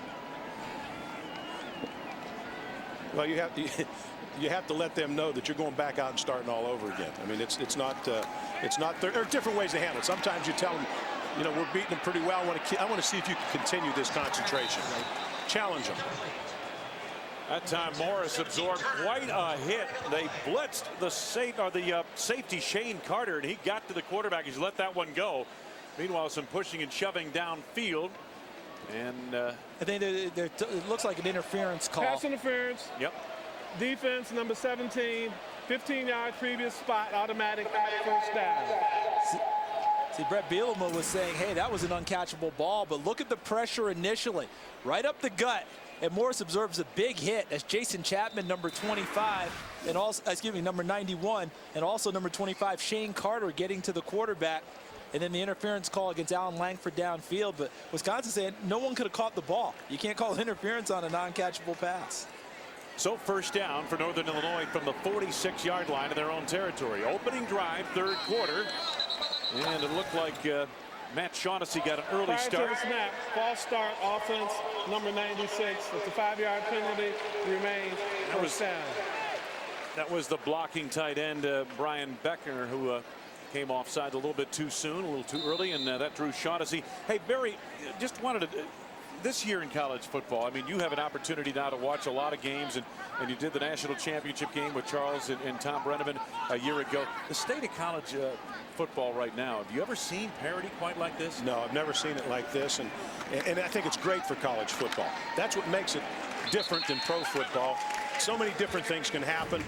Well, you have to let them know that you're going back out and starting all over again. I mean, it's not there are different ways to handle it. Sometimes you tell them, you know, we're beating them pretty well. I want to see if you can continue this concentration. Challenge them. That time Morris absorbed quite a hit. They blitzed the safety Shane Carter, and he got to the quarterback. He's let that one go. Meanwhile, some pushing and shoving downfield. And I think it looks like an interference call. Pass interference. Yep. Defense number 17, 15-yard previous spot, automatic 1st down. See, Brett Bielema was saying, hey, that was an uncatchable ball, but look at the pressure initially. Right up the gut. And Morris observes a big hit as Jason Chapman, number 25, and also, number 91, and also number 25, Shane Carter, getting to the quarterback. And then the interference call against Allen Langford downfield. But Wisconsin saying no one could have caught the ball. You can't call interference on a non-catchable pass. So 1st down for Northern Illinois from the 46-yard line of their own territory. Opening drive, 3rd quarter. And it looked like Matt Shaughnessy got an early start. Prior to the snap, false start, offense, number 96. It's a 5-yard penalty, remains 1st down. That was the blocking tight end, Brian Beckner, who came offside a little bit too soon, a little too early, and that drew Shaughnessy. Hey, Barry, just wanted to... This year in college football, I mean, you have an opportunity now to watch a lot of games, and you did the national championship game with Charles and Tom Brenneman a year ago. The state of college football right now, have you ever seen parity quite like this? No, I've never seen it like this, and I think it's great for college football. That's what makes it different than pro football. So many different things can happen.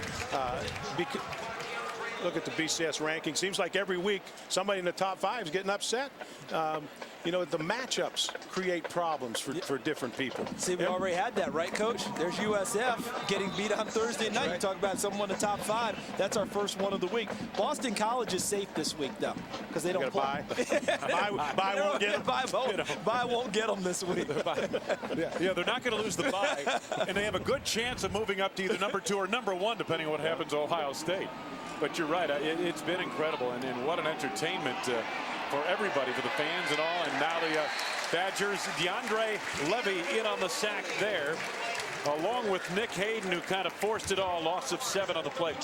look at the BCS ranking. Seems like every week somebody in the top 5 is getting upset. You know, the matchups create problems for different people. See, we already had that, right, Coach? There's USF getting beat on Thursday night. You talk about someone in the top 5. That's our first one of the week. Boston College is safe this week, though, because they don't play. Bye won't get them. Bye won't get them this week. Yeah, they're not going to lose the bye, and they have a good chance of moving up to either number 2 or number 1, depending on what happens to Ohio State. But you're right, it's been incredible, and what an entertainment for everybody, for the fans and all. And now the Badgers, DeAndre Levy in on the sack there, along with Nick Hayden, who kind of forced it all. Loss of 7 on the play.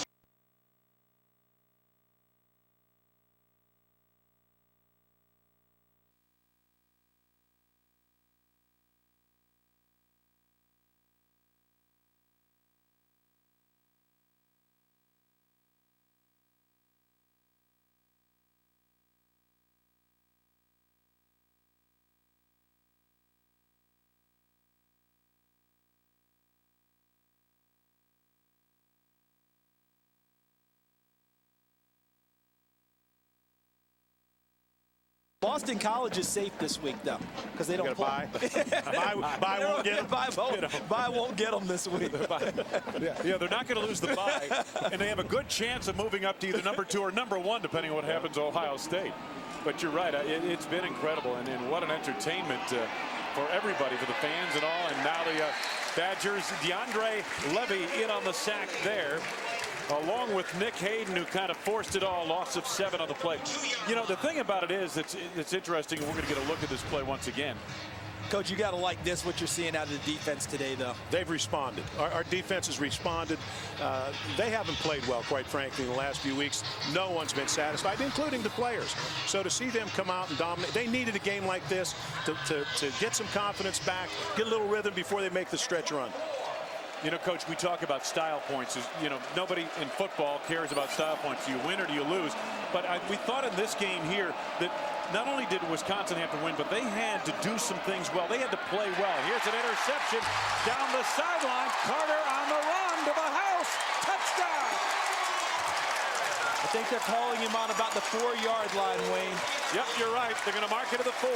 Boston College is safe this week, though, because they don't play. Bye won't get them. Bye won't get them this week. Yeah, they're not going to lose the bye, and they have a good chance of moving up to either number 2 or number 1, depending on what happens to Ohio State. But you're right, it's been incredible, and what an entertainment for everybody, for the fans and all. And now the Badgers, DeAndre Levy in on the sack there, along with Nick Hayden, who kind of forced it all. Loss of 7 on the play. You know, the thing about it is, it's interesting, and we're going to get a look at this play once again. Coach, you got to like this, what you're seeing out of the defense today, though. They've responded. Our defense has responded. They haven't played well, quite frankly, in the last few weeks. No one's been satisfied, including the players. So to see them come out and dominate, they needed a game like this to get some confidence back, get a little rhythm before they make the stretch run. You know, Coach, we talk about style points. You know, nobody in football cares about style points. Do you win or do you lose? But we thought in this game here that not only did Wisconsin have to win, but they had to do some things well. They had to play well. Here's an interception down the sideline. Carter on the run to the house. Touchdown! I think they're calling him on about the 4-yard line, Wayne. Yep, you're right. They're going to mark it to the 4.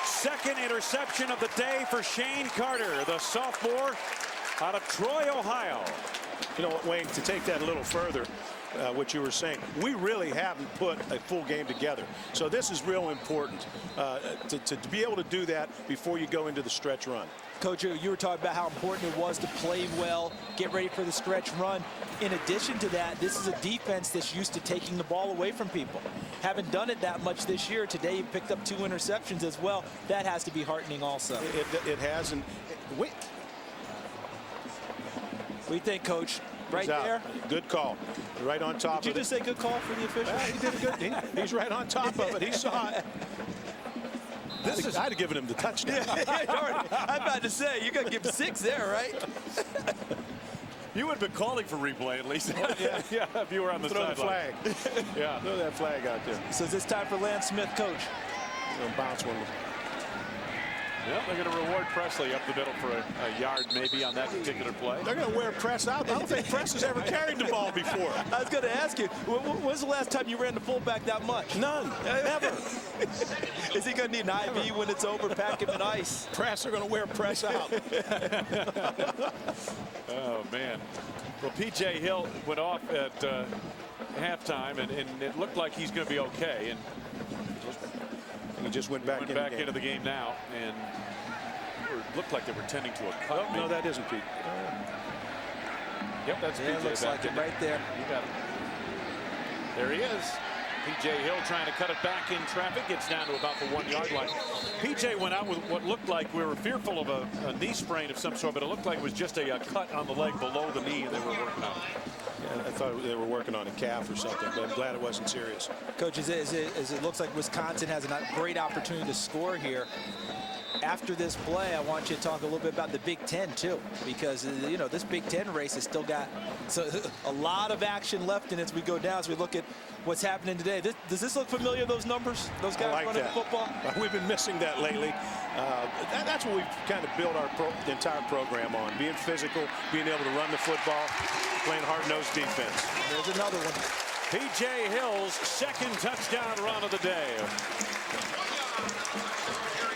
Second interception of the day for Shane Carter, the sophomore out of Troy, Ohio. You know what, Wayne, to take that a little further, what you were saying, we really haven't put a full game together. So this is real important to be able to do that before you go into the stretch run. Coach, you were talking about how important it was to play well, get ready for the stretch run. In addition to that, this is a defense that's used to taking the ball away from people. Haven't done it that much this year. Today, you picked up 2 interceptions as well. That has to be heartening also. It has. And what do you think, Coach? Right there? Good call. Right on top of it. Did you just say good call for the official? He did a good. He's right on top of it. He saw it. I'd have given him the touchdown. I'm about to say, you got to give 6 there, right? You would have been calling for replay at least. Yeah, if you were on the sideline. Throw the flag. Yeah. Throw that flag out there. So is this time for Lance Smith, Coach? Gonna bounce one. Yep, they're going to reward Presley up the middle for a yard maybe on that particular play. They're going to wear Press out. I don't think Press has ever carried the ball before. I was going to ask you, when's the last time you ran the fullback that much? None. Ever. Is he going to need an IV when it's over? Pack him in ice. Press are going to wear Press out. Oh, man. Well, P.J. Hill went off at halftime, and it looked like he's going to be okay. And he just went back into the game now, and it looked like they were tending to a cut. Oh, no, that isn't Pete. Yep, that's yeah, PJ. Looks like it right there. You got it. There he is. P.J. Hill trying to cut it back in traffic. Gets down to about the 1-yard line. P.J. went out with what looked like, we were fearful of a knee sprain of some sort, but it looked like it was just a cut on the leg below the knee, and they were working on it. Yeah, I thought they were working on a calf or something, but I'm glad it wasn't serious. Coach, it looks like Wisconsin has a great opportunity to score here. after this play, I want you to talk a little bit about the Big Ten, too, because, you know, this Big Ten race has still got a lot of action left in it as we go down, as we look at what's happening today. Does this look familiar, those numbers, those guys running the football? We've been missing that lately. That's what we've kind of built our entire program on, being physical, being able to run the football, playing hard-nosed defense. There's another one. P.J. Hill's second touchdown run of the day.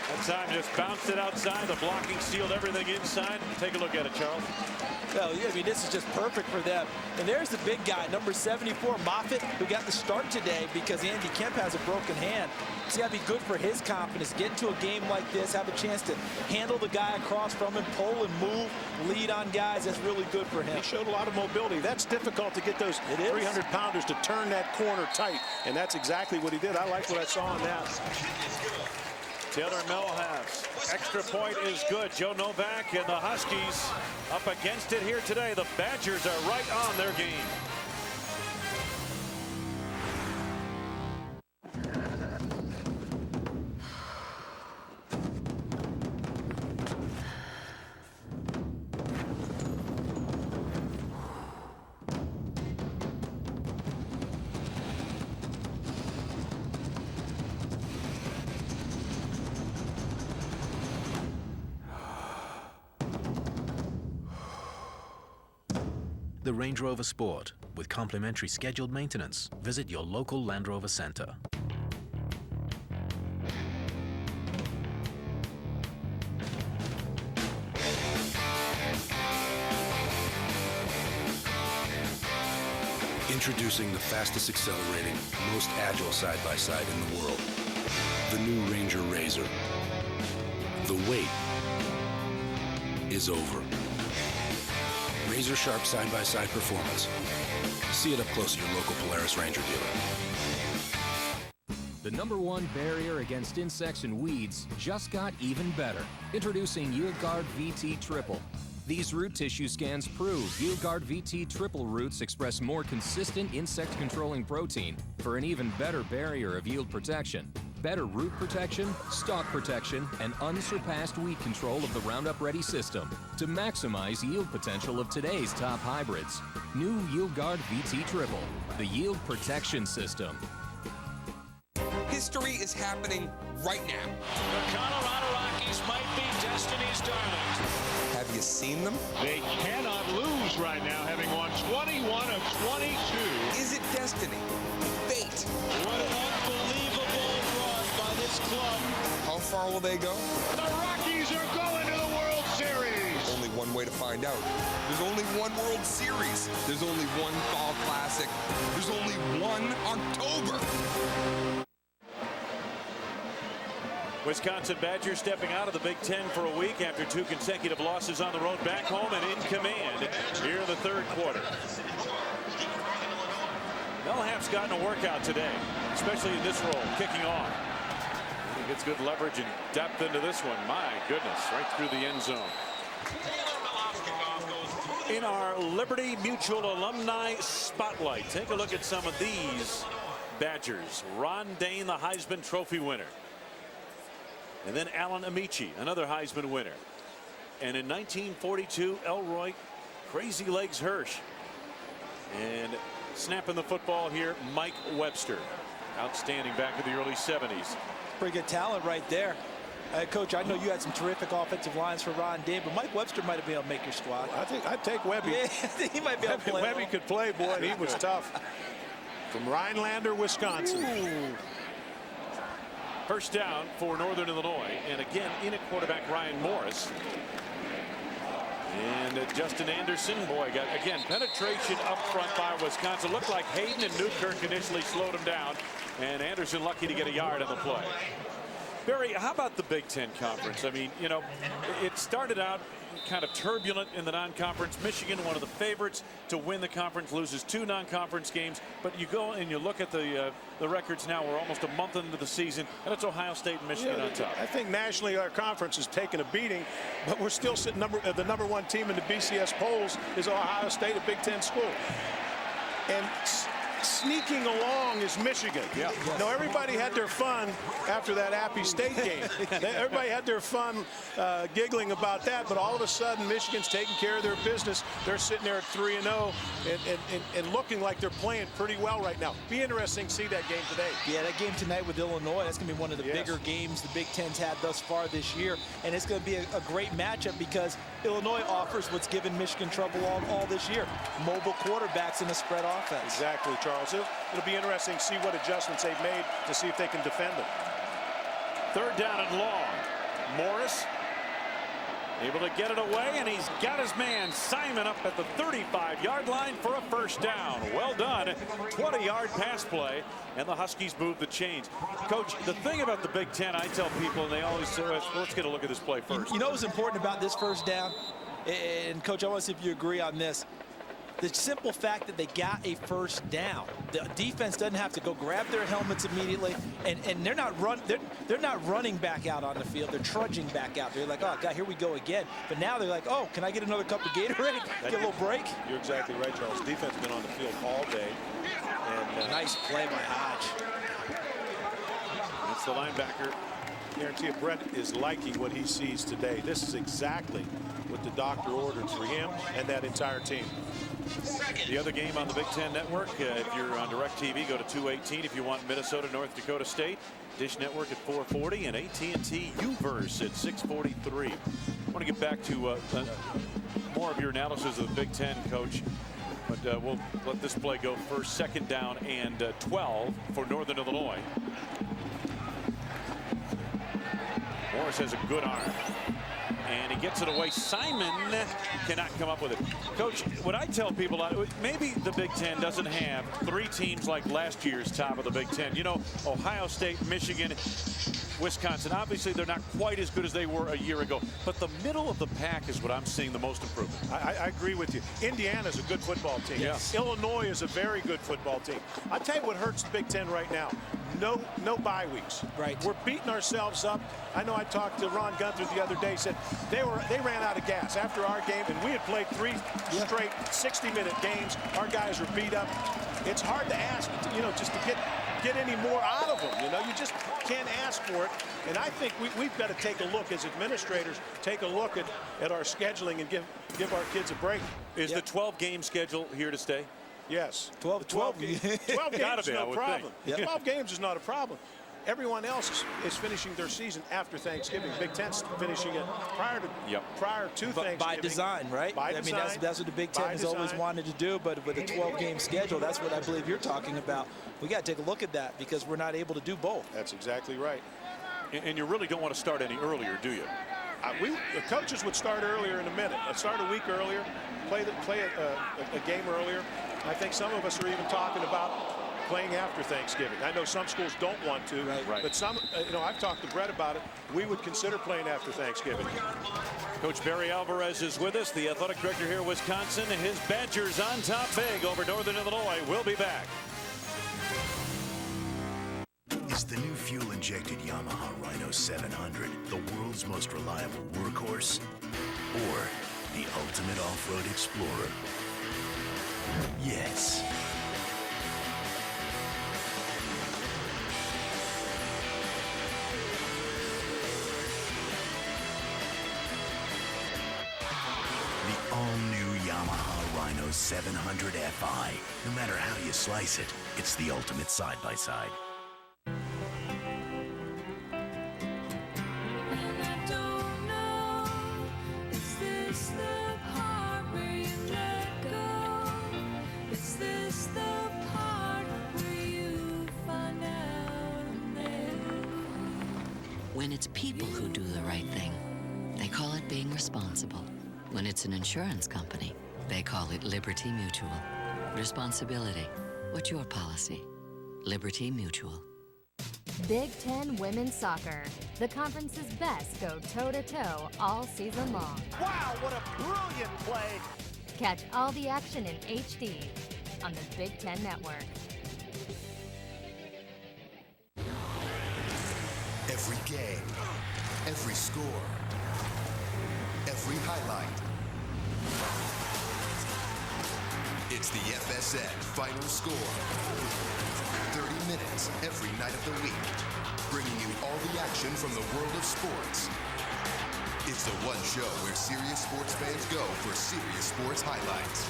That time just bounced it outside. The blocking sealed everything inside. Take a look at it, Charles. Well, I mean, this is just perfect for them. And there's the big guy, number 74, Moffitt, who got the start today because Andy Kemp has a broken hand. It's got to be good for his confidence. Get into a game like this, have a chance to handle the guy across from him, pull and move, lead on guys. That's really good for him. He showed a lot of mobility. That's difficult to get those 300-pounders to turn that corner tight, and that's exactly what he did. I like what I saw on that. Taylor Melhouse. Extra point is good. Joe Novak and the Huskies up against it here today. The Badgers are right on their game. The Range Rover Sport. With complimentary scheduled maintenance, visit your local Land Rover Center. Introducing the fastest accelerating, most agile side-by-side in the world. The new Ranger RZR. The wait is over. Razor sharp side-by-side performance. See it up close at your local Polaris Ranger dealer. The #1 barrier against insects and weeds just got even better. Introducing YieldGuard VT Triple. These root tissue scans prove YieldGuard VT Triple roots express more consistent insect-controlling protein for an even better barrier of yield protection. Better root protection, stalk protection, and unsurpassed weed control of the Roundup Ready system to maximize yield potential of today's top hybrids. New YieldGuard VT Triple, the yield protection system. History is happening right now. The Colorado Rockies might be Destiny's darlings. Have you seen them? They cannot lose right now, having won 21 of 22. Is it destiny? Fate? What an unbelievable run by this club. How far will they go? The Rockies are going to the World Series. Only one way to find out. There's only one World Series. There's only one Fall Classic. There's only one October. Wisconsin Badgers stepping out of the Big Ten for a week after 2 consecutive losses on the road, back home and in command here in the third quarter. Melhamp's gotten a workout today, especially in this role, kicking off. He gets good leverage and depth into this one. My goodness, right through the end zone. In our Liberty Mutual Alumni Spotlight, take a look at some of these Badgers. Ron Dane, the Heisman Trophy winner. And then Alan Amici, another Heisman winner. And in 1942, Elroy Crazy Legs Hirsch. And snapping the football here, Mike Webster. Outstanding back in the early 70s. Pretty good talent right there. Coach, I know you had some terrific offensive lines for Ron Dane, but Mike Webster might have been able to make your squad. I think I'd take Webby. Yeah, he might be able to play. Webby could play, boy, and he was tough. From Rhinelander, Wisconsin. Ooh. First down for Northern Illinois, and again in at quarterback Ryan Morris. And Justin Anderson, boy, got again penetration up front by Wisconsin. Looked like Hayden and Newkirk initially slowed him down, and Anderson lucky to get a yard on the play. Barry, how about the Big Ten Conference? I mean, you know, it started out kind of turbulent in the non-conference. Michigan, one of the favorites to win the conference, loses 2 non-conference games. But you go and you look at the records now. We're almost a month into the season, and it's Ohio State and Michigan on top. I think nationally our conference has taken a beating, but we're still sitting the #1 team in the BCS polls is Ohio State, a Big Ten school. And sneaking along is Michigan. Yeah. No, everybody had their fun after that Appy State game. Everybody had their fun giggling about that, but all of a sudden, Michigan's taking care of their business. They're sitting there at 3-0 and looking like they're playing pretty well right now. Be interesting to see that game today. Yeah, that game tonight with Illinois, that's going to be one of the bigger games the Big Ten's had thus far this year, and it's going to be a great matchup because Illinois offers what's given Michigan trouble all this year, mobile quarterbacks in a spread offense. Exactly, Charles. It'll be interesting to see what adjustments they've made to see if they can defend them. 3rd down and long. Morris able to get it away, and he's got his man Simon up at the 35-yard line for a first down. Well done. 20-yard pass play, and the Huskies move the chains. Coach, the thing about the Big Ten, I tell people, and they always say, let's get a look at this play first. You know what's important about this first down? And, Coach, I want to see if you agree on this. The simple fact that they got a first down. The defense doesn't have to go grab their helmets immediately, and they're not running back out on the field. They're trudging back out. They're like, oh God, here we go again. But now they're like, oh, can I get another cup of Gatorade? Get a little break. You're exactly right, Charles. Defense has been on the field all day. And nice play by Hodge. That's the linebacker. Guarantee you Brett is liking what he sees today. This is exactly what the doctor ordered for him and that entire team. The other game on the Big Ten Network, if you're on DirecTV, go to 218. If you want Minnesota, North Dakota State, Dish Network at 440, and AT&T UVerse at 643. I want to get back to more of your analysis of the Big Ten, Coach. But we'll let this play go first. 2nd down and 12 for Northern Illinois. Morris has a good arm. And he gets it away. Simon cannot come up with it. Coach, what I tell people, maybe the Big Ten doesn't have 3 teams like last year's top of the Big Ten. You know, Ohio State, Michigan, Wisconsin. Obviously, they're not quite as good as they were a year ago. But the middle of the pack is what I'm seeing the most improvement. I agree with you. Indiana's a good football team. Yes. Illinois is a very good football team. I tell you what hurts the Big Ten right now. No bye weeks. Right. We're beating ourselves up. I know I talked to Ron Gunther the other day. Said they ran out of gas after our game, and we had played 3 straight 60-minute games. Our guys were beat up. It's hard to ask, just to get any more out of them. You just can't ask for it. And I think we've got to take a look as administrators, take a look at our scheduling and give our kids a break. Is the 12-game schedule here to stay? Yes. 12 games is no problem. 12 games is not a problem. Everyone else is finishing their season after Thanksgiving. Big Ten's finishing it prior to Thanksgiving. By design, right? By design. I mean, that's what the Big Ten has always wanted to do, but with a 12-game schedule, that's what I believe you're talking about. We got to take a look at that because we're not able to do both. That's exactly right. And you really don't want to start any earlier, do you? The coaches would start earlier in a minute. Start a week earlier, play a game earlier. I think some of us are even talking about playing after Thanksgiving. I know some schools don't want to, but some, I've talked to Brett about it. We would consider playing after Thanksgiving. Coach Barry Alvarez is with us, the athletic director here in Wisconsin. His Badgers on top big over Northern Illinois. We'll be back. Is the new fuel-injected Yamaha Rhino 700 the world's most reliable workhorse? Or the ultimate off-road explorer? Yes. The all-new Yamaha Rhino 700 Fi. No matter how you slice it, it's the ultimate side-by-side. When it's people who do the right thing, they call it being responsible. When it's an insurance company, they call it Liberty Mutual. Responsibility. What's your policy? Liberty Mutual. Big Ten Women's Soccer. The conference's best go toe-to-toe all season long. Wow, what a brilliant play. Catch all the action in HD on the Big Ten Network. Every game, every score, every highlight. It's the FSN Final Score. 30 minutes every night of the week, bringing you all the action from the world of sports. It's the one show where serious sports fans go for serious sports highlights.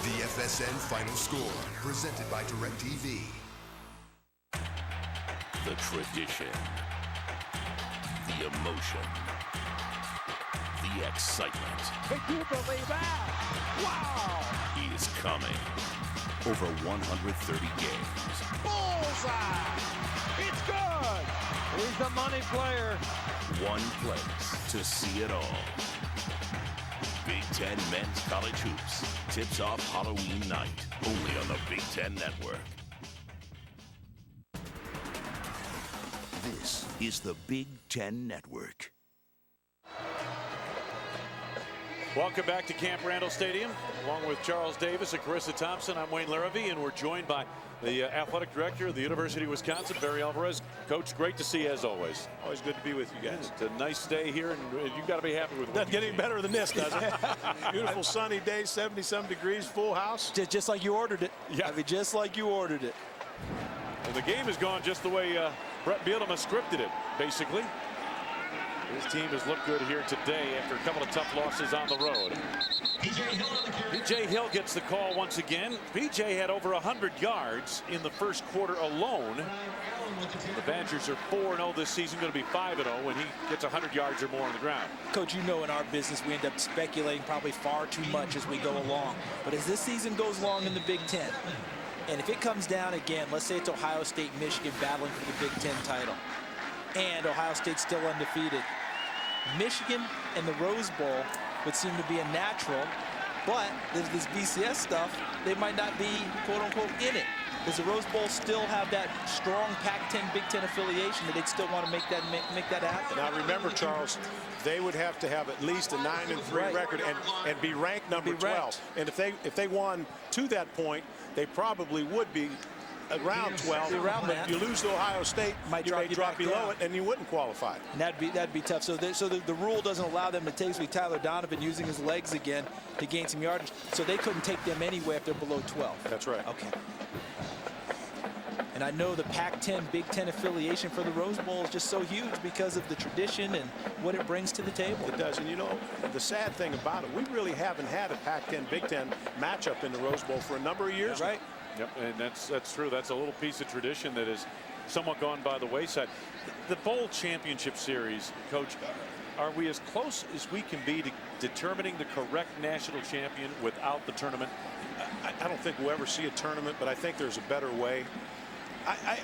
The FSN Final Score, presented by DirecTV. The tradition, the emotion, the excitement. Can you believe that? Wow! Is coming. Over 130 games. Bullseye! It's good! He's the money player. One place to see it all. Big Ten Men's College Hoops tips off Halloween night, only on the Big Ten Network. This is the Big Ten Network. Welcome back to Camp Randall Stadium. Along with Charles Davis and Carissa Thompson, I'm Wayne Larrabee, and we're joined by the athletic director of the University of Wisconsin, Barry Alvarez. Coach, great to see you as always. Always good to be with you guys. It's a nice day here, and you've got to be happy with what Doesn't get any better than this, does it? Beautiful sunny day, 70-some degrees, full house. Just like you ordered it. Yeah. I mean, just like you ordered it. And the game has gone just the way Brett Bielema scripted it, basically. His team has looked good here today after a couple of tough losses on the road. P.J. Hill gets the call once again. P.J. had over 100 yards in the first quarter alone. The Badgers are 4-0 this season, going to be 5-0 when he gets 100 yards or more on the ground. Coach, you know in our business we end up speculating probably far too much as we go along. But as this season goes along in the Big Ten, and if it comes down again, let's say it's Ohio State, Michigan battling for the Big Ten title, and Ohio State's still undefeated, Michigan and the Rose Bowl would seem to be a natural, but there's this BCS stuff, they might not be quote-unquote in it. Does the Rose Bowl still have that strong Pac-10 Big Ten affiliation that they'd still want to make that happen? Now remember, Charles, they would have to have at least a 9-3 record and be ranked number 12. And if they won to that point, they probably would be around 12. But you lose to Ohio State, you may drop below it, and you wouldn't qualify. And that'd be tough. So the rule doesn't allow them to take Tyler Donovan using his legs again to gain some yardage. So they couldn't take them anyway if they're below 12. That's right. Okay. And I know the Pac-10 Big Ten affiliation for the Rose Bowl is just so huge because of the tradition and what it brings to the table. It does. And you know, the sad thing about it, we really haven't had a Pac-10 Big Ten matchup in the Rose Bowl for a number of years. Right. Yep, and that's true. That's a little piece of tradition that is somewhat gone by the wayside. The Bowl Championship Series, Coach, are we as close as we can be to determining the correct national champion without the tournament? I don't think we'll ever see a tournament, but I think there's a better way.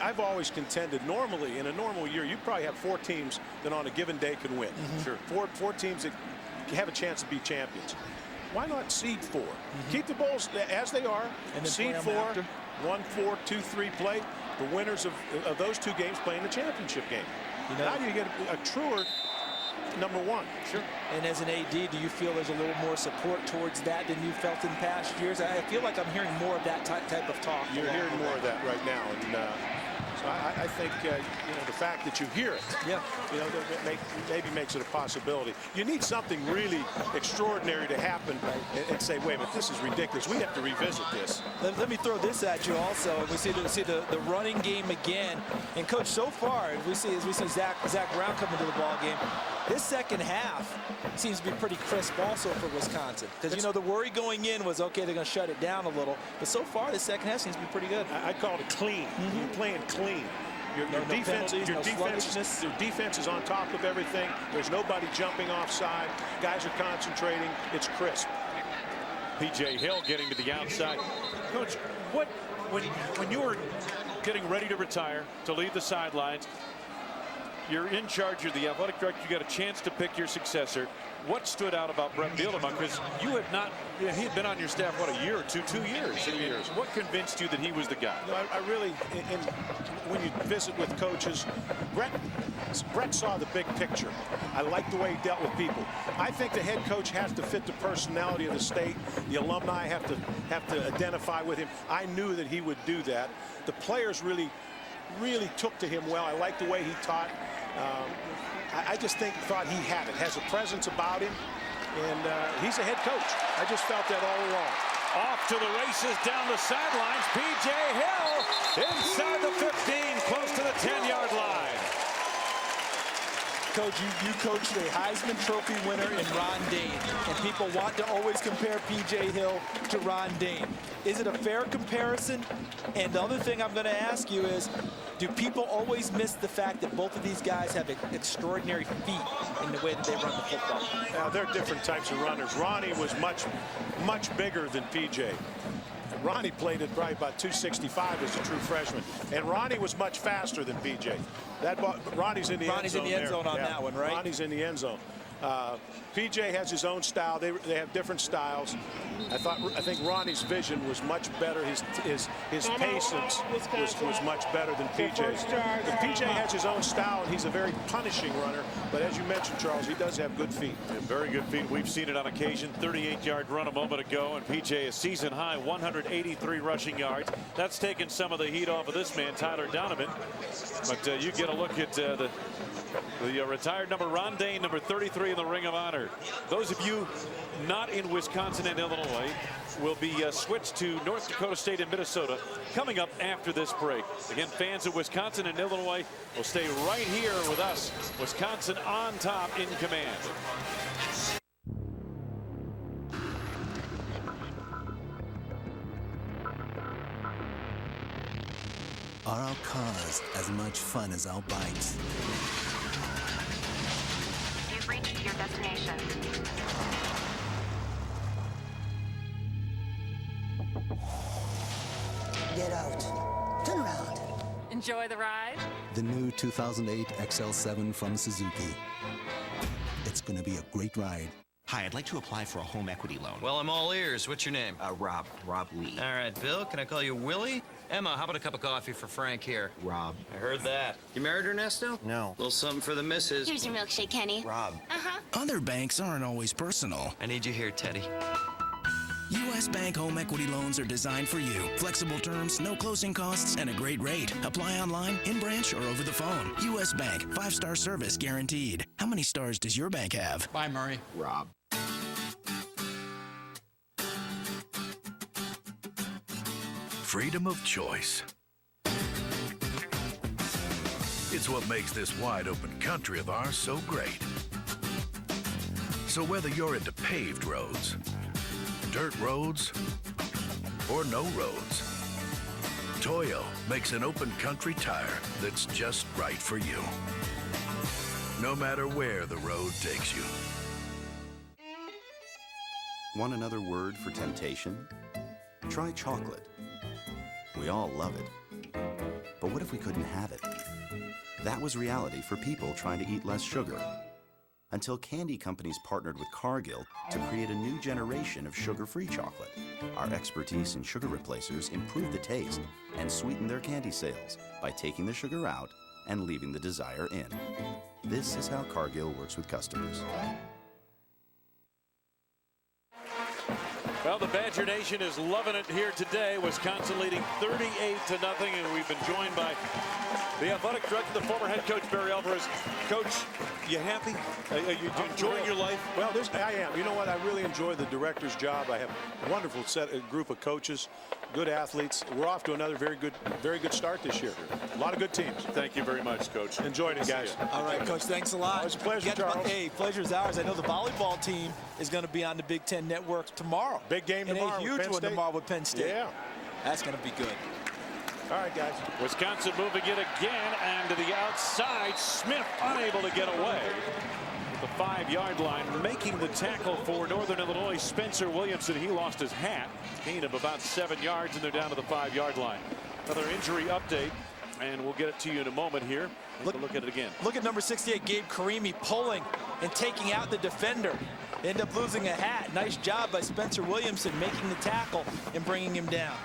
I've always contended, normally, in a normal year, you probably have 4 teams that on a given day can win. Sure. Four teams that have a chance to be champions. Why not seed 4? Keep the bowls as they are. And then seed 4, 1-4, 2-3 play. The winners of those 2 games play in the championship game. You know, now you get a truer number 1. Sure. And as an AD, do you feel there's a little more support towards that than you felt in past years? I feel like I'm hearing more of that type of talk. You're hearing more of that right now. And so I think you know, the fact that you hear it, you know, maybe makes it a possibility. You need something really extraordinary to happen and say, wait, but this is ridiculous. We have to revisit this. Let me throw this at you also. We see the running game again. And Coach, so far, as we see Zach Brown coming to the ball game, this second half seems to be pretty crisp also for Wisconsin. Because, you know, the worry going in was, okay, they're going to shut it down a little. But so far, this second half seems to be pretty good. I call it clean. You're playing clean. Your defense is on top of everything. There's nobody jumping offside. Guys are concentrating. It's crisp. P.J. Hill getting to the outside. Coach, when you were getting ready to retire, to leave the sidelines, you're in charge, you're the athletic director, you got a chance to pick your successor. What stood out about Brett Bielema? Because you had not, he had been on your staff, what, a year or 2 years? 2 years. What convinced you that he was the guy? You know, I really, when you visit with coaches, Brett saw the big picture. I like the way he dealt with people. I think the head coach has to fit the personality of the state. The alumni have to identify with him. I knew that he would do that. The players really took to him well. I like the way he taught. I just thought he had it. Has a presence about him. And he's a head coach. I just felt that all along. Off to the races down the sidelines. P.J. Hill inside the 15, close to the 10-yard line. Coach, you coached a Heisman Trophy winner in Ron Dane, and people want to always compare P.J. Hill to Ron Dane. Is it a fair comparison? And the other thing I'm going to ask you is, do people always miss the fact that both of these guys have extraordinary feet in the way that they run the football? Now, they're different types of runners. Ronnie was much bigger than P.J. Ronnie played at probably about 265 as a true freshman, and Ronnie was much faster than P.J. Ronnie's in the end zone. Ronnie's in the end zone on that one, right? Ronnie's in the end zone. P.J. has his own style. They have different styles. I think Ronnie's vision was much better. His patience was much better than P.J.'s. But P.J. has his own style, and he's a very punishing runner. But as you mentioned, Charles, he does have good feet. And very good feet. We've seen it on occasion. 38-yard run a moment ago, and P.J. a season high 183 rushing yards. That's taken some of the heat off of this man, Tyler Donovan. But you get a look at the retired number, Ron Dane, number 33 in the Ring of Honor. Those of you not in Wisconsin and Illinois will be switched to North Dakota State and Minnesota coming up after this break. Again, fans of Wisconsin and Illinois will stay right here with us. Wisconsin on top in command. Are our cars as much fun as our bikes? You've reached your destination. Get out. Turn around. Enjoy the ride. The new 2008 XL7 from Suzuki. It's going to be a great ride. Hi, I'd like to apply for a home equity loan. Well, I'm all ears. What's your name? Rob Lee. All right, Bill, can I call you Willie? Emma, how about a cup of coffee for Frank here? Rob. I heard that. You married Ernesto? No. Little something for the missus. Here's your milkshake, Kenny. Rob. Other banks aren't always personal. I need you here, Teddy. U.S. Bank home equity loans are designed for you. Flexible terms, no closing costs, and a great rate. Apply online, in branch, or over the phone. U.S. Bank, 5-star service guaranteed. How many stars does your bank have? Bye, Murray. Rob. Freedom of choice. It's what makes this wide open country of ours so great. So whether you're into paved roads, dirt roads, or no roads, Toyo makes an open country tire that's just right for you. No matter where the road takes you. Want another word for temptation? Try chocolate. We all love it. But what if we couldn't have it? That was reality for people trying to eat less sugar. Until candy companies partnered with Cargill to create a new generation of sugar-free chocolate. Our expertise in sugar replacers improved the taste and sweetened their candy sales by taking the sugar out and leaving the desire in. This is how Cargill works with customers. Well, the Badger Nation is loving it here today. Wisconsin leading 38-0, and we've been joined by the athletic director, the former head coach, Barry Alvarez. Coach, you happy? Are you enjoying your life? Well, I am. You know what? I really enjoy the director's job. I have a wonderful group of coaches, good athletes. We're off to another very good start this year. A lot of good teams. Thank you very much, Coach. Enjoyed it, guys. All right, Coach, thanks a lot. It's a pleasure, Charles. Hey, pleasure's ours. I know the volleyball team is going to be on the Big Ten Network tomorrow. Big game tomorrow. And a huge one tomorrow with Penn State. Yeah. That's going to be good. All right, guys. Wisconsin moving it again, and to the outside, Smith unable to get away. At the 5-yard line, making the tackle for Northern Illinois, Spencer Williamson. He lost his hat. Gain of about 7 yards, and they're down to the 5-yard line. Another injury update, and we'll get it to you in a moment here. Look at it again. Look at number 68, Gabe Karimi, pulling and taking out the defender. End up losing a hat. Nice job by Spencer Williamson making the tackle and bringing him down.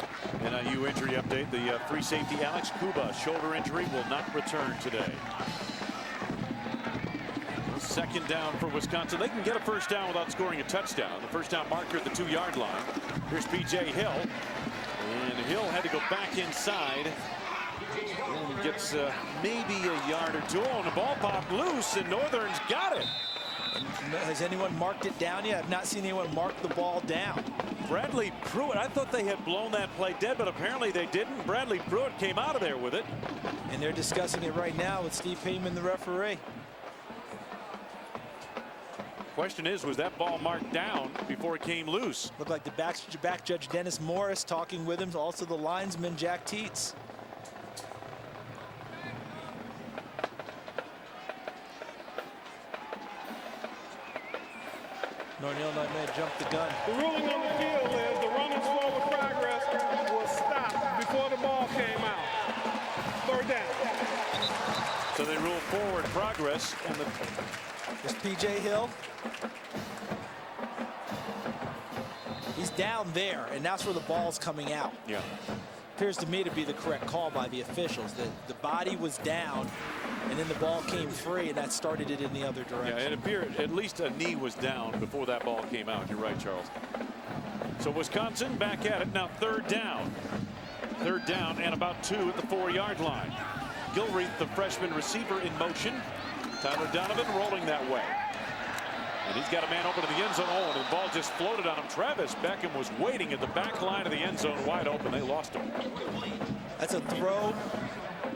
NIU injury update. The free safety Alex Kuba, shoulder injury, will not return today. Second down for Wisconsin. They can get a first down without scoring a touchdown. The first down marker at the 2-yard line. Here's P.J. Hill. And Hill had to go back inside. And gets maybe a yard or two. Oh, and the ball popped loose, and Northern's got it. Has anyone marked it down yet? I've not seen anyone mark the ball down. Bradley Pruitt, I thought they had blown that play dead, but apparently they didn't. Bradley Pruitt came out of there with it. And they're discussing it right now with Steve Payman, the referee. Question is, was that ball marked down before it came loose? Looked like the back judge Dennis Morris talking with him, also the linesman Jack Teets. Nornell may have jumped the gun. The ruling on the field is the running forward progress was stopped before the ball came out. Third down. So they rule forward progress, and There's P.J. Hill. He's down there, and that's where the ball's coming out. Yeah. Appears to me to be the correct call by the officials. The body was down, and then the ball came free, and that started it in the other direction. Yeah, it appeared at least a knee was down before that ball came out. You're right, Charles. So Wisconsin back at it now, third down. Third down and about 2 at the 4-yard line. Gilreath, the freshman receiver, in motion. Tyler Donovan rolling that way. And he's got a man open in the end zone. Oh, and the ball just floated on him. Travis Beckham was waiting at the back line of the end zone, wide open. They lost him. That's a throw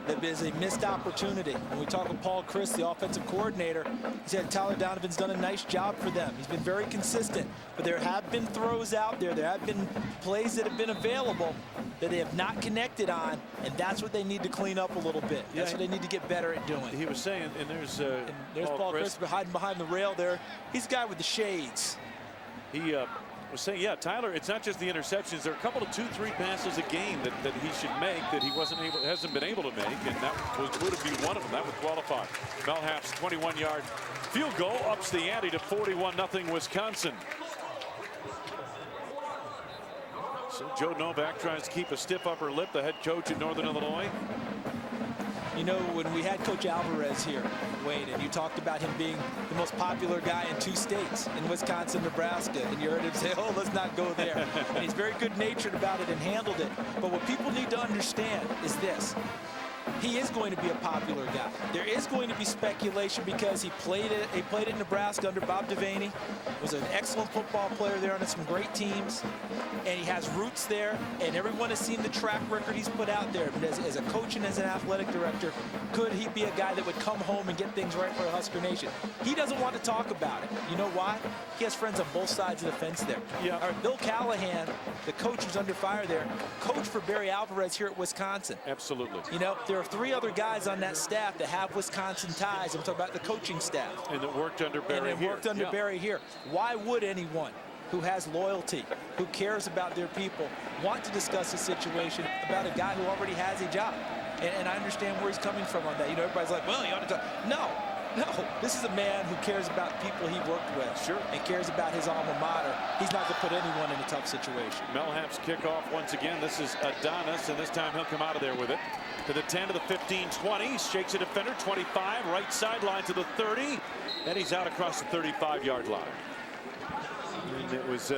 that is a missed opportunity. When we talk with Paul Chris, the offensive coordinator, he said Tyler Donovan's done a nice job for them. He's been very consistent, but there have been throws out there. There have been plays that have been available that they have not connected on, and that's what they need to clean up a little bit. That's what they need to get better at doing. He was saying, and there's Paul Chris hiding behind the rail there. He's the guy with the shades. He was saying, yeah, Tyler, it's not just the interceptions. There are a couple of 2-3 passes a game that he should make that he hasn't been able to make, and that would be one of them. That would qualify. Melhap's 21-yard field goal ups the ante to 41-0 Wisconsin. So Joe Novak tries to keep a stiff upper lip, the head coach at Northern Illinois. You know, when we had Coach Alvarez here, Wade, and you talked about him being the most popular guy in 2 states, in Wisconsin, Nebraska, and you heard him say, oh, let's not go there. And he's very good-natured about it and handled it. But what people need to understand is this. He is going to be a popular guy. There is going to be speculation because he played at Nebraska under Bob Devaney, was an excellent football player there on some great teams, and he has roots there, and everyone has seen the track record he's put out there. But as a coach and as an athletic director, could he be a guy that would come home and get things right for the Husker Nation? He doesn't want to talk about it. You know why? He has friends on both sides of the fence there. Yeah. All right, Bill Callahan, the coach who's under fire there, coached for Barry Alvarez here at Wisconsin. Absolutely. You know, there are 3 other guys on that staff that have Wisconsin ties. I'm talking about the coaching staff. And that worked under Barry and worked under Barry here. Why would anyone who has loyalty, who cares about their people, want to discuss a situation about a guy who already has a job? And I understand where he's coming from on that. You know, everybody's like, well, you ought to talk. No. This is a man who cares about people he worked with. Sure. And cares about his alma mater. He's not going to put anyone in a tough situation. Melhap's kickoff once again. This is Adonis, and this time he'll come out of there with it. To the 10, to the 15, 20. Shakes a defender, 25. Right sideline to the 30. And he's out across the 35-yard line. And it was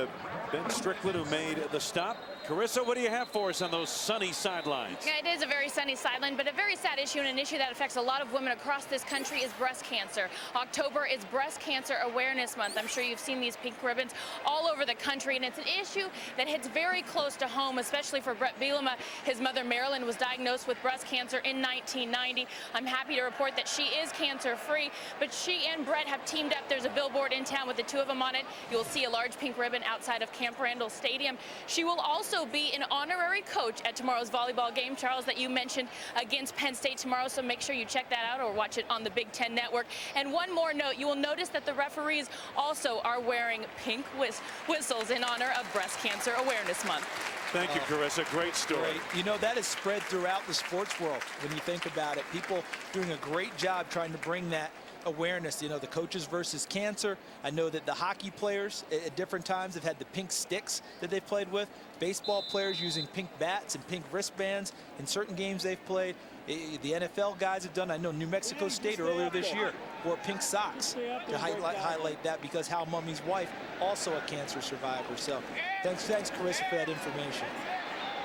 Ben Strickland who made the stop. Carissa, what do you have for us on those sunny sidelines? Yeah, it is a very sunny sideline, but a very sad issue, and an issue that affects a lot of women across this country is breast cancer. October is Breast Cancer Awareness Month. I'm sure you've seen these pink ribbons all over the country, and it's an issue that hits very close to home, especially for Brett Bielema. His mother, Marilyn, was diagnosed with breast cancer in 1990. I'm happy to report that she is cancer-free, but she and Brett have teamed up. There's a billboard in town with the 2 of them on it. You'll see a large pink ribbon outside of Camp Randall Stadium. She will also be an honorary coach at tomorrow's volleyball game, Charles, that you mentioned against Penn State tomorrow, so make sure you check that out or watch it on the Big Ten Network. And one more note, you will notice that the referees also are wearing pink whistles in honor of Breast Cancer Awareness Month. Thank you, Carissa. Great story. Great. You know, that is spread throughout the sports world when you think about it. People doing a great job trying to bring that awareness. You know, the coaches versus cancer. I know that the hockey players at different times have had the pink sticks that they've played with. Baseball players using pink bats and pink wristbands in certain games they've played. The NFL guys have done. I know New Mexico State earlier this year wore pink socks to highlight that because Hal Mummy's wife, also a cancer survivor. So thanks Carissa, for that information.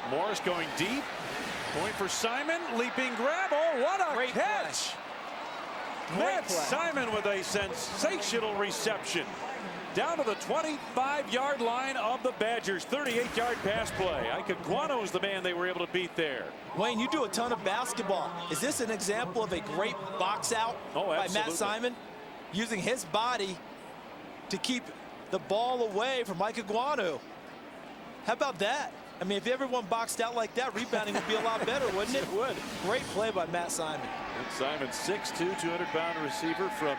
Morris going deep. Going for Simon. Leaping grab. Oh, what a great catch. Matt Simon with a sensational reception. Down to the 25-yard line of the Badgers. 38-yard pass play. Iguano's the man they were able to beat there. Wayne, you do a ton of basketball. Is this an example of a great box out by Matt Simon? Using his body to keep the ball away from Iguano. How about that? I mean, if everyone boxed out like that, rebounding would be a lot better, wouldn't it? It would. Great play by Matt Simon. Matt Simon, 6'2", 200-pound receiver from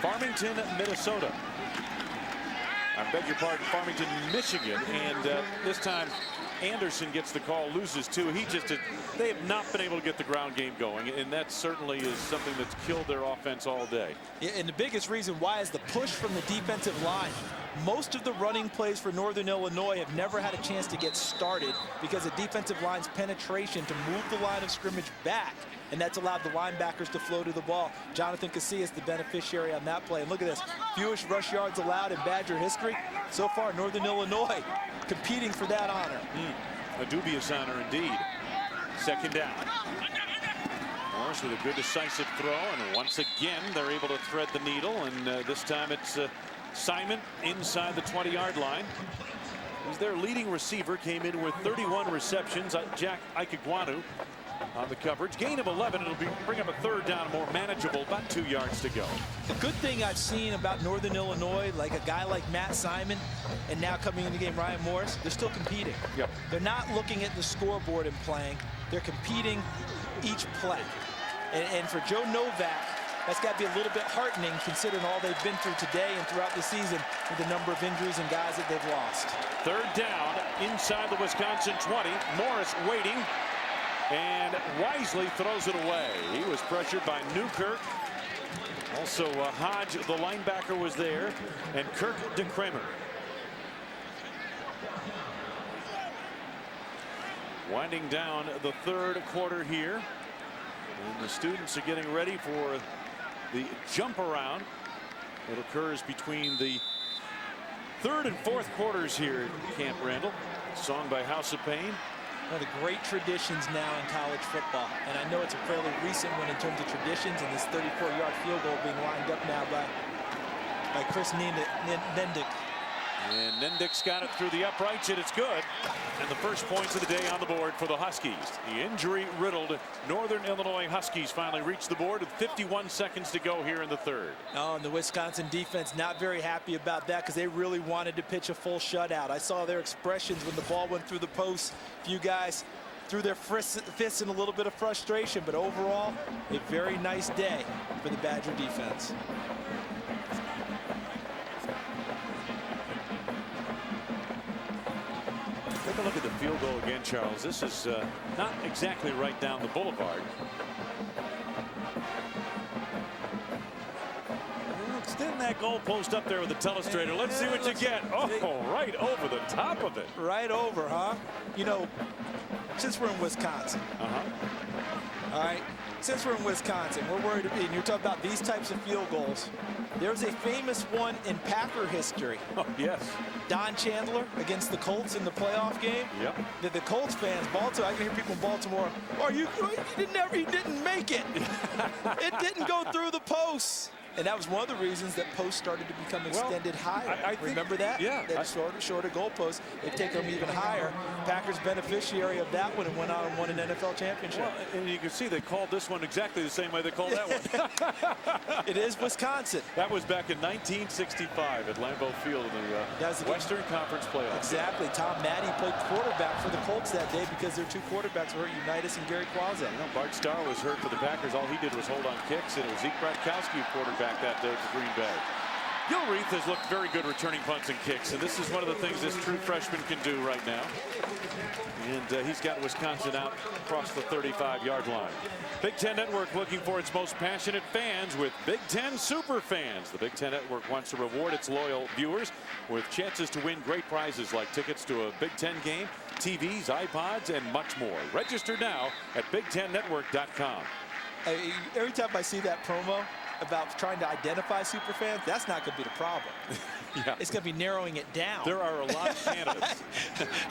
Farmington, Minnesota. I beg your pardon, Farmington, Michigan. And this time, Anderson gets the call, loses two. They have not been able to get the ground game going, and that certainly is something that's killed their offense all day. Yeah, and the biggest reason why is the push from the defensive line. Most of the running plays for Northern Illinois have never had a chance to get started because of defensive line's penetration to move the line of scrimmage back, and that's allowed the linebackers to flow to the ball. Jonathan Casillas, the beneficiary on that play. And look at this, fewest rush yards allowed in Badger history. So far, Northern Illinois competing for that honor. A dubious honor indeed. Second down. Morris with a good decisive throw, and once again they're able to thread the needle, and this time it's Simon inside the 20-yard line. Who's their leading receiver, came in with 31 receptions. Jack Iguano on the coverage. Gain of 11. It'll bring up a third down, more manageable, about 2 yards to go. The good thing I've seen about Northern Illinois, like a guy like Matt Simon, and now coming in the game, Ryan Morris, they're still competing. Yep. They're not looking at the scoreboard and playing. They're competing each play. And for Joe Novak, that's got to be a little bit heartening considering all they've been through today and throughout the season with the number of injuries and guys that they've lost. Third down inside the Wisconsin 20. Morris waiting and wisely throws it away. He was pressured by Newkirk. Also Hodge, the linebacker, was there, and Kirk DeKramer. Winding down the third quarter here. And the students are getting ready for the jump around that occurs between the third and fourth quarters here at Camp Randall. Song by House of Pain. One of the great traditions now in college football. And I know it's a fairly recent one in terms of traditions, and this 34-yard field goal being lined up now by Chris Nendick. And Nendick's got it through the uprights, and it's good. And the first points of the day on the board for the Huskies. The injury-riddled Northern Illinois Huskies finally reached the board with 51 seconds to go here in the third. Oh, and the Wisconsin defense not very happy about that because they really wanted to pitch a full shutout. I saw their expressions when the ball went through the post. A few guys threw their fists in a little bit of frustration, but overall, a very nice day for the Badger defense. Take a look at the field goal again, Charles. This is not exactly right down the boulevard. Extend that goal post up there with the telestrator. Let's see what you get. Oh, right over the top of it. Right over, huh? You know, since we're in Wisconsin. All right. Since we're in Wisconsin, we're worried, and you're talking about these types of field goals. There's a famous one in Packer history. Oh, yes. Don Chandler against the Colts in the playoff game. Yep. The Colts fans, Baltimore, I can hear people in Baltimore, he didn't make it. It didn't go through the posts. And that was one of the reasons that posts started to become extended higher. I remember that? Yeah. That shorter goalposts, they've taken them even higher. Packers beneficiary of that one and went on and won an NFL championship. Well, and you can see they called this one exactly the same way they called that one. It is Wisconsin. That was back in 1965 at Lambeau Field in the Western Conference playoffs. Exactly. Tom Matte played quarterback for the Colts that day because their two quarterbacks were Unitas and Gary Quazza. You know, Bart Starr was hurt for the Packers. All he did was hold on kicks, and it was Zeke Bratkowski who quarterback that day for Green Bay. Gilreath has looked very good returning punts and kicks, and this is one of the things this true freshman can do right now. And he's got Wisconsin out across the 35-yard line. Big Ten Network looking for its most passionate fans with Big Ten super fans. The Big Ten Network wants to reward its loyal viewers with chances to win great prizes like tickets to a Big Ten game, TVs, iPods, and much more. Register now at BigTenNetwork.com. Every time I see that promo about trying to identify super fans, that's not going to be the problem. Yeah. It's going to be narrowing it down. There are a lot of candidates.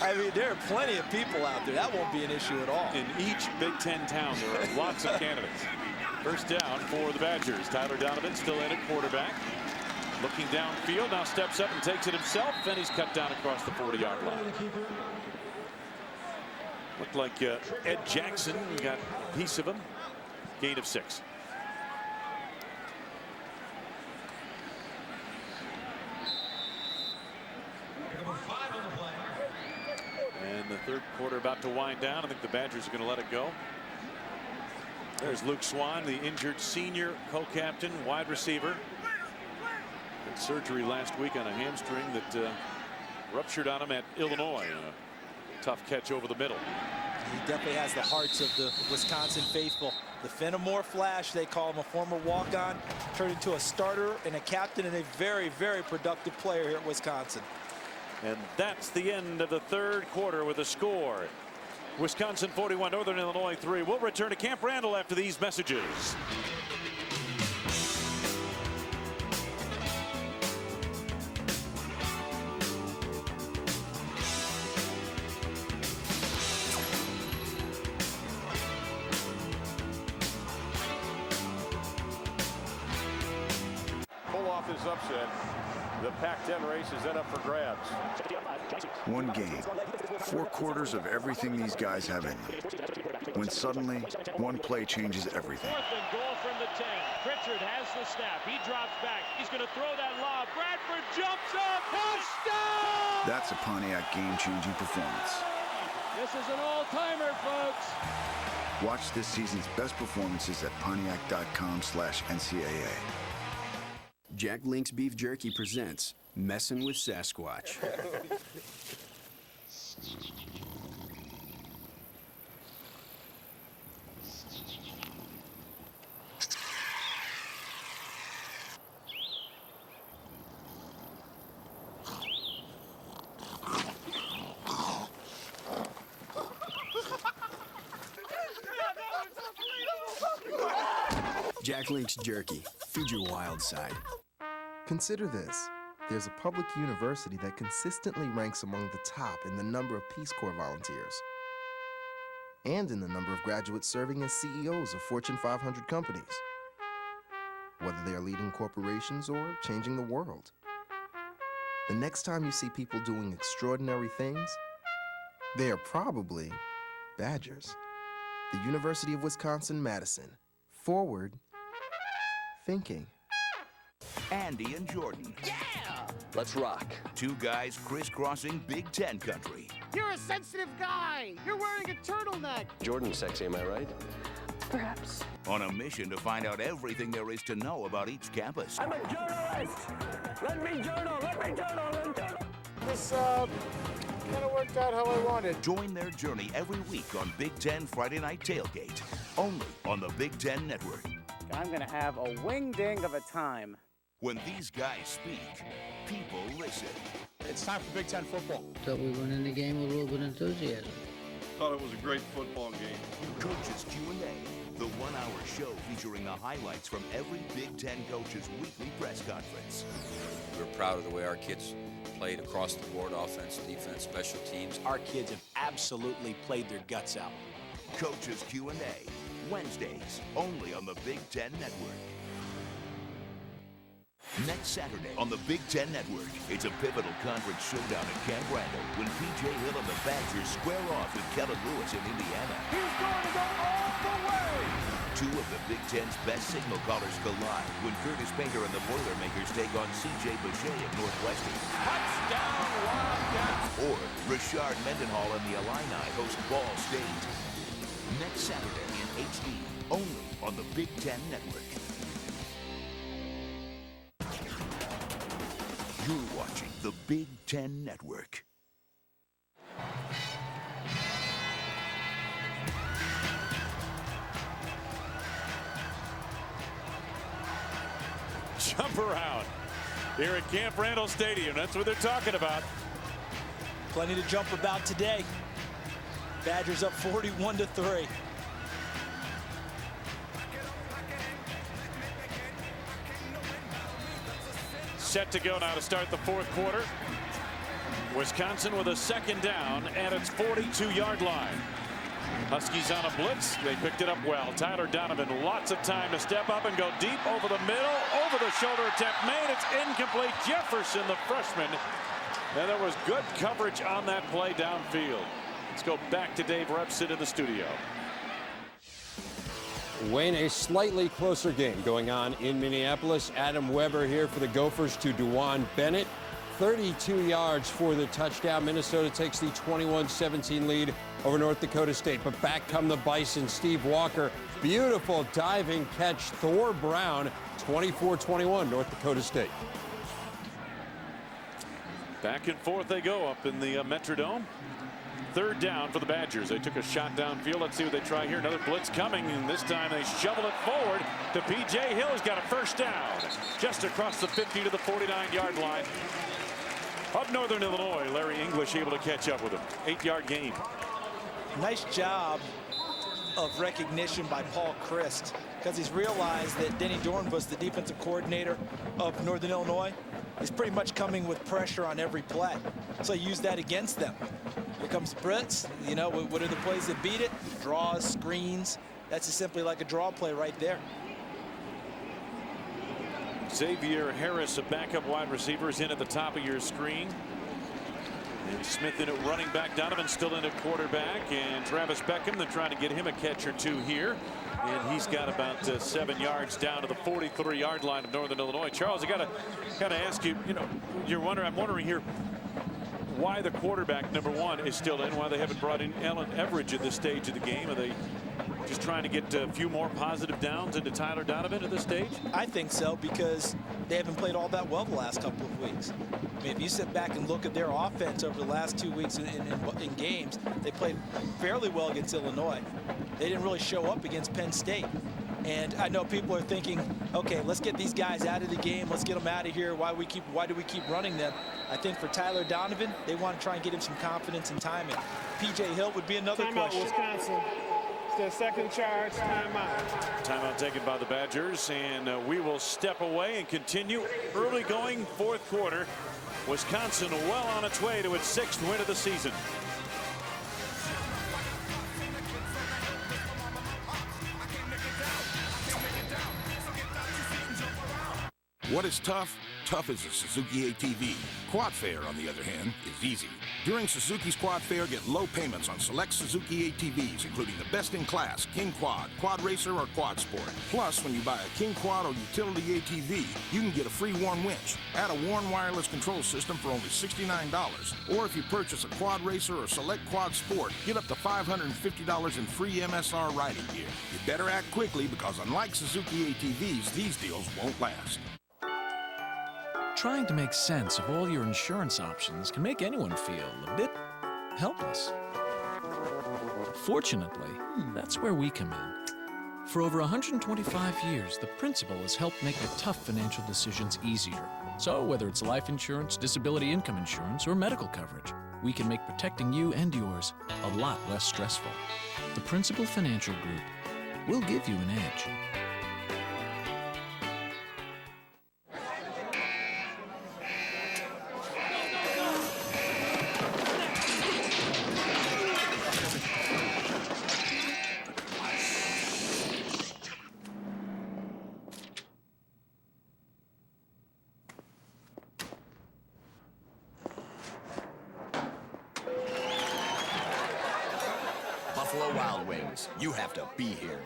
I mean, there are plenty of people out there. That won't be an issue at all. In each Big Ten town, there are lots of candidates. First down for the Badgers. Tyler Donovan still in at quarterback. Looking downfield, now steps up and takes it himself, and he's cut down across the 40-yard line. Looked like Ed Jackson got a piece of him. Gain of 6. And the third quarter about to wind down. I think the Badgers are going to let it go. There's Luke Swan, the injured senior co-captain, wide receiver. Had surgery last week on a hamstring that ruptured on him at Illinois. A tough catch over the middle. He definitely has the hearts of the Wisconsin faithful. The Fenimore Flash, they call him, a former walk-on, turned into a starter and a captain and a very, very productive player here at Wisconsin. And that's the end of the third quarter with a score. Wisconsin 41, Northern Illinois 3. We'll return to Camp Randall after these messages. Pull off this upset. The Pac-10 race is then up for grabs. One game, 4 quarters of everything these guys have in them. When suddenly, one play changes everything. 4th and goal from the 10. Pritchard has the snap. He drops back. He's going to throw that lob. Bradford jumps up. Touchdown! That's a Pontiac game-changing performance. This is an all-timer, folks. Watch this season's best performances at Pontiac.com/NCAA. Jack Link's Beef Jerky presents Messin' with Sasquatch. Jack Link's Jerky. Feed your wild side. Consider this. There's a public university that consistently ranks among the top in the number of Peace Corps volunteers and in the number of graduates serving as CEOs of Fortune 500 companies, whether they are leading corporations or changing the world. The next time you see people doing extraordinary things, they are probably Badgers. The University of Wisconsin-Madison. Forward thinking. Andy and Jordan. Yeah! Let's rock. 2 guys crisscrossing Big Ten country. You're a sensitive guy. You're wearing a turtleneck. Jordan's sexy, am I right? Perhaps. On a mission to find out everything there is to know about each campus. I'm a journalist. Let me journal. Let me journal. This kind of worked out how I wanted. Join their journey every week on Big Ten Friday Night Tailgate. Only on the Big Ten Network. I'm going to have a wing-ding of a time. When these guys speak, people listen. It's time for Big Ten football. Thought we went in the game with a little bit of enthusiasm. Thought it was a great football game. Coaches Q&A, the 1-hour show featuring the highlights from every Big Ten coach's weekly press conference. We're proud of the way our kids played across the board, offense, defense, special teams. Our kids have absolutely played their guts out. Coaches Q&A, Wednesdays, only on the Big Ten Network. Next Saturday on the Big Ten Network, it's a pivotal conference showdown at Camp Randall when P.J. Hill and the Badgers square off with Kellen Lewis in Indiana. He's going to go all the way. 2 of the Big Ten's best signal callers collide when Curtis Painter and the Boilermakers take on C.J. Boucher at Northwestern. Touchdown, Wildcats. Or Rashard Mendenhall and the Illini host Ball State. Next Saturday in HD, only on the Big Ten Network. You're watching the Big Ten Network. Jump around here at Camp Randall Stadium. That's what they're talking about. Plenty to jump about today. Badgers up 41-3. Set to go now to start the 4th quarter. Wisconsin with a 2nd down at its 42-yard line. Huskies on a blitz. They picked it up well. Tyler Donovan, lots of time to step up and go deep over the middle. Over the shoulder attempt made. It's incomplete. Jefferson, the freshman. And there was good coverage on that play downfield. Let's go back to Dave Repson in the studio. Wayne, a slightly closer game going on in Minneapolis. Adam Weber here for the Gophers to DeJuan Bennett. 32 yards for the touchdown. Minnesota takes the 21-17 lead over North Dakota State. But back come the Bison. Steve Walker, beautiful diving catch. Thor Brown, 24-21, North Dakota State. Back and forth they go up in the Metrodome. Third down for the Badgers. They took a shot downfield. Let's see what they try here. Another blitz coming, and this time they shovel it forward to P.J. Hill. He's got a first down just across the 50 to the 49-yard line. Of Northern Illinois, Larry English able to catch up with him. 8-yard gain. Nice job of recognition by Paul Christ, because he's realized that Denny Dornbus, the defensive coordinator of Northern Illinois, is pretty much coming with pressure on every play. So he used that against them. Here comes the Brits. You know, what are the plays that beat it? Draws, screens. That's just simply like a draw play right there. Xavier Harris, a backup wide receiver, is in at the top of your screen. And Smith in at running back. Donovan still in at quarterback. And Travis Beckham, they're trying to get him a catch or two here. And he's got about 7 yards down to the 43-yard line of Northern Illinois. Charles, I got to ask you, you know, I'm wondering here why the quarterback, number one, is still in, why they haven't brought in Ellen Everidge at this stage of the game. Are they just trying to get a few more positive downs into Tyler Donovan at this stage? I think so, because they haven't played all that well the last couple of weeks. I mean, if you sit back and look at their offense over the last 2 weeks in games, they played fairly well against Illinois. They didn't really show up against Penn State. And I know people are thinking, okay, let's get these guys out of the game. Let's get them out of here. Why do we keep running them? I think for Tyler Donovan, they want to try and get him some confidence and timing. P.J. Hill would be another question. Wisconsin. It's their second charge, timeout. Timeout taken by the Badgers, and we will step away and continue early going fourth quarter. Wisconsin well on its way to its 6th win of the season. What is tough? Tough is a Suzuki ATV. Quad Fair, on the other hand, is easy. During Suzuki's Quad Fair, get low payments on select Suzuki ATVs, including the best-in-class King Quad, Quad Racer, or Quad Sport. Plus, when you buy a King Quad or utility ATV, you can get a free Warn winch. Add a Warn wireless control system for only $69. Or if you purchase a Quad Racer or select Quad Sport, get up to $550 in free MSR riding gear. You better act quickly, because unlike Suzuki ATVs, these deals won't last. Trying to make sense of all your insurance options can make anyone feel a bit helpless. Fortunately, that's where we come in. For over 125 years, the principal has helped make the tough financial decisions easier. So whether it's life insurance, disability income insurance, or medical coverage, we can make protecting you and yours a lot less stressful. The Principal Financial Group will give you an edge. Buffalo Wild Wings. You have to be here.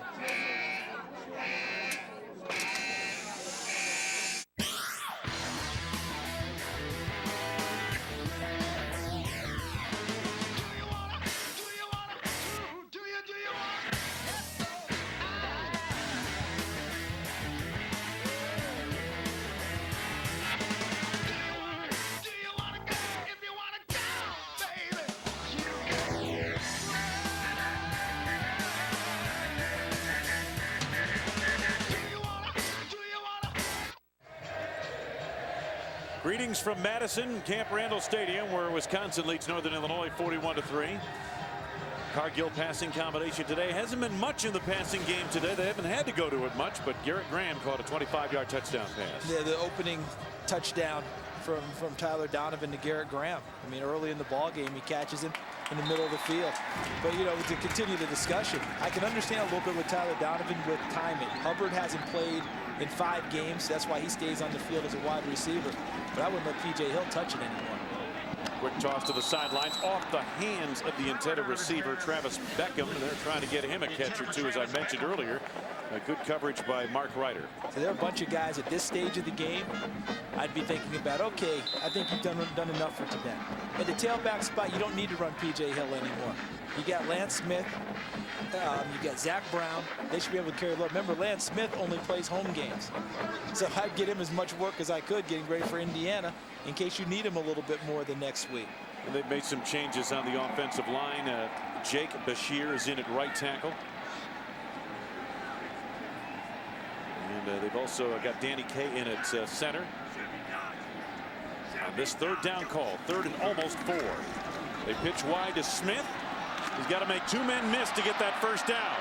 Greetings from Madison, Camp Randall Stadium, where Wisconsin leads Northern Illinois 41-3. Cargill passing combination today. Hasn't been much in the passing game today. They haven't had to go to it much, but Garrett Graham caught a 25-yard touchdown pass. Yeah, the opening touchdown from Tyler Donovan to Garrett Graham. I mean, early in the ball game, he catches him. in the middle of the field. But, you know, to continue the discussion, I can understand a little bit with Tyler Donovan with timing. Hubbard hasn't played in 5 games. That's why he stays on the field as a wide receiver. But I wouldn't let P.J. Hill touch it anymore. Quick toss to the sidelines off the hands of the intended receiver, Travis Beckham. And they're trying to get him a catch or two, as I mentioned earlier. A good coverage by Mark Ryder. So there are a bunch of guys at this stage of the game I'd be thinking about, okay, I think you've done enough for today. At the tailback spot, you don't need to run P.J. Hill anymore. You got Lance Smith. You got Zach Brown. They should be able to carry a load. Remember, Lance Smith only plays home games. So I'd get him as much work as I could getting ready for Indiana in case you need him a little bit more the next week. And they've made some changes on the offensive line. Jake Bashir is in at right tackle. And they've also got Danny Kaye in at center. On this 3rd down call, 3rd and almost 4. They pitch wide to Smith. He's got to make 2 men miss to get that first down.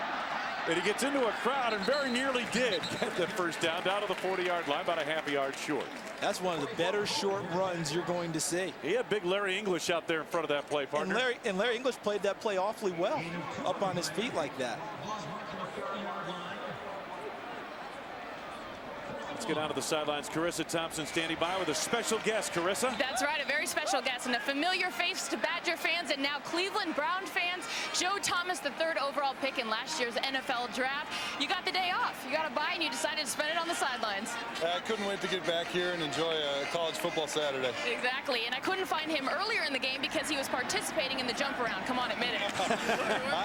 And he gets into a crowd and very nearly did get the first down to the 40-yard line, about a half a yard short. That's one of the better short runs you're going to see. He had big Larry English out there in front of that play, partner. And Larry English played that play awfully well, up on his feet like that. Let's get down to the sidelines. Carissa Thompson standing by with a special guest. Carissa? That's right, a very special guest and a familiar face to Badger fans and now Cleveland Brown fans. Joe Thomas, the 3rd overall pick in last year's NFL draft. You got the day off. You got a bye and you decided to spend it on the sidelines. I couldn't wait to get back here and enjoy a college football Saturday. Exactly, and I couldn't find him earlier in the game because he was participating in the jump around. Come on, admit it.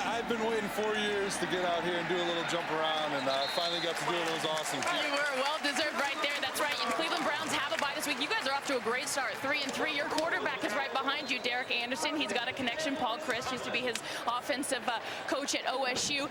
I've been waiting 4 years to get out here and do a little jump around, and I finally got to do it. It was awesome. You were well-deserved right there. That's right. And Cleveland Browns have a bye this week. You guys are off to a great start. 3-3. Your quarterback is right behind you, Derek Anderson. He's got a connection. Paul Chryst used to be his offensive coach at OSU.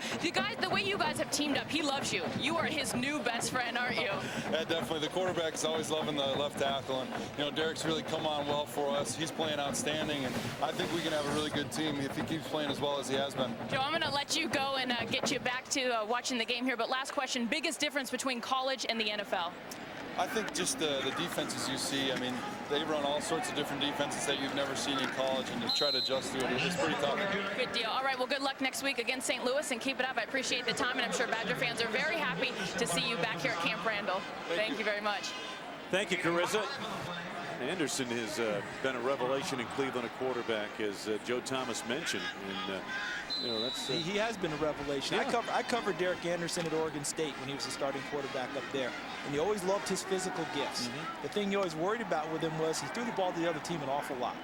The way you guys have teamed up, he loves you. You are his new best friend, aren't you? Yeah, definitely. The quarterback is always loving the left tackle, and you know Derek's really come on well for us. He's playing outstanding, and I think we can have a really good team if he keeps playing as well as he has been. Joe, I'm going to let you go and get you back to watching the game here. But last question: biggest difference between college and the NFL? I think just the defenses you see. I mean, they run all sorts of different defenses that you've never seen in college, and to try to adjust to it, it's pretty tough. Good deal. All right, well, good luck next week against St. Louis, and keep it up. I appreciate the time, and I'm sure Badger fans are very happy to see you back here at Camp Randall. Thank you very much. Thank you, Carissa. Anderson has been a revelation in Cleveland, a quarterback, as Joe Thomas mentioned. And, you know, that's he has been a revelation. Yeah. I covered Derek Anderson at Oregon State when he was the starting quarterback up there, and he always loved his physical gifts. The thing you always worried about with him was he threw the ball to the other team an awful lot.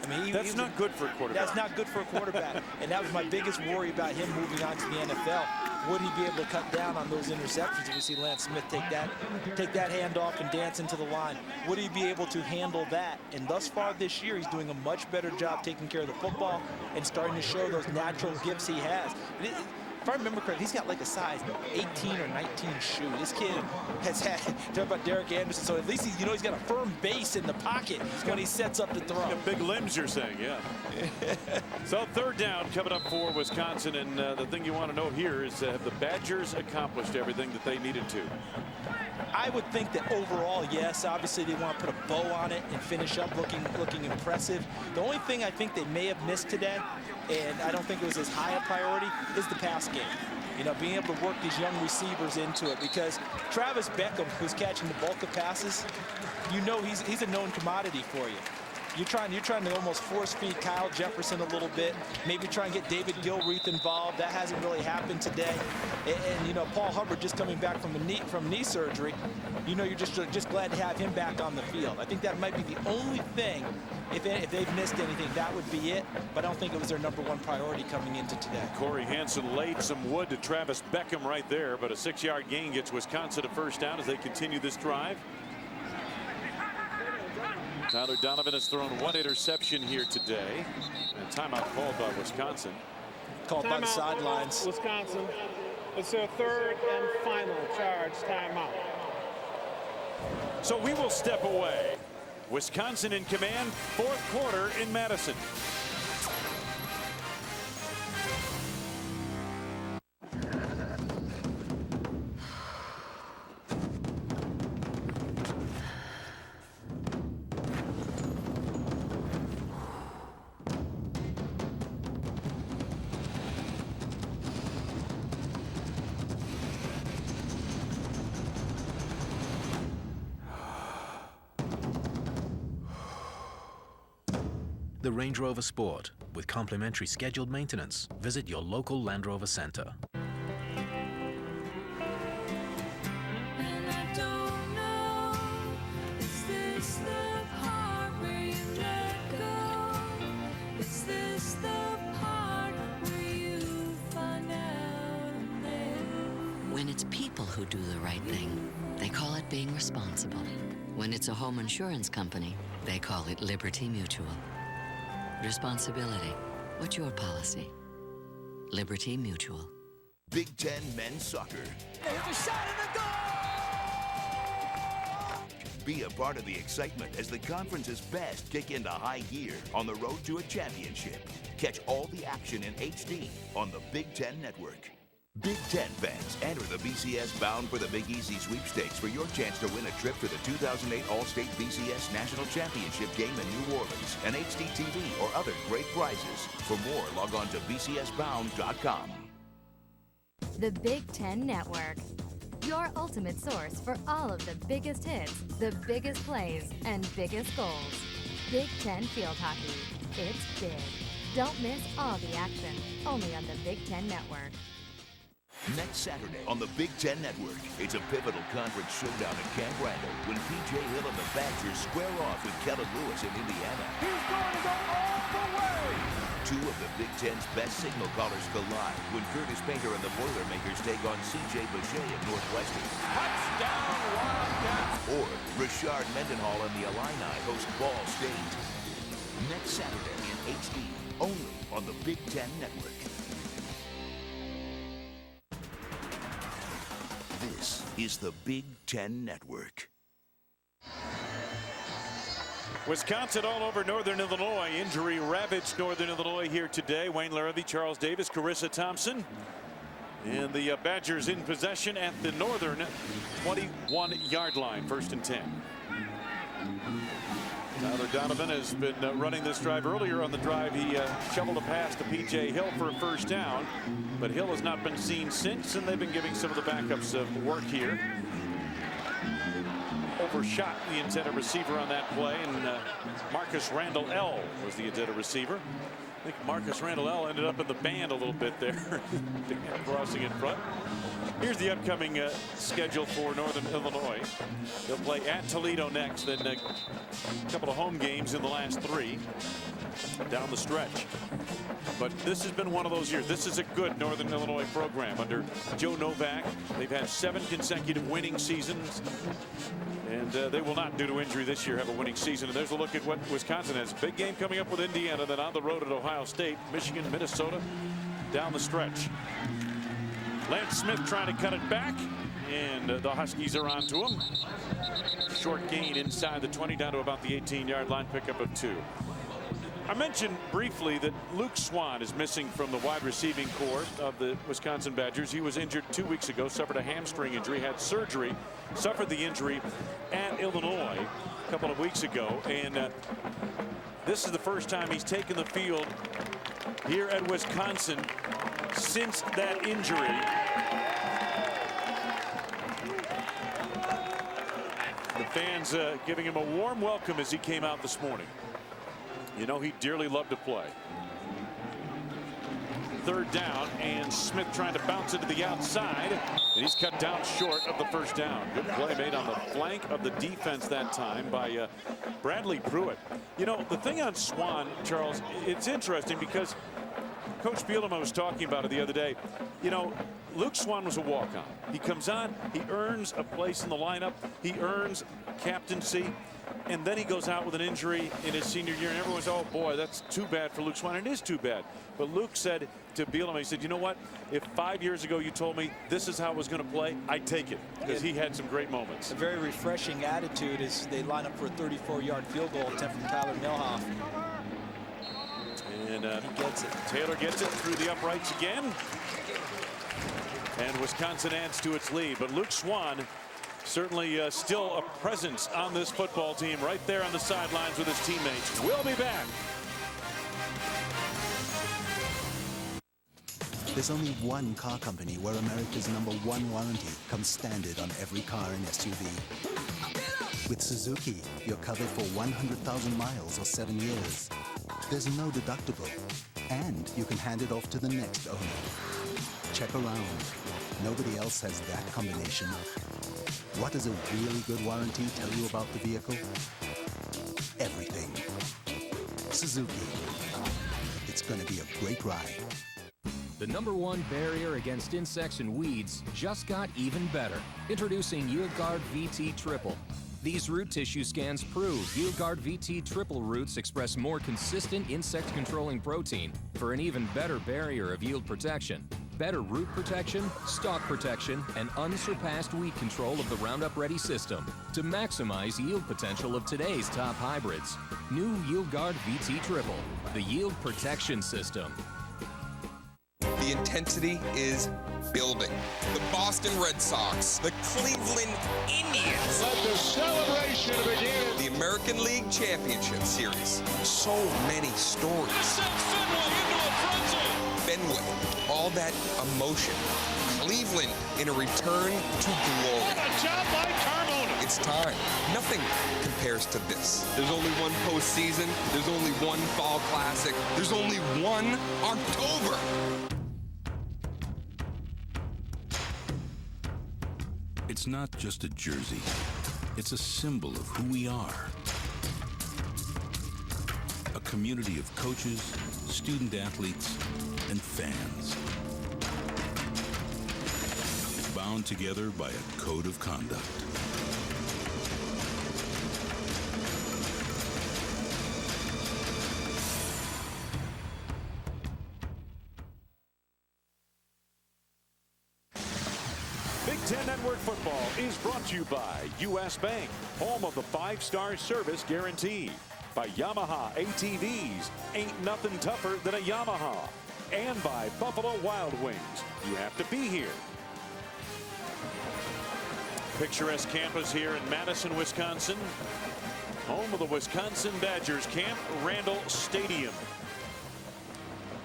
I mean, that's not good for a quarterback. That's not good for a quarterback. And that was my biggest worry about him moving on to the NFL. Would he be able to cut down on those interceptions? We see Lance Smith take that handoff and dance into the line. Would he be able to handle that? And thus far this year, he's doing a much better job taking care of the football and starting to show those natural gifts he has. If I remember correctly, he's got like a size 18 or 19 shoe. This kid has had, talk about Derek Anderson, so at least he's got a firm base in the pocket when he sets up to throw. Got big limbs, you're saying, yeah. So 3rd down coming up for Wisconsin, and the thing you want to know here is have the Badgers accomplished everything that they needed to? I would think that overall, yes. Obviously, they want to put a bow on it and finish up looking impressive. The only thing I think they may have missed today, and I don't think it was as high a priority, is the pass game. You know, being able to work these young receivers into it, because Travis Beckham, who's catching the bulk of passes, you know he's a known commodity for you. You're trying to almost force feed Kyle Jefferson a little bit, maybe try and get David Gilreath involved. That hasn't really happened today. And you know, Paul Hubbard just coming back from knee surgery, you know, you're just glad to have him back on the field. I think that might be the only thing, if they've missed anything, that would be it. But I don't think it was their #1 priority coming into today. Corey Hansen laid some wood to Travis Beckham right there, but a 6-yard gain gets Wisconsin a first down as they continue this drive. Tyler Donovan has thrown 1 interception here today. And timeout called by Wisconsin. Called by the sidelines. Wisconsin. It's their 3rd and final charge timeout. So we will step away. Wisconsin in command, 4th quarter in Madison. the Range Rover Sport. With complimentary scheduled maintenance, visit your local Land Rover Center. When it's people who do the right thing, they call it being responsible. When it's a home insurance company, they call it Liberty Mutual. Responsibility. What's your policy? Liberty Mutual. Big Ten men's soccer. There's a shot in the goal! Be a part of the excitement as the conference's best kick into high gear on the road to a championship. Catch all the action in HD on the Big Ten Network. Big Ten fans, enter the BCS Bound for the Big Easy sweepstakes for your chance to win a trip to the 2008 All-State BCS National Championship game in New Orleans, an HD TV, or other great prizes. For more, log on to bcsbound.com. The Big Ten Network. Your ultimate source for all of the biggest hits, the biggest plays, and biggest goals. Big Ten Field Hockey. It's big. Don't miss all the action. Only on the Big Ten Network. Next Saturday on the Big Ten Network, it's a pivotal conference showdown at Camp Randall when P.J. Hill and the Badgers square off with Kellen Lewis in Indiana. He's going to go all the way! Two of the Big Ten's best signal callers collide when Curtis Painter and the Boilermakers take on C.J. Boucher at Northwestern. Touchdown, Wildcats! Or Richard Mendenhall and the Illini host Ball State. Next Saturday in HD, only on the Big Ten Network. This is the Big Ten Network. Wisconsin all over Northern Illinois. Injury ravaged Northern Illinois here today. Wayne Larrabee, Charles Davis, Carissa Thompson. And the Badgers in possession at the Northern 21-yard line, 1st and 10. Tyler Donovan has been running this drive. Earlier on the drive, he shoveled a pass to P.J. Hill for a 1st down. But Hill has not been seen since, and they've been giving some of the backups work here. Overshot the intended receiver on that play, and Marcus Randall L. was the intended receiver. I think Marcus Randall L. ended up in the band a little bit there, crossing in front. Here's the upcoming schedule for Northern Illinois. They'll play at Toledo next, then a couple of home games in the last 3 down the stretch. But this has been one of those years. This is a good Northern Illinois program under Joe Novak. They've had 7 consecutive winning seasons. And they will not, due to injury this year, have a winning season. And there's a look at what Wisconsin has. Big game coming up with Indiana, then on the road at Ohio State, Michigan, Minnesota, down the stretch. Lance Smith trying to cut it back, and the Huskies are on to him. Short gain inside the 20, down to about the 18-yard line, pickup of 2. I mentioned briefly that Luke Swan is missing from the wide receiving corps of the Wisconsin Badgers. He was injured 2 weeks ago, suffered a hamstring injury, had surgery, suffered the injury at Illinois a couple of weeks ago. And this is the first time he's taken the field here at Wisconsin since that injury. The fans giving him a warm welcome as he came out this morning. You know, he dearly loved to play. 3rd down, and Smith trying to bounce it to the outside, and he's cut down short of the 1st down. Good play made on the flank of the defense that time by Bradley Pruitt. You know, the thing on Swan, Charles, it's interesting because Coach Bielema was talking about it the other day. You know, Luke Swan was a walk-on. He comes on, he earns a place in the lineup, he earns captaincy, and then he goes out with an injury in his senior year, and everyone's, oh boy, that's too bad for Luke Swan. And it is too bad. But Luke said to Bielema, he said, you know what? If 5 years ago you told me this is how it was going to play, I'd take it, because he had some great moments. A very refreshing attitude as they line up for a 34-yard field goal attempt from Tyler Milhoff. And he gets it. Taylor gets it through the uprights again. And Wisconsin adds to its lead. But Luke Swan certainly still a presence on this football team right there on the sidelines with his teammates. We'll be back. There's only one car company where America's #1 warranty comes standard on every car and SUV. With Suzuki, you're covered for 100,000 miles or 7 years. There's no deductible, and you can hand it off to the next owner. Check around. Nobody else has that combination. What does a really good warranty tell you about the vehicle? Everything. Suzuki. It's going to be a great ride. The #1 barrier against insects and weeds just got even better. Introducing YieldGuard VT Triple. These root tissue scans prove YieldGuard VT Triple roots express more consistent insect-controlling protein for an even better barrier of yield protection. Better root protection, stalk protection, and unsurpassed weed control of the Roundup Ready system to maximize yield potential of today's top hybrids. New YieldGuard VT Triple, the yield protection system. The intensity is building. The Boston Red Sox, the Cleveland Indians. Let the celebration begin. The American League Championship Series. So many stories. Fenway into a frenzy. Fenway, all that emotion. Cleveland in a return to glory. What a job by Carmona. It's time. Nothing compares to this. There's only one postseason. There's only one Fall Classic. There's only one October. It's not just a jersey. It's a symbol of who we are. A community of coaches, student athletes, and fans. Bound together by a code of conduct. Big Ten Network Football is brought to you by U.S. Bank, home of the 5-star service guarantee. By Yamaha ATVs, ain't nothing tougher than a Yamaha. And by Buffalo Wild Wings, you have to be here. Picturesque campus here in Madison, Wisconsin. Home of the Wisconsin Badgers, Camp Randall Stadium.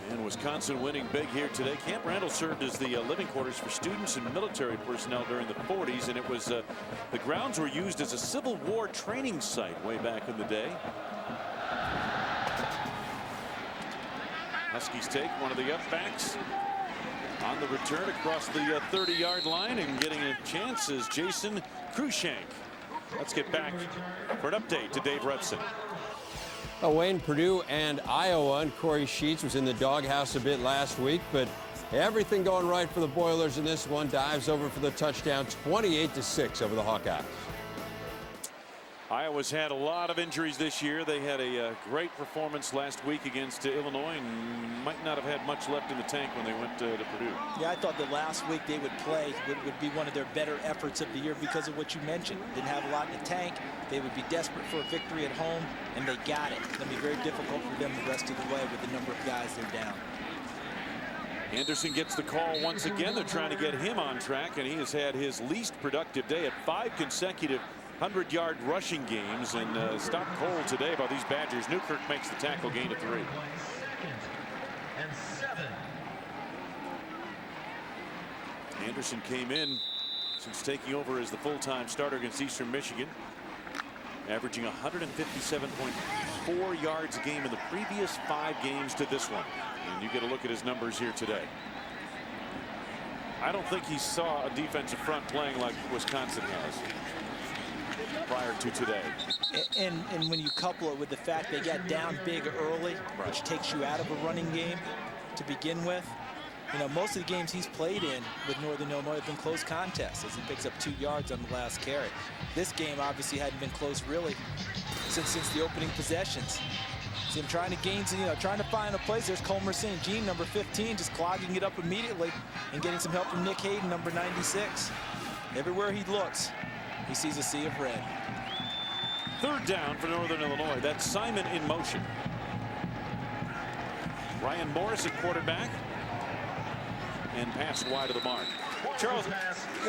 And Wisconsin winning big here today. Camp Randall served as the living quarters for students and military personnel during the 40s, and it was the grounds were used as a Civil War training site way back in the day. Huskies take one of the upbacks on the return across the 30-yard line, and getting a chance is Jason Cruikshank. Let's get back for an update to Dave Rutson. Wayne, Purdue, and Iowa. And Corey Sheets was in the doghouse a bit last week, but everything going right for the Boilers in this one. Dives over for the touchdown, 28-6 over the Hawkeyes. Iowa's had a lot of injuries this year. They had a great performance last week against Illinois, and might not have had much left in the tank when they went to Purdue. Yeah, I thought that last week they would play would be one of their better efforts of the year because of what you mentioned. Didn't have a lot in the tank. They would be desperate for a victory at home, and they got it. It's going to be very difficult for them the rest of the way with the number of guys they're down. Anderson gets the call once again. They're trying to get him on track, and he has had his least productive day at 5 consecutive 100-yard rushing games, and stopped cold today by these Badgers. Newkirk makes the tackle, gain of 3. Anderson came in since taking over as the full-time starter against Eastern Michigan, averaging 157.4 yards a game in the previous 5 games to this one. And you get a look at his numbers here today. I don't think he saw a defensive front playing like Wisconsin has prior to today. And when you couple it with the fact they got down big early, which takes you out of a running game to begin with. You know, most of the games he's played in with Northern Illinois have been close contests as he picks up 2 yards on the last carry. This game obviously hadn't been close really since the opening possessions. See him trying to gain, trying to find a place. There's Coleman St. Jean, number 15, just clogging it up immediately and getting some help from Nick Hayden, number 96. Everywhere he looks, he sees a sea of red. 3rd down for Northern Illinois. That's Simon in motion. Ryan Morris at quarterback, and passed wide of the mark. Charles,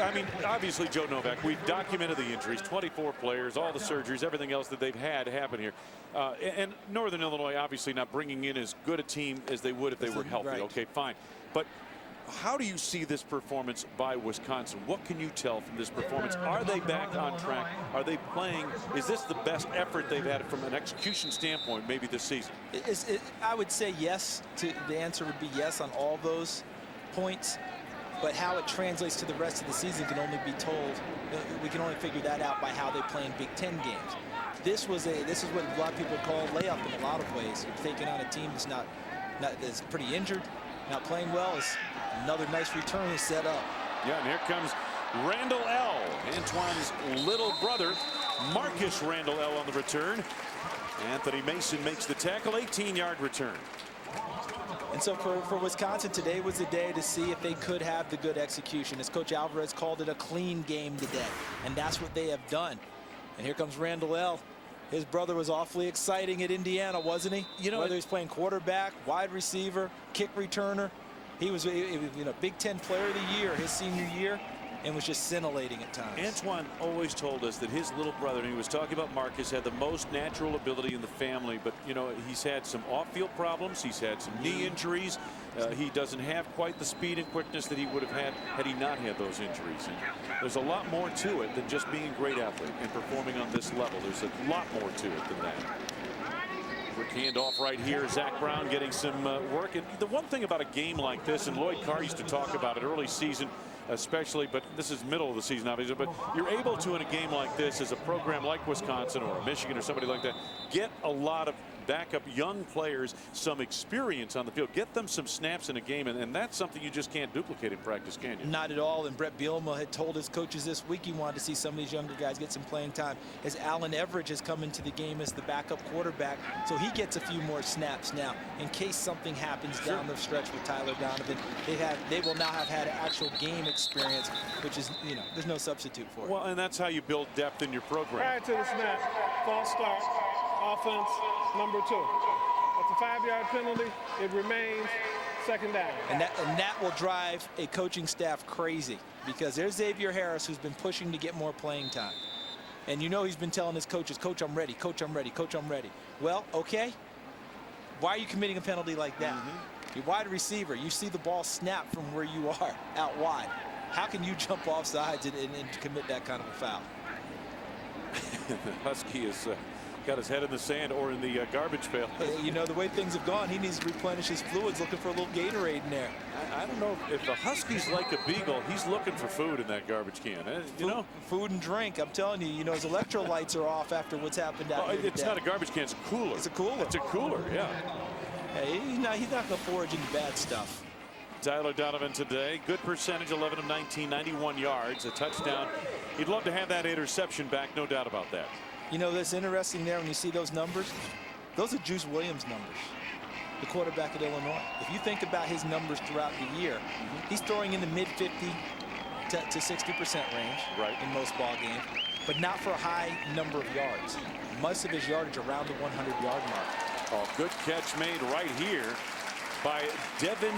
I mean, obviously Joe Novak, we've documented the injuries, 24 players, all the surgeries, everything else that they've had happen here. And Northern Illinois obviously not bringing in as good a team as they would if they were healthy. Right. Okay, fine. But How do you see this performance by Wisconsin? What can you tell from this performance? Are they back on track? Are they playing? Is this the best effort they've had from an execution standpoint maybe this season? I would say yes. The answer would be yes on all those points. But how it translates to the rest of the season can only be told. We can only figure that out by how they play in Big Ten games. This is what a lot of people call a layup in a lot of ways. You're taking on a team that's pretty injured, not playing well. Is another nice return is set up. Yeah, and here comes Randall L., Antoine's little brother, Marcus Randall L. on the return. Anthony Mason makes the tackle, 18-yard return. And so for Wisconsin, today was the day to see if they could have the good execution. As Coach Alvarez called it, a clean game today. And that's what they have done. And here comes Randall L. His brother was awfully exciting at Indiana, wasn't he? You know, whether he's playing quarterback, wide receiver, kick returner. He was Big Ten Player of the Year his senior year, and was just scintillating at times. Antoine always told us that his little brother, and he was talking about Marcus, had the most natural ability in the family, but you know, he's had some off-field problems, he's had some knee injuries. He doesn't have quite the speed and quickness that he would have had he not had those injuries. And there's a lot more to it than just being a great athlete and performing on this level. There's a lot more to it than that. Quick handoff right here. Zach Brown getting some work. And the one thing about a game like this, and Lloyd Carr used to talk about it early season especially, but this is middle of the season obviously, but you're able to, in a game like this, as a program like Wisconsin or Michigan or somebody like that, get a lot of backup young players some experience on the field, get them some snaps in a game, and that's something you just can't duplicate in practice, can you? Not at all. And Brett Bielema had told his coaches this week he wanted to see some of these younger guys get some playing time, as Allen Everidge has come into the game as the backup quarterback, so he gets a few more snaps now in case something happens down the stretch with Tyler Donovan. They will now have had actual game experience, which is, you know, there's no substitute for it. Well, and that's how you build depth in your program. Prior to the snap, false start, offense number 2. That's a 5-yard penalty. It remains second down. And that will drive a coaching staff crazy, because there's Xavier Harris, who's been pushing to get more playing time. And you know he's been telling his coaches, Coach, I'm ready, Coach, I'm ready, Coach, I'm ready. Well, okay. Why are you committing a penalty like that? You're wide receiver. You see the ball snap from where you are out wide. How can you jump off sides and commit that kind of a foul? Husky has got his head in the sand or in the garbage pail. You know, the way things have gone, he needs to replenish his fluids, looking for a little Gatorade in there. I don't know if the Huskies like a beagle. He's looking for food in that garbage can. You know, food and drink. I'm telling you, you know, his electrolytes are off after what's happened out here It's today. not a garbage can. It's a cooler. It's a cooler. It's a cooler. Yeah. Hey, he's not going to forage into bad stuff. Tyler Donovan today, good percentage, 11 of 19, 91 yards, a touchdown. He'd love to have that interception back, no doubt about that. You know, that's interesting there when you see those numbers. Those are Juice Williams numbers, the quarterback at Illinois. If you think about his numbers throughout the year, he's throwing in the mid-50 to 60% range in most ball games, but not for a high number of yards. Most of his yardage around the 100-yard mark. Oh, good catch made right here by Devin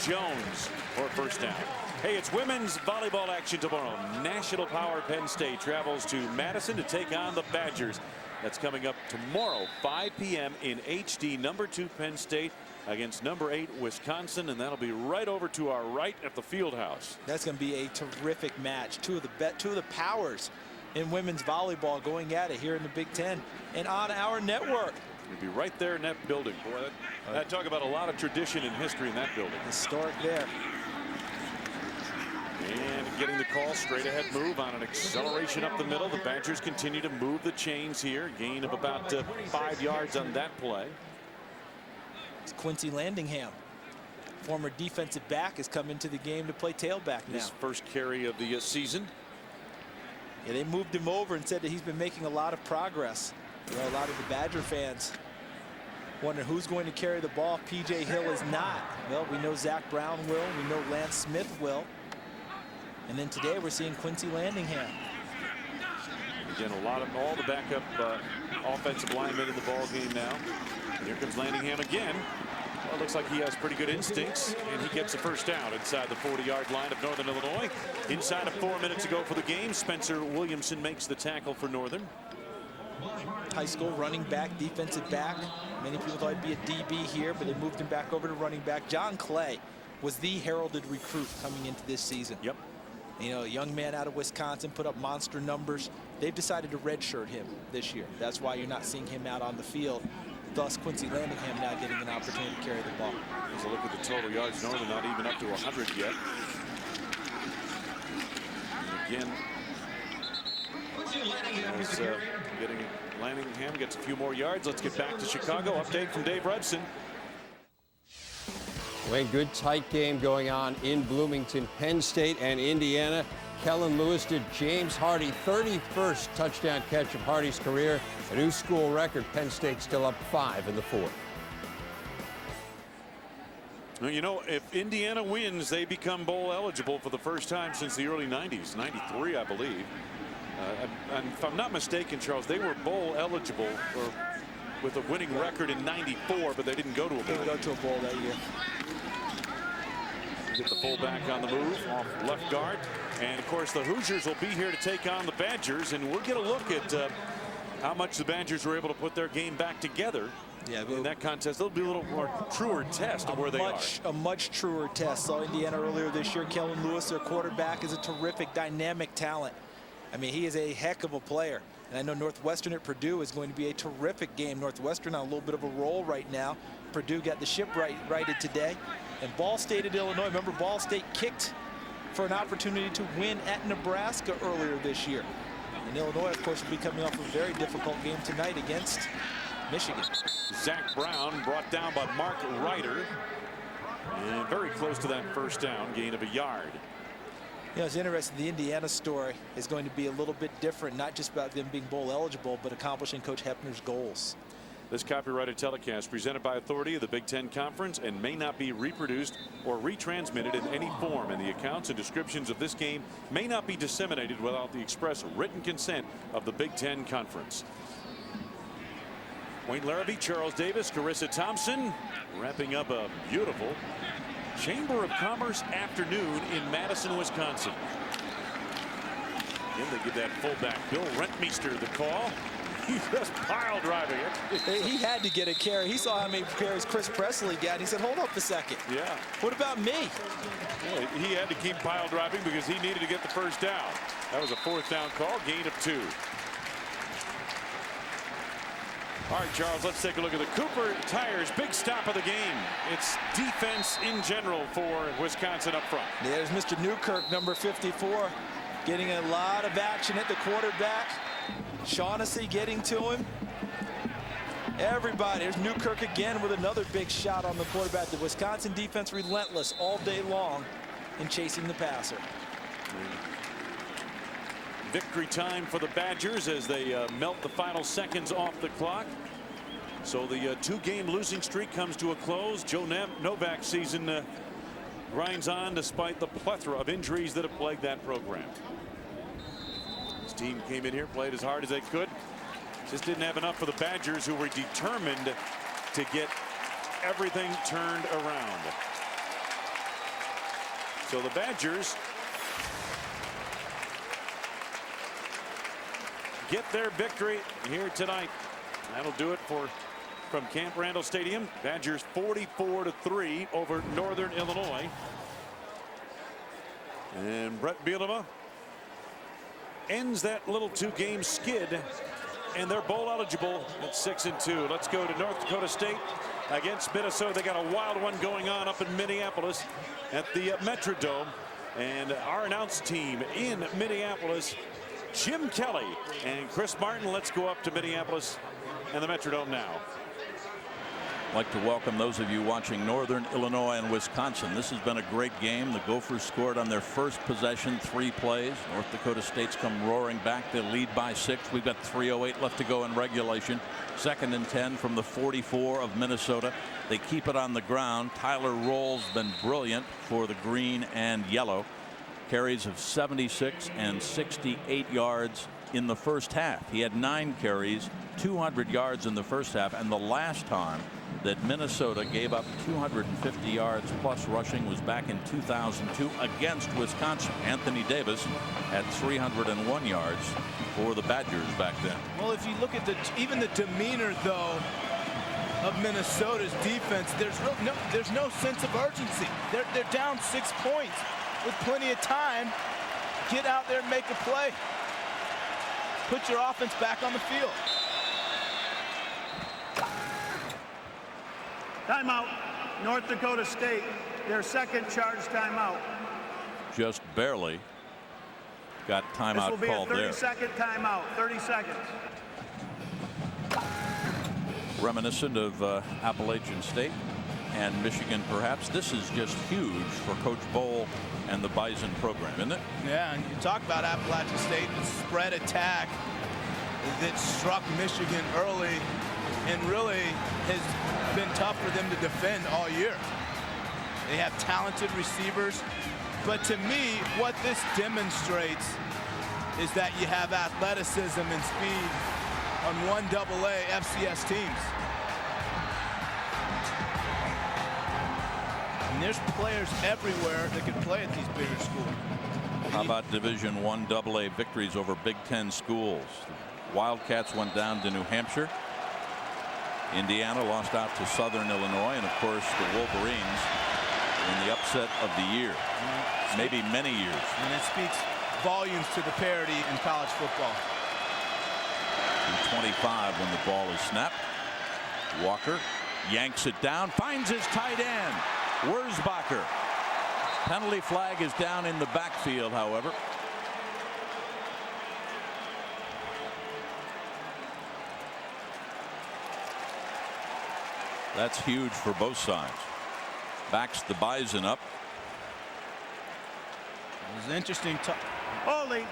Jones for a first down. Hey, it's women's volleyball action tomorrow. National Power Penn State travels to Madison to take on the Badgers. That's coming up tomorrow, 5 p.m. in HD. Number 2 Penn State against number 8 Wisconsin, and that'll be right over to our right at the field house. That's going to be a terrific match. Two of the powers in women's volleyball going at it here in the Big Ten and on our network. You'll be right there in that building. Boy, that talk about a lot of tradition and history in that building. Historic there. And getting the call, straight ahead move on an acceleration up the middle. The Badgers continue to move the chains here. Gain of about 5 yards on that play. It's Quincy Landingham, former defensive back, has come into the game to play tailback now. His first carry of the season. Yeah, they moved him over and said that he's been making a lot of progress. You know, a lot of the Badger fans wondering who's going to carry the ball. P.J. Hill is not. Well, we know Zach Brown will. We know Lance Smith will. And then today we're seeing Quincy Landingham. Again, all the backup offensive linemen in the ball game now. And here comes Landingham again. Well, it looks like he has pretty good instincts, and he gets a first down inside the 40-yard line of Northern Illinois. Inside of 4 minutes ago for the game, Spencer Williamson makes the tackle for Northern. High school running back, defensive back. Many people thought he'd be a DB here, but they moved him back over to running back. John Clay was the heralded recruit coming into this season. Yep. You know, a young man out of Wisconsin, put up monster numbers. They've decided to redshirt him this year. That's why you're not seeing him out on the field. Thus, Quincy Landingham not getting an opportunity to carry the ball. There's a look at the total yards. Northern not even up to 100 yet. And again, as Landingham gets a few more yards. Let's get back to Chicago. Update from Dave Rudson. Wayne, good tight game going on in Bloomington. Penn State and Indiana. Kellen Lewis did James Hardy 31st touchdown catch of Hardy's career. A new school record. Penn State still up 5 in the fourth. Well, you know, if Indiana wins, they become bowl eligible for the first time since the early 90s, 93, I believe. And if I'm not mistaken, Charles, they were bowl eligible with a winning record in 94, but they didn't go to a bowl. They didn't go to a bowl that year. Get the fullback on the move off left guard. And, of course, the Hoosiers will be here to take on the Badgers, and we'll get a look at how much the Badgers were able to put their game back together. Yeah, in that contest. It'll be a little more truer test of where they are. A much truer test. Saw Indiana earlier this year. Kellen Lewis, their quarterback, is a terrific, dynamic talent. I mean, he is a heck of a player. And I know Northwestern at Purdue is going to be a terrific game. Northwestern on a little bit of a roll right now. Purdue got the ship righted today. And Ball State at Illinois. Remember, Ball State kicked for an opportunity to win at Nebraska earlier this year. And Illinois, of course, will be coming off a very difficult game tonight against Michigan. Zach Brown brought down by Mark Ryder. And very close to that first down, gain of a yard. You know, it's interesting. The Indiana story is going to be a little bit different, not just about them being bowl eligible, but accomplishing Coach Hepner's goals. This copyrighted telecast presented by authority of the Big Ten Conference and may not be reproduced or retransmitted in any form, and the accounts and descriptions of this game may not be disseminated without the express written consent of the Big Ten Conference. Wayne Larrabee, Charles Davis, Carissa Thompson wrapping up a beautiful Chamber of Commerce afternoon in Madison, Wisconsin. Again, they give that fullback Bill Rentmeester the call. He's just pile driving it. He had to get a carry. He saw how many carries Chris Presley got. He said, hold up a second. Yeah. What about me? Yeah, he had to keep pile driving because he needed to get the first down. That was a fourth down call, gain of 2. All right, Charles, let's take a look at the Cooper Tires big stop of the game. It's defense in general for Wisconsin up front. There's Mr. Newkirk, number 54, getting a lot of action at the quarterback. Shaughnessy getting to him. Everybody. There's Newkirk again with another big shot on the quarterback. The Wisconsin defense relentless all day long in chasing the passer. Victory time for the Badgers as they melt the final seconds off the clock. So the 2-game losing streak comes to a close. Joe Novak's season grinds on despite the plethora of injuries that have plagued that program. His team came in here, played as hard as they could. Just didn't have enough for the Badgers, who were determined to get everything turned around. So the Badgers get their victory here tonight. That'll do it from Camp Randall Stadium. Badgers 44-3 over Northern Illinois. And Brett Bielema ends that little 2-game skid, and they're bowl eligible at 6-2. Let's go to North Dakota State against Minnesota. They got a wild one going on up in Minneapolis at the Metrodome. And our announced team in Minneapolis, Jim Kelly and Chris Martin. Let's go up to Minneapolis and the Metrodome now. I'd like to welcome those of you watching Northern Illinois and Wisconsin. This has been a great game. The Gophers scored on their first possession, 3 plays. North Dakota State's come roaring back. They lead by 6. We've got 3:08 left to go in regulation. 2nd and 10 from the 44 of Minnesota. They keep it on the ground. Tyler Roll's been brilliant for the green and yellow. Carries of 76 and 68 yards in the first half. He had 9 carries, 200 yards in the first half, and the last time that Minnesota gave up 250 yards plus rushing was back in 2002 against Wisconsin. Anthony Davis had 301 yards for the Badgers back then. Well, if you look at even the demeanor, though, of Minnesota's defense. There's no sense of urgency. They're down 6 points with plenty of time. Get out there and make a play. Put your offense back on the field. Timeout. North Dakota State, their second charge timeout. Just barely got timeout called there. This will be a 30-second timeout. 30 seconds. Reminiscent of Appalachian State and Michigan, perhaps. This is just huge for Coach Bowl and the Bison program, isn't it? Yeah, and you talk about Appalachian State, the spread attack that struck Michigan early and really has been tough for them to defend all year. They have talented receivers, but to me, what this demonstrates is that you have athleticism and speed on 1AA FCS teams. And there's players everywhere that can play at these bigger schools. How about Division I AA victories over Big Ten schools? The Wildcats went down to New Hampshire. Indiana lost out to Southern Illinois, and of course the Wolverines in the upset of the year, maybe many years. And it speaks volumes to the parity in college football. 25 when the ball is snapped. Walker yanks it down, finds his tight end, Wurzbacher. Penalty flag is down in the backfield, however. That's huge for both sides. Backs the Bison up. It was interesting. Holding,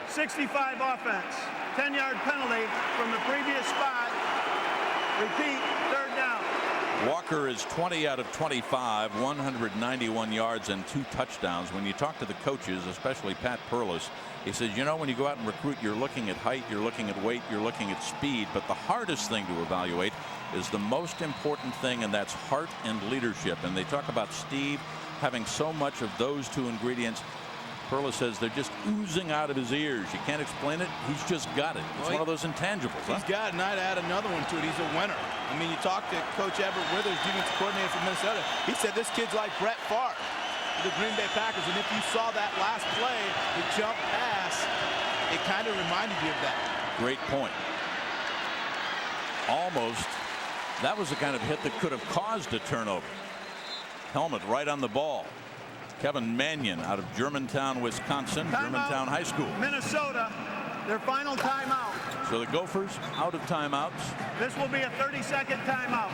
65 offense, 10-yard penalty from the previous spot. Repeat, third down. Walker is 20 out of 25, 191 yards and 2 touchdowns. When you talk to the coaches, especially Pat Perlis, he says, you know, when you go out and recruit, you're looking at height, you're looking at weight, you're looking at speed, but the hardest thing to evaluate is the most important thing, and that's heart and leadership. And they talk about Steve having so much of those two ingredients. Perlis says they're just oozing out of his ears. You can't explain it. He's just got it. It's one of those intangibles. He's got it, and I'd add another one to it. He's a winner. I mean, you talk to Coach Everett Withers, defensive coordinator for Minnesota. He said this kid's like Brett Favre, the Green Bay Packers. And if you saw that last play, the jump pass, it kind of reminded you of that. Great point. Almost. That was the kind of hit that could have caused a turnover. Helmet right on the ball. Kevin Mannion out of Germantown, Wisconsin, Germantown High School. Minnesota, their final timeout. So the Gophers out of timeouts. This will be a 30-second timeout.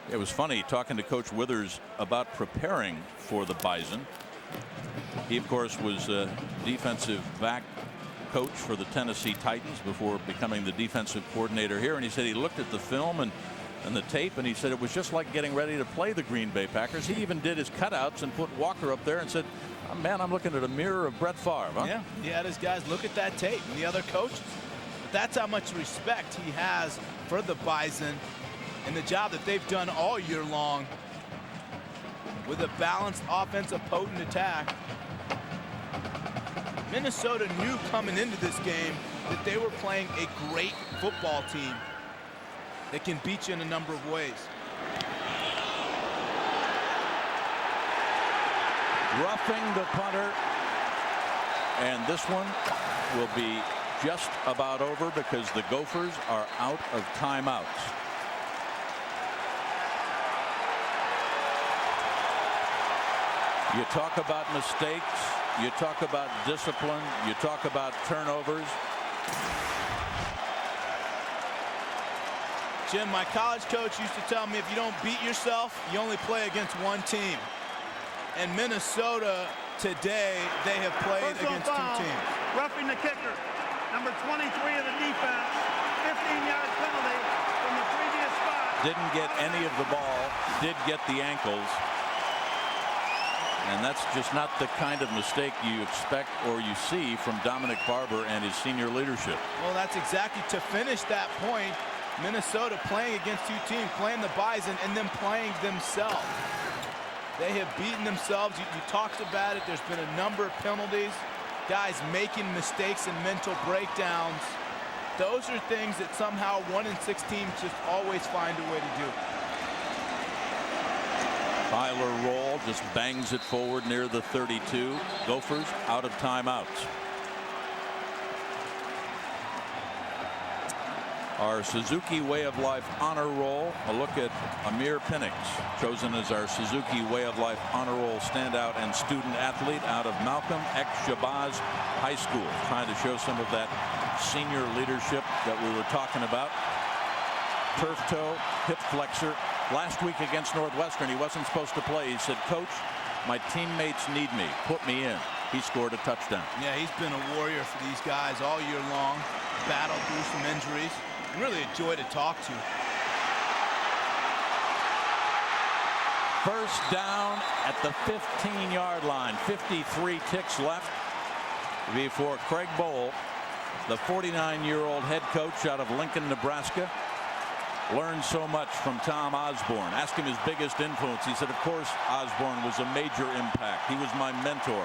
It was funny talking to Coach Withers about preparing for the Bison. He, of course, was a defensive back coach for the Tennessee Titans before becoming the defensive coordinator here. And he said he looked at the film and the tape, and he said it was just like getting ready to play the Green Bay Packers. He even did his cutouts and put Walker up there and said, oh, man, I'm looking at a mirror of Brett Favre. Huh? Yeah, he had his guys look at that tape and the other coaches. But that's how much respect he has for the Bison and the job that they've done all year long with a balanced offensive potent attack. Minnesota knew coming into this game that they were playing a great football team that can beat you in a number of ways. Roughing the punter, and this one will be just about over because the Gophers are out of timeouts. You talk about mistakes, you talk about discipline, you talk about turnovers. Jim, my college coach used to tell me if you don't beat yourself, you only play against one team. And Minnesota today, they have played against two teams. Roughing the kicker, number 23 of the defense, 15-yard penalty from the previous spot. Didn't get any of the ball, did get the ankles. And that's just not the kind of mistake you expect or you see from Dominic Barber and his senior leadership. Well, that's exactly to finish that point. Minnesota playing against two teams, playing the Bison and then playing themselves. They have beaten themselves. You talked about it. There's been a number of penalties, guys making mistakes and mental breakdowns. Those are things that somehow 1-6 teams just always find a way to do. Tyler Roll just bangs it forward near the 32. Gophers out of timeouts. Our Suzuki Way of Life Honor Roll. A look at Amir Pinnix, chosen as our Suzuki Way of Life Honor Roll standout and student athlete out of Malcolm X Shabazz High School. Trying to show some of that senior leadership that we were talking about. Turf toe, hip flexor. Last week against Northwestern, he wasn't supposed to play. He said, "Coach, my teammates need me. Put me in." He scored a touchdown. Yeah, he's been a warrior for these guys all year long. Battled through some injuries. Really a joy to talk to. First down at the 15-yard line. 53 ticks left before Craig Bowl, the 49-year-old head coach out of Lincoln, Nebraska, learned so much from Tom Osborne. Asked him his biggest influence. He said, of course, Osborne was a major impact. He was my mentor.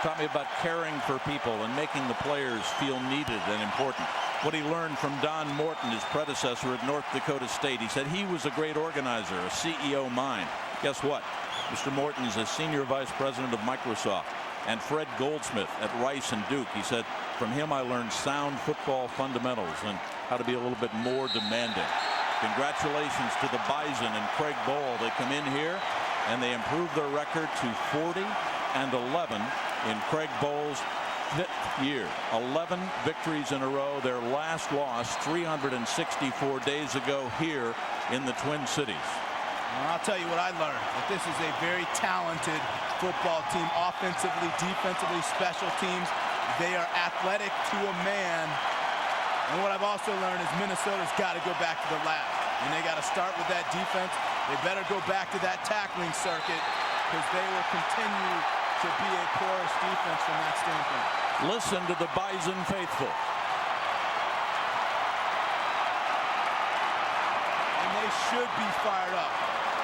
Taught me about caring for people and making the players feel needed and important. What he learned from Don Morton, his predecessor at North Dakota State. He said he was a great organizer, a CEO mind. Guess what? Mr. Morton is a senior vice president of Microsoft. And Fred Goldsmith at Rice and Duke. He said, from him I learned sound football fundamentals and how to be a little bit more demanding. Congratulations to the Bison and Craig Bowl. They come in here and they improve their record to 40-11 in Craig Bowl's 5th year. 11 victories in a row. Their last loss 364 days ago here in the Twin Cities. Well, I'll tell you what I learned, that this is a very talented football team, offensively, defensively, special teams. They are athletic to a man. And what I've also learned is Minnesota's got to go back to the lab. And they got to start with that defense. They better go back to that tackling circuit because they will continue to be a porous defense from that standpoint. Listen to the Bison faithful. And they should be fired up.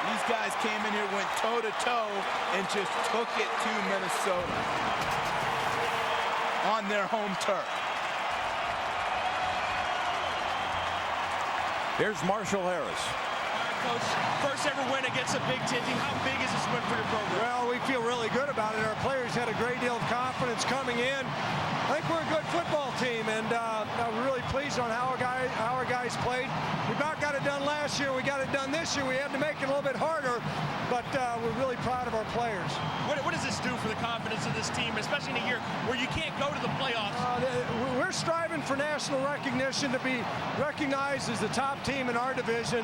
These guys came in here, went toe-to-toe, and just took it to Minnesota on their home turf. Here's Marshall Harris. Coach, first ever win against a Big Ten team. How big is this win for your program? Well, we feel really good about it. Our players had a great deal of confidence coming in. I think we're a good football team, and I'm really pleased on how our guys played. We about got it done last year. We got it done this year. We had to make it a little bit harder, but we're really proud of our players. What does this do for the confidence of this team, especially in a year where you can't go to the playoffs? We're striving for national recognition, to be recognized as the top team in our division.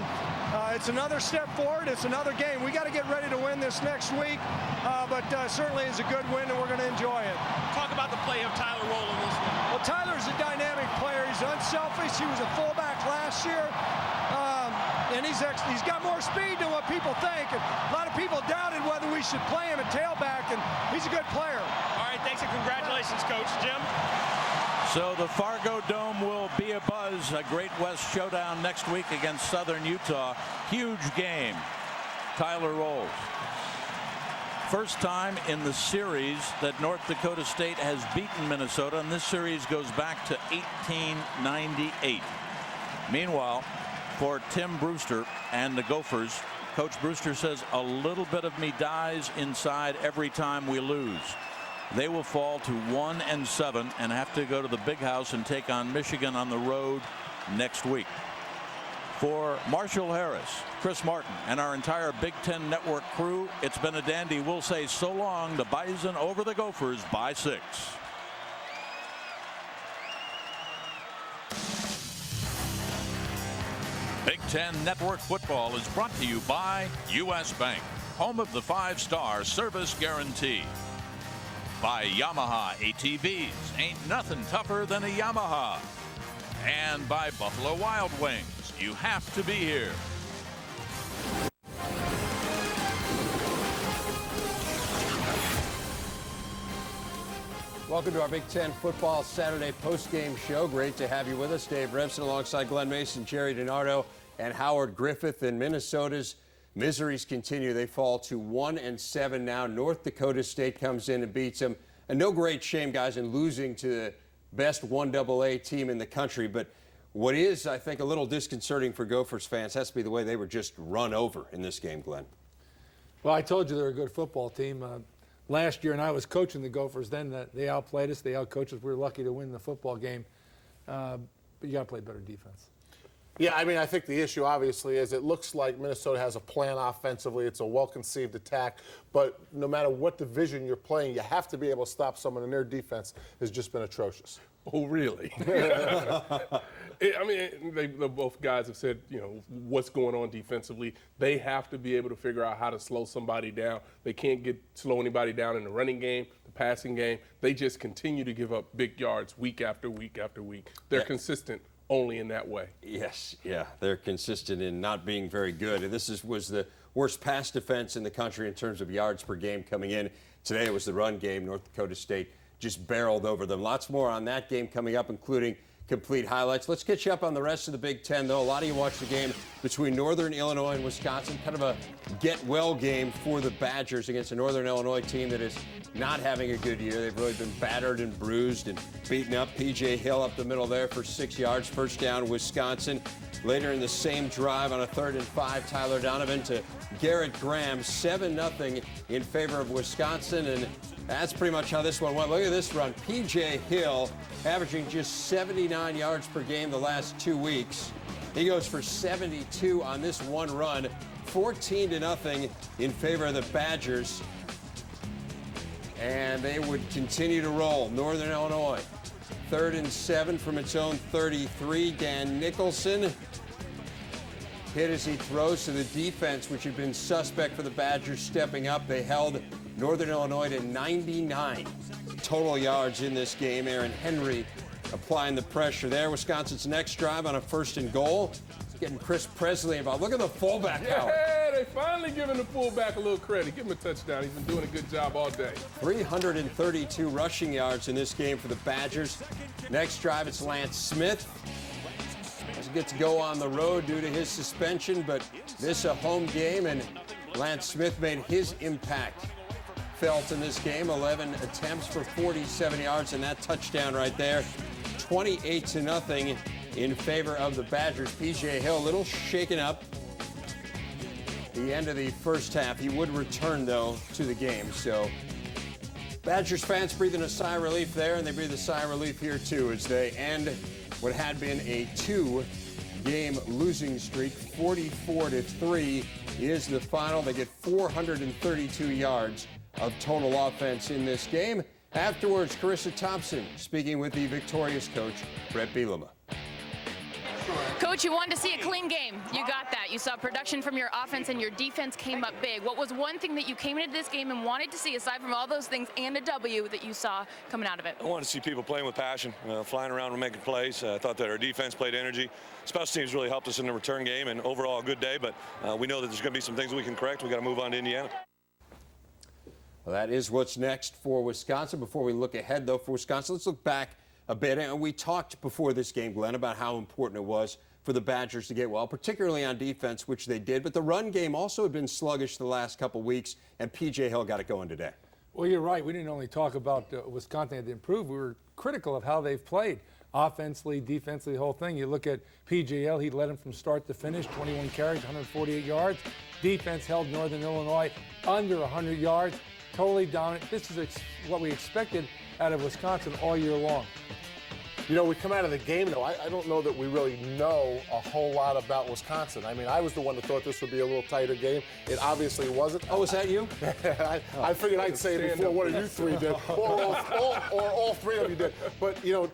It's another step forward. It's another game. We got to get ready to win this next week, but certainly it's a good win, and we're going to enjoy it. Talk about the play of Tyler Roll in this one. Well, Tyler's a dynamic player. He's unselfish. He was a fullback last year, and he's got more speed than what people think. And a lot of people doubted whether we should play him at tailback, and he's a good player. All right, thanks and congratulations, Coach. Jim? So the Fargo Dome will be a buzz. A Great West showdown next week against Southern Utah. Huge game. Tyler Rolls. First time in the series that North Dakota State has beaten Minnesota, and this series goes back to 1898. Meanwhile, for Tim Brewster and the Gophers, Coach Brewster says a little bit of me dies inside every time we lose. They will fall to 1-7 and have to go to the Big House and take on Michigan on the road next week. For Marshall Harris, Chris Martin, and our entire Big Ten Network crew, it's been a dandy. We'll say so long. The Bison over the Gophers by 6. Big Ten Network football is brought to you by U.S. Bank, home of the 5-star service guarantee. By Yamaha ATVs, ain't nothing tougher than a Yamaha. And by Buffalo Wild Wings, you have to be here. Welcome to our Big Ten Football Saturday postgame show. Great to have you with us. Dave Remsen alongside Glenn Mason, Jerry DiNardo, and Howard Griffith. In Minnesota's miseries continue. They fall to 1-7 now. North Dakota State comes in and beats them. And no great shame, guys, in losing to the best 1AA team in the country. But What is, I think, a little disconcerting for Gophers fans has to be the way they were just run over in this game, Glenn. Well, I told you they're a good football team. Last year, and I was coaching the Gophers then, they outplayed us, they outcoached us. We were lucky to win the football game. But you got to play better defense. Yeah, I mean, I think the issue obviously is it looks like Minnesota has a plan offensively. It's a well-conceived attack. But no matter what division you're playing, you have to be able to stop someone, and their defense has just been atrocious. Oh, really? I mean, they both guys have said, you know, what's going on defensively. They have to be able to figure out how to slow somebody down. They can't slow anybody down in the running game, the passing game. They just continue to give up big yards week after week after week. They're consistent only in that way. Yes, yeah, they're consistent in not being very good. And this was the worst pass defense in the country in terms of yards per game coming in. Today it was the run game. North Dakota State just barreled over them. Lots more on that game coming up, including complete highlights. Let's get you up on the rest of the Big Ten, though. A lot of you watched the game between Northern Illinois and Wisconsin. Kind of a get-well game for the Badgers against a Northern Illinois team that is not having a good year. They've really been battered and bruised and beaten up. P.J. Hill up the middle there for 6 yards. First down, Wisconsin. Later in the same drive on a 3rd and 5, Tyler Donovan to Garrett Graham. 7-0 in favor of Wisconsin, and that's pretty much how this one went. Look at this run. P.J. Hill averaging just 79 yards per game the last 2 weeks. He goes for 72 on this one run. 14-0 in favor of the Badgers. And they would continue to roll. Northern Illinois, 3rd and 7 from its own 33. Dan Nicholson hit as he throws to the defense, which had been suspect for the Badgers stepping up. They held Northern Illinois to 99 total yards in this game. Aaron Henry applying the pressure there. Wisconsin's next drive on a 1st and goal. Getting Chris Presley involved. Look at the fullback out. Yeah, they finally giving the fullback a little credit. Give him a touchdown. He's been doing a good job all day. 332 rushing yards in this game for the Badgers. Next drive, it's Lance Smith. Doesn't get to go on the road due to his suspension, but this a home game, and Lance Smith made his impact felt in this game. 11 attempts for 47 yards, and that touchdown right there. 28-0 in favor of the Badgers. P.J. Hill a little shaken up the end of the first half. He would return, though, to the game. So Badgers fans breathing a sigh of relief there, and they breathe a sigh of relief here, too, as they end what had been a 2-game losing streak. 44-3 is the final. They get 432 yards of total offense in this game. Afterwards, Carissa Thompson speaking with the victorious coach, Brett Bielema. Coach, you wanted to see a clean game. You got that. You saw production from your offense, and your defense came up big. What was one thing that you came into this game and wanted to see, aside from all those things and a W, that you saw coming out of it? I wanted to see people playing with passion, flying around and making plays. I thought that our defense played energy. Special teams really helped us in the return game, and overall a good day, but we know that there's going to be some things we can correct. We got to move on to Indiana. Well, that is what's next for Wisconsin. Before we look ahead, though, for Wisconsin, let's look back a bit. And we talked before this game, Glenn, about how important it was for the Badgers to get well, particularly on defense, which they did. But the run game also had been sluggish the last couple weeks, and P.J. Hill got it going today. Well, you're right. We didn't only talk about Wisconsin had to improve. We were critical of how they've played. Offensively, defensively, the whole thing. You look at P.J. Hill, he led him from start to finish, 21 carries, 148 yards. Defense held Northern Illinois under 100 yards. Totally dominant. This is what we expected out of Wisconsin all year long. You know, we come out of the game, though, I don't know that we really know a whole lot about Wisconsin. I mean, I was the one that thought this would be a little tighter game. It obviously wasn't. Oh, was that you? I figured I'd say it before one of you three did, or all three of you did. But, you know,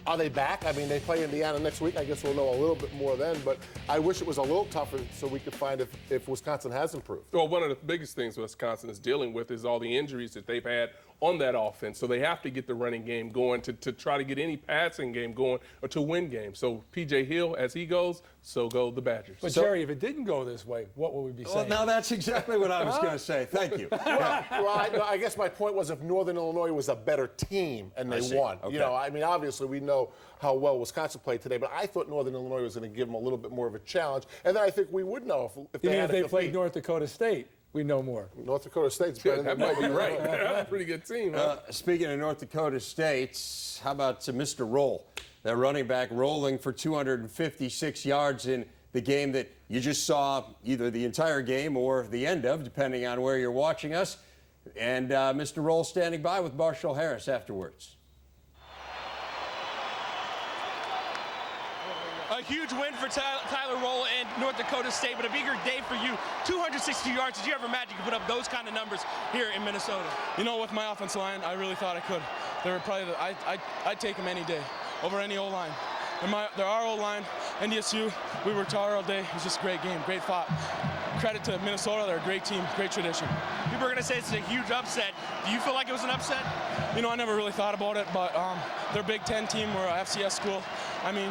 are they back? I mean, they play Indiana next week. I guess we'll know a little bit more then. But I wish it was a little tougher so we could find if Wisconsin has improved. Well, one of the biggest things Wisconsin is dealing with is all the injuries that they've had on that offense. So they have to get the running game going to try to get any passing game going or to win games. So P.J. Hill, as he goes, so go the Badgers. But, Jerry, if it didn't go this way, what would we be saying? Well, now that's exactly what I was going to say. Thank you. I guess my point was if Northern Illinois was a better team and they won. Okay. You know, I mean, obviously we know how well Wisconsin played today, but I thought Northern Illinois was going to give them a little bit more of a challenge. And then I think we would know if they played North Dakota State. We know more. North Dakota State's better than that might be right. That's a pretty good team, huh? Speaking of North Dakota State, how about Mr. Roll? That running back rolling for 256 yards in the game that you just saw either the entire game or the end of, depending on where you're watching us. And Mr. Roll standing by with Marshall Harris afterwards. A huge win for Tyler Roll and North Dakota State, but a bigger day for you. 260 yards. Did you ever imagine you could put up those kind of numbers here in Minnesota? You know, with my offensive line, I really thought I could. They were probably I'd take them any day over any O-line. They're our O-line, NDSU. We worked hard all day. It was just a great game, great fought. Credit to Minnesota. They're a great team, great tradition. People are going to say it's a huge upset. Do you feel like it was an upset? You know, I never really thought about it, but they're a Big Ten team. We're a FCS school. I mean,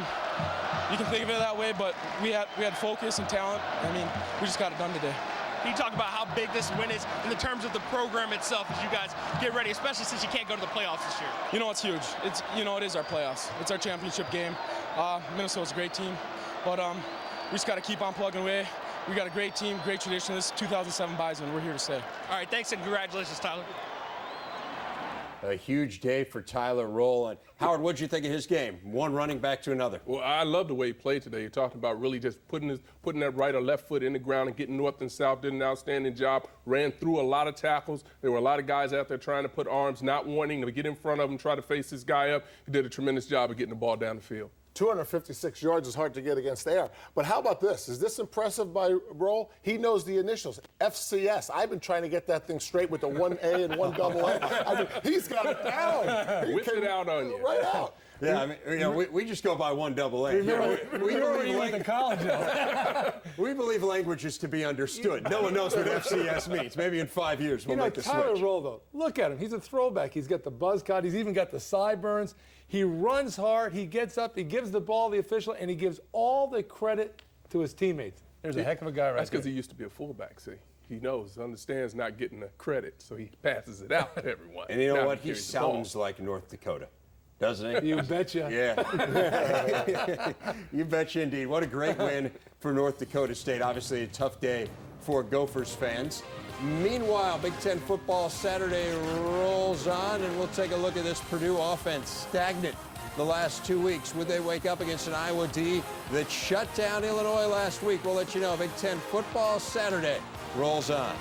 you can think of it that way, but we had focus and talent. I mean, we just got it done today. Can you talk about how big this win is in the terms of the program itself as you guys get ready, especially since you can't go to the playoffs this year? You know, it's huge. It is our playoffs. It's our championship game. Minnesota's a great team, but we just got to keep on plugging away. We got a great team, great tradition. This is 2007 Bison. We're here to stay. All right, thanks and congratulations, Tyler. A huge day for Tyler Roll. And Howard, what did you think of his game? One running back to another. Well, I love the way he played today. You're talking about really just putting that right or left foot in the ground and getting north and south. Did an outstanding job. Ran through a lot of tackles. There were a lot of guys out there trying to put arms, not wanting to get in front of him, try to face this guy up. He did a tremendous job of getting the ball down the field. 256 yards is hard to get against air. But how about this? Is this impressive by Roll? He knows the initials, FCS. I've been trying to get that thing straight with the 1A and 1AA. I mean, he's got it down. Whipped it out on you. Right out. Yeah, I mean, you know, we just go by 1AA. We believe language is to be understood. No one knows what FCS means. Maybe in 5 years we'll make the switch. Tyler Roll, though, look at him. He's a throwback. He's got the buzz cut. He's even got the sideburns. He runs hard. He gets up. He gives the ball to the official, and he gives all the credit to his teammates. There's a heck of a guy right there. That's because he used to be a fullback, see. He knows, understands not getting the credit, so he passes it out to everyone. And you know what? He sounds like North Dakota. Doesn't he? You betcha. Yeah. You betcha indeed. What a great win for North Dakota State. Obviously a tough day for Gophers fans. Meanwhile, Big Ten football Saturday rolls on, and we'll take a look at this Purdue offense. Stagnant the last 2 weeks. Would they wake up against an Iowa D that shut down Illinois last week? We'll let you know. Big Ten football Saturday rolls on.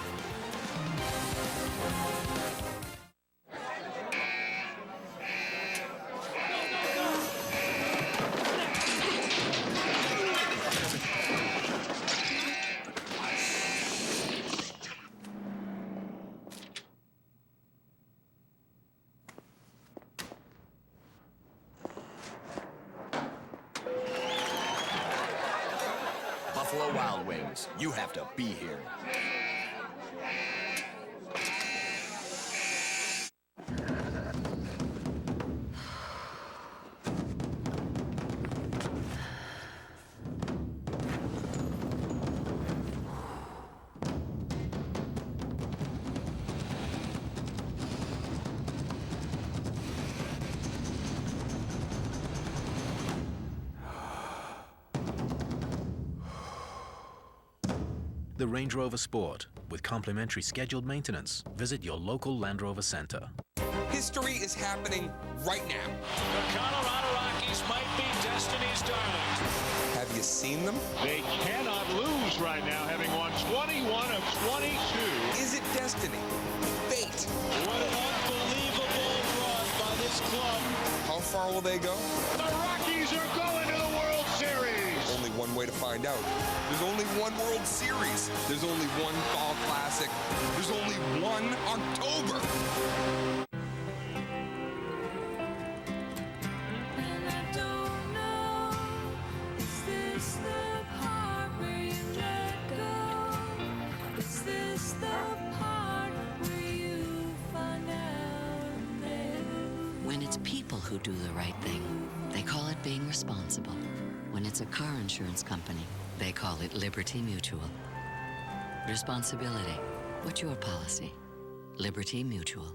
Buffalo Wild Wings. You have to be here. The Range Rover Sport. With complimentary scheduled maintenance, visit your local Land Rover Center. History is happening right now. The Colorado Rockies might be destiny's darlings. Have you seen them? They cannot lose right now, having won 21 of 22. Is it destiny? Fate? What an unbelievable run by this club. How far will they go? The Rockies are going to the World Series. Only one way to find out. There's only one World Series. There's only one Fall Classic. There's only one October. When it's people who do the right thing, they call it being responsible. When it's a car insurance company, they call it Liberty Mutual. Responsibility. What's your policy? Liberty Mutual.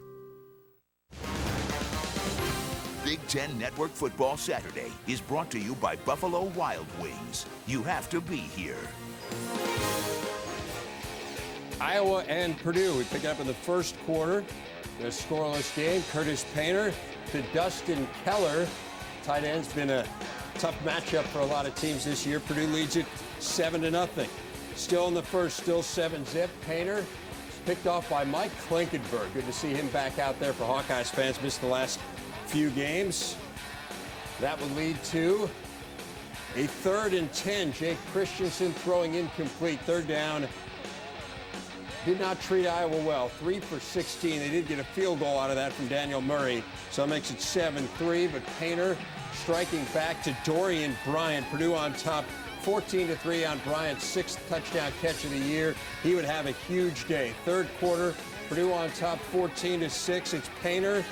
Big Ten Network Football Saturday is brought to you by Buffalo Wild Wings. You have to be here. Iowa and Purdue. We pick up in the first quarter. The scoreless game. Curtis Painter to Dustin Keller. Tight end's been a tough matchup for a lot of teams this year. Purdue leads it 7-0. Still in the first, still 7-zip. Painter picked off by Mike Klinkenberg. Good to see him back out there for Hawkeyes fans. Missed the last few games. That would lead to a 3rd and 10. Jake Christensen throwing incomplete. 3rd down. Did not treat Iowa well. 3 for 16. They did get a field goal out of that from Daniel Murray. So it makes it 7-3. But Painter striking back to Dorian Bryant. Purdue on top 14-3 on Bryant's 6th touchdown catch of the year. He would have a huge day. 3rd quarter, Purdue on top 14-6. It's Painter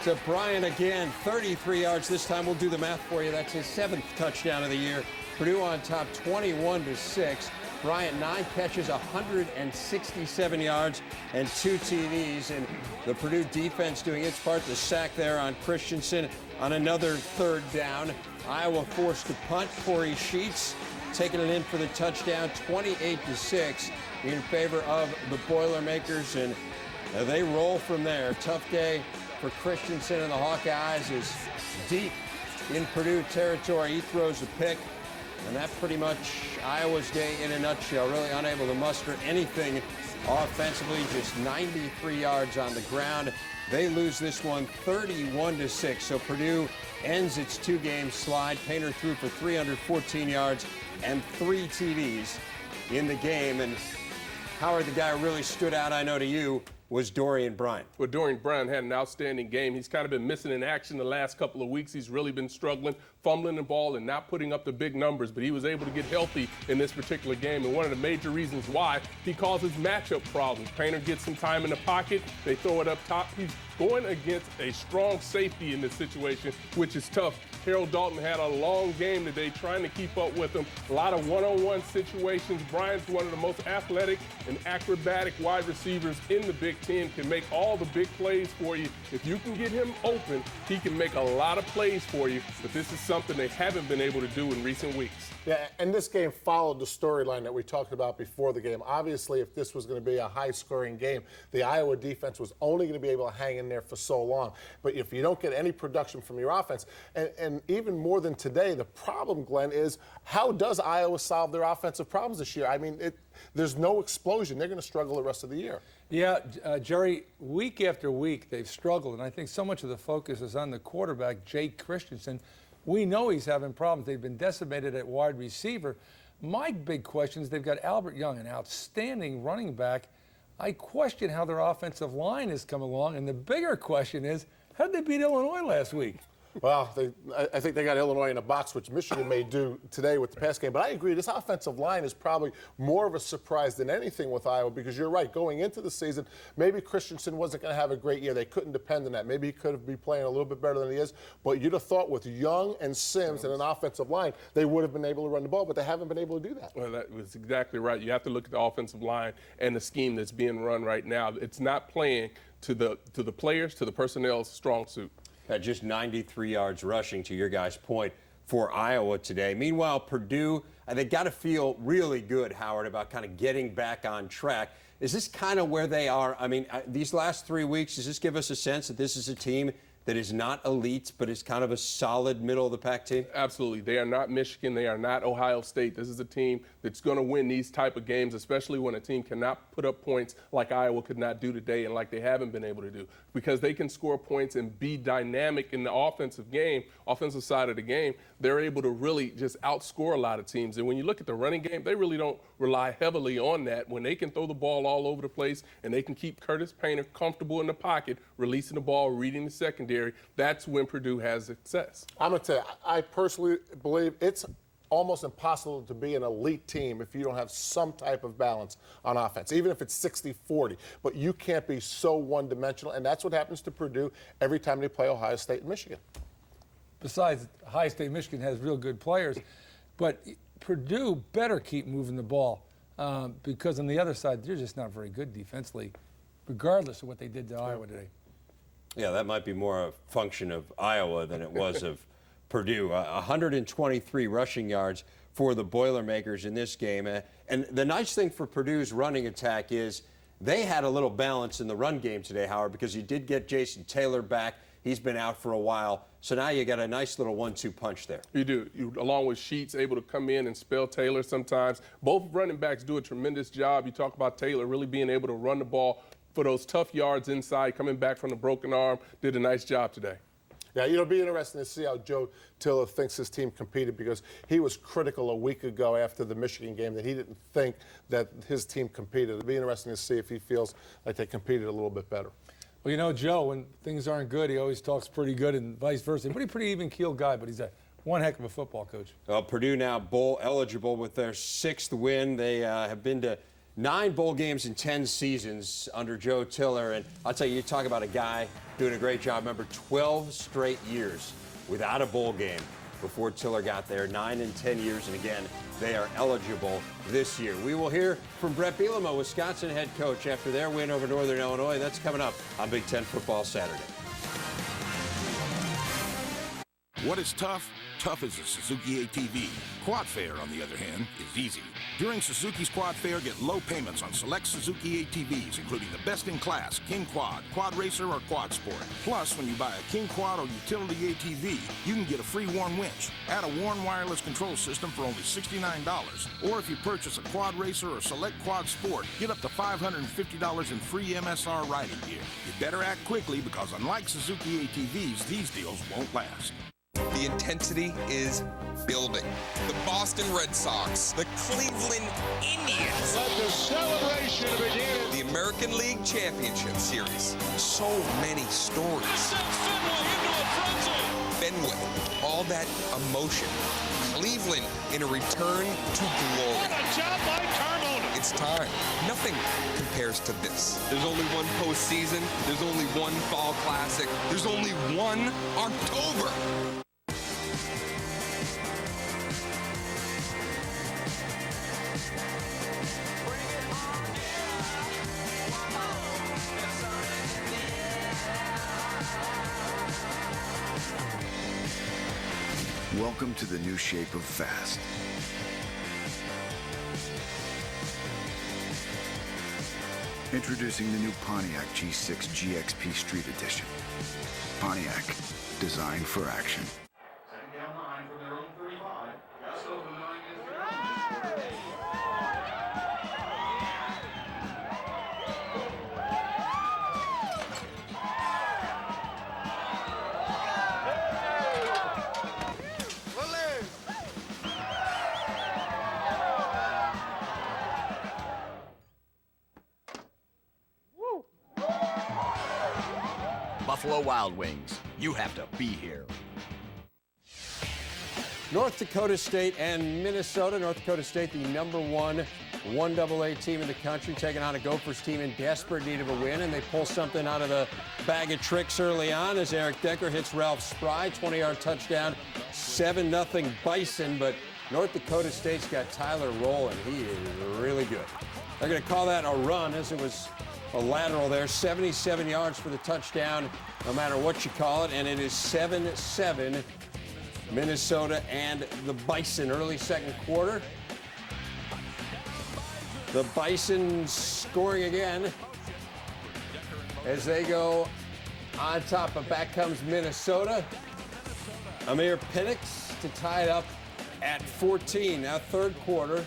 to Bryant again. 33 yards this time. We'll do the math for you. That's his 7th touchdown of the year. Purdue on top 21-6. Bryant 9 catches, 167 yards, and 2 TDs. And the Purdue defense doing its part. The sack there on Christensen on another 3rd down. Iowa forced to punt. Corey Sheets taking it in for the touchdown, 28-6 in favor of the Boilermakers. And they roll from there. Tough day for Christensen and the Hawkeyes is deep in Purdue territory. He throws a pick. And that pretty much Iowa's day in a nutshell. Really unable to muster anything offensively, just 93 yards on the ground. They lose this one 31-6. So Purdue ends its 2-game slide. Painter threw for 314 yards and 3 TDs in the game. And Howard, the guy who really stood out, I know to you, was Dorian Bryant. Well, Dorian Bryant had an outstanding game. He's kind of been missing in action the last couple of weeks. He's really been struggling, fumbling the ball and not putting up the big numbers, but he was able to get healthy in this particular game. And one of the major reasons why, he causes matchup problems. Painter gets some time in the pocket. They throw it up top. He's going against a strong safety in this situation, which is tough. Harold Dalton had a long game today trying to keep up with him. A lot of one-on-one situations. Bryant's one of the most athletic and acrobatic wide receivers in the Big Ten, can make all the big plays for you. If you can get him open, he can make a lot of plays for you, but this is something they haven't been able to do in recent weeks. Yeah, and this game followed the storyline that we talked about before the game. Obviously, if this was going to be a high-scoring game, the Iowa defense was only going to be able to hang in there for so long. But if you don't get any production from your offense, and even more than today, the problem, Glenn, is how does Iowa solve their offensive problems this year? I mean, there's no explosion. They're going to struggle the rest of the year. Yeah, Jerry, week after week they've struggled, and I think so much of the focus is on the quarterback, Jake Christensen. We know he's having problems. They've been decimated at wide receiver. My big question is they've got Albert Young, an outstanding running back. I question how their offensive line has come along, and the bigger question is, how did they beat Illinois last week? Well, I think they got Illinois in a box, which Michigan may do today with the pass game. But I agree, this offensive line is probably more of a surprise than anything with Iowa, because you're right, going into the season, maybe Christensen wasn't going to have a great year. They couldn't depend on that. Maybe he could be playing a little bit better than he is. But you'd have thought with Young and Sims and an offensive line, they would have been able to run the ball, but they haven't been able to do that. Well, that was exactly right. You have to look at the offensive line and the scheme that's being run right now. It's not playing to the players, to the personnel's strong suit. Just 93 yards rushing, to your guys' point, for Iowa today. Meanwhile, Purdue, they got to feel really good, Howard, about kind of getting back on track. Is this kind of where they are? I mean, these last 3 weeks, does this give us a sense that this is a team that is not elite, but is kind of a solid middle-of-the-pack team? Absolutely. They are not Michigan. They are not Ohio State. This is a team that's going to win these type of games, especially when a team cannot put up points like Iowa could not do today and like they haven't been able to do, because they can score points and be dynamic in the offensive side of the game. They're able to really just outscore a lot of teams. And when you look at the running game, they really don't rely heavily on that. When they can throw the ball all over the place and they can keep Curtis Painter comfortable in the pocket, releasing the ball, reading the secondary, that's when Purdue has success. I'm going to tell you, I personally believe it's almost impossible to be an elite team if you don't have some type of balance on offense, even if it's 60-40. But you can't be so one-dimensional, and that's what happens to Purdue every time they play Ohio State and Michigan. Besides, Ohio State, Michigan has real good players, but Purdue better keep moving the ball because on the other side, they're just not very good defensively, regardless of what they did to Iowa today. Yeah, that might be more a function of Iowa than it was of Purdue. 123 rushing yards for the Boilermakers in this game. And the nice thing for Purdue's running attack is they had a little balance in the run game today, Howard, because you did get Jason Taylor back. He's been out for a while. So now you got a nice little 1-2 punch there. You do. You, along with Sheets, able to come in and spell Taylor sometimes. Both running backs do a tremendous job. You talk about Taylor really being able to run the ball for those tough yards inside, coming back from the broken arm. Did a nice job today. Yeah, it'll be interesting to see how Joe Tiller thinks his team competed, because he was critical a week ago after the Michigan game that he didn't think that his team competed. It'll be interesting to see if he feels like they competed a little bit better. Well, you know, Joe, when things aren't good, he always talks pretty good and vice versa. Pretty even-keeled guy, but he's one heck of a football coach. Well, Purdue now bowl eligible with their 6th win. They have been to 9 bowl games in 10 seasons under Joe Tiller. And I'll tell you, you talk about a guy doing a great job. Remember, 12 straight years without a bowl game before Tiller got there, 9 and 10 years. And again, they are eligible this year. We will hear from Brett Bielema, Wisconsin head coach, after their win over Northern Illinois. That's coming up on Big Ten Football Saturday. What is tough? Tough is a Suzuki ATV. Quad Fare, on the other hand, is easy. During Suzuki's Quad Fare, get low payments on select Suzuki ATVs, including the best-in-class King Quad, Quad Racer, or Quad Sport. Plus, when you buy a King Quad or utility ATV, you can get a free Warn winch. Add a Warn wireless control system for only $69. Or if you purchase a Quad Racer or select Quad Sport, get up to $550 in free MSR riding gear. You better act quickly, because unlike Suzuki ATVs, these deals won't last. The intensity is building. The Boston Red Sox, the Cleveland Indians. Let the celebration begin. The American League Championship Series. So many stories. Fenway, all that emotion. Cleveland in a return to glory. What a job by Carmona. It's time. Nothing compares to this. There's only one postseason. There's only one fall classic. There's only one October. Welcome to the new shape of fast. Introducing the new Pontiac G6 GXP Street Edition. Pontiac, designed for action. Buffalo Wild Wings. You have to be here. North Dakota State and Minnesota. North Dakota State, the #1 1AA team in the country, taking on a Gophers team in desperate need of a win, and they pull something out of the bag of tricks early on as Eric Decker hits Ralph Spry, 20-yard touchdown, 7-0 Bison, but North Dakota State's got Tyler rolling. He is really good. They're going to call that a run, as it was a lateral there, 77 yards for the touchdown, no matter what you call it, and it is 7-7 Minnesota and the Bison. Early second quarter. The Bison scoring again as they go on top, but back comes Minnesota. Amir Penix to tie it up at 14. Now third quarter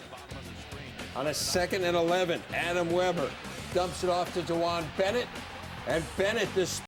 on a 2nd and 11. Adam Weber dumps it off to DeJuan Bennett, and Bennett, this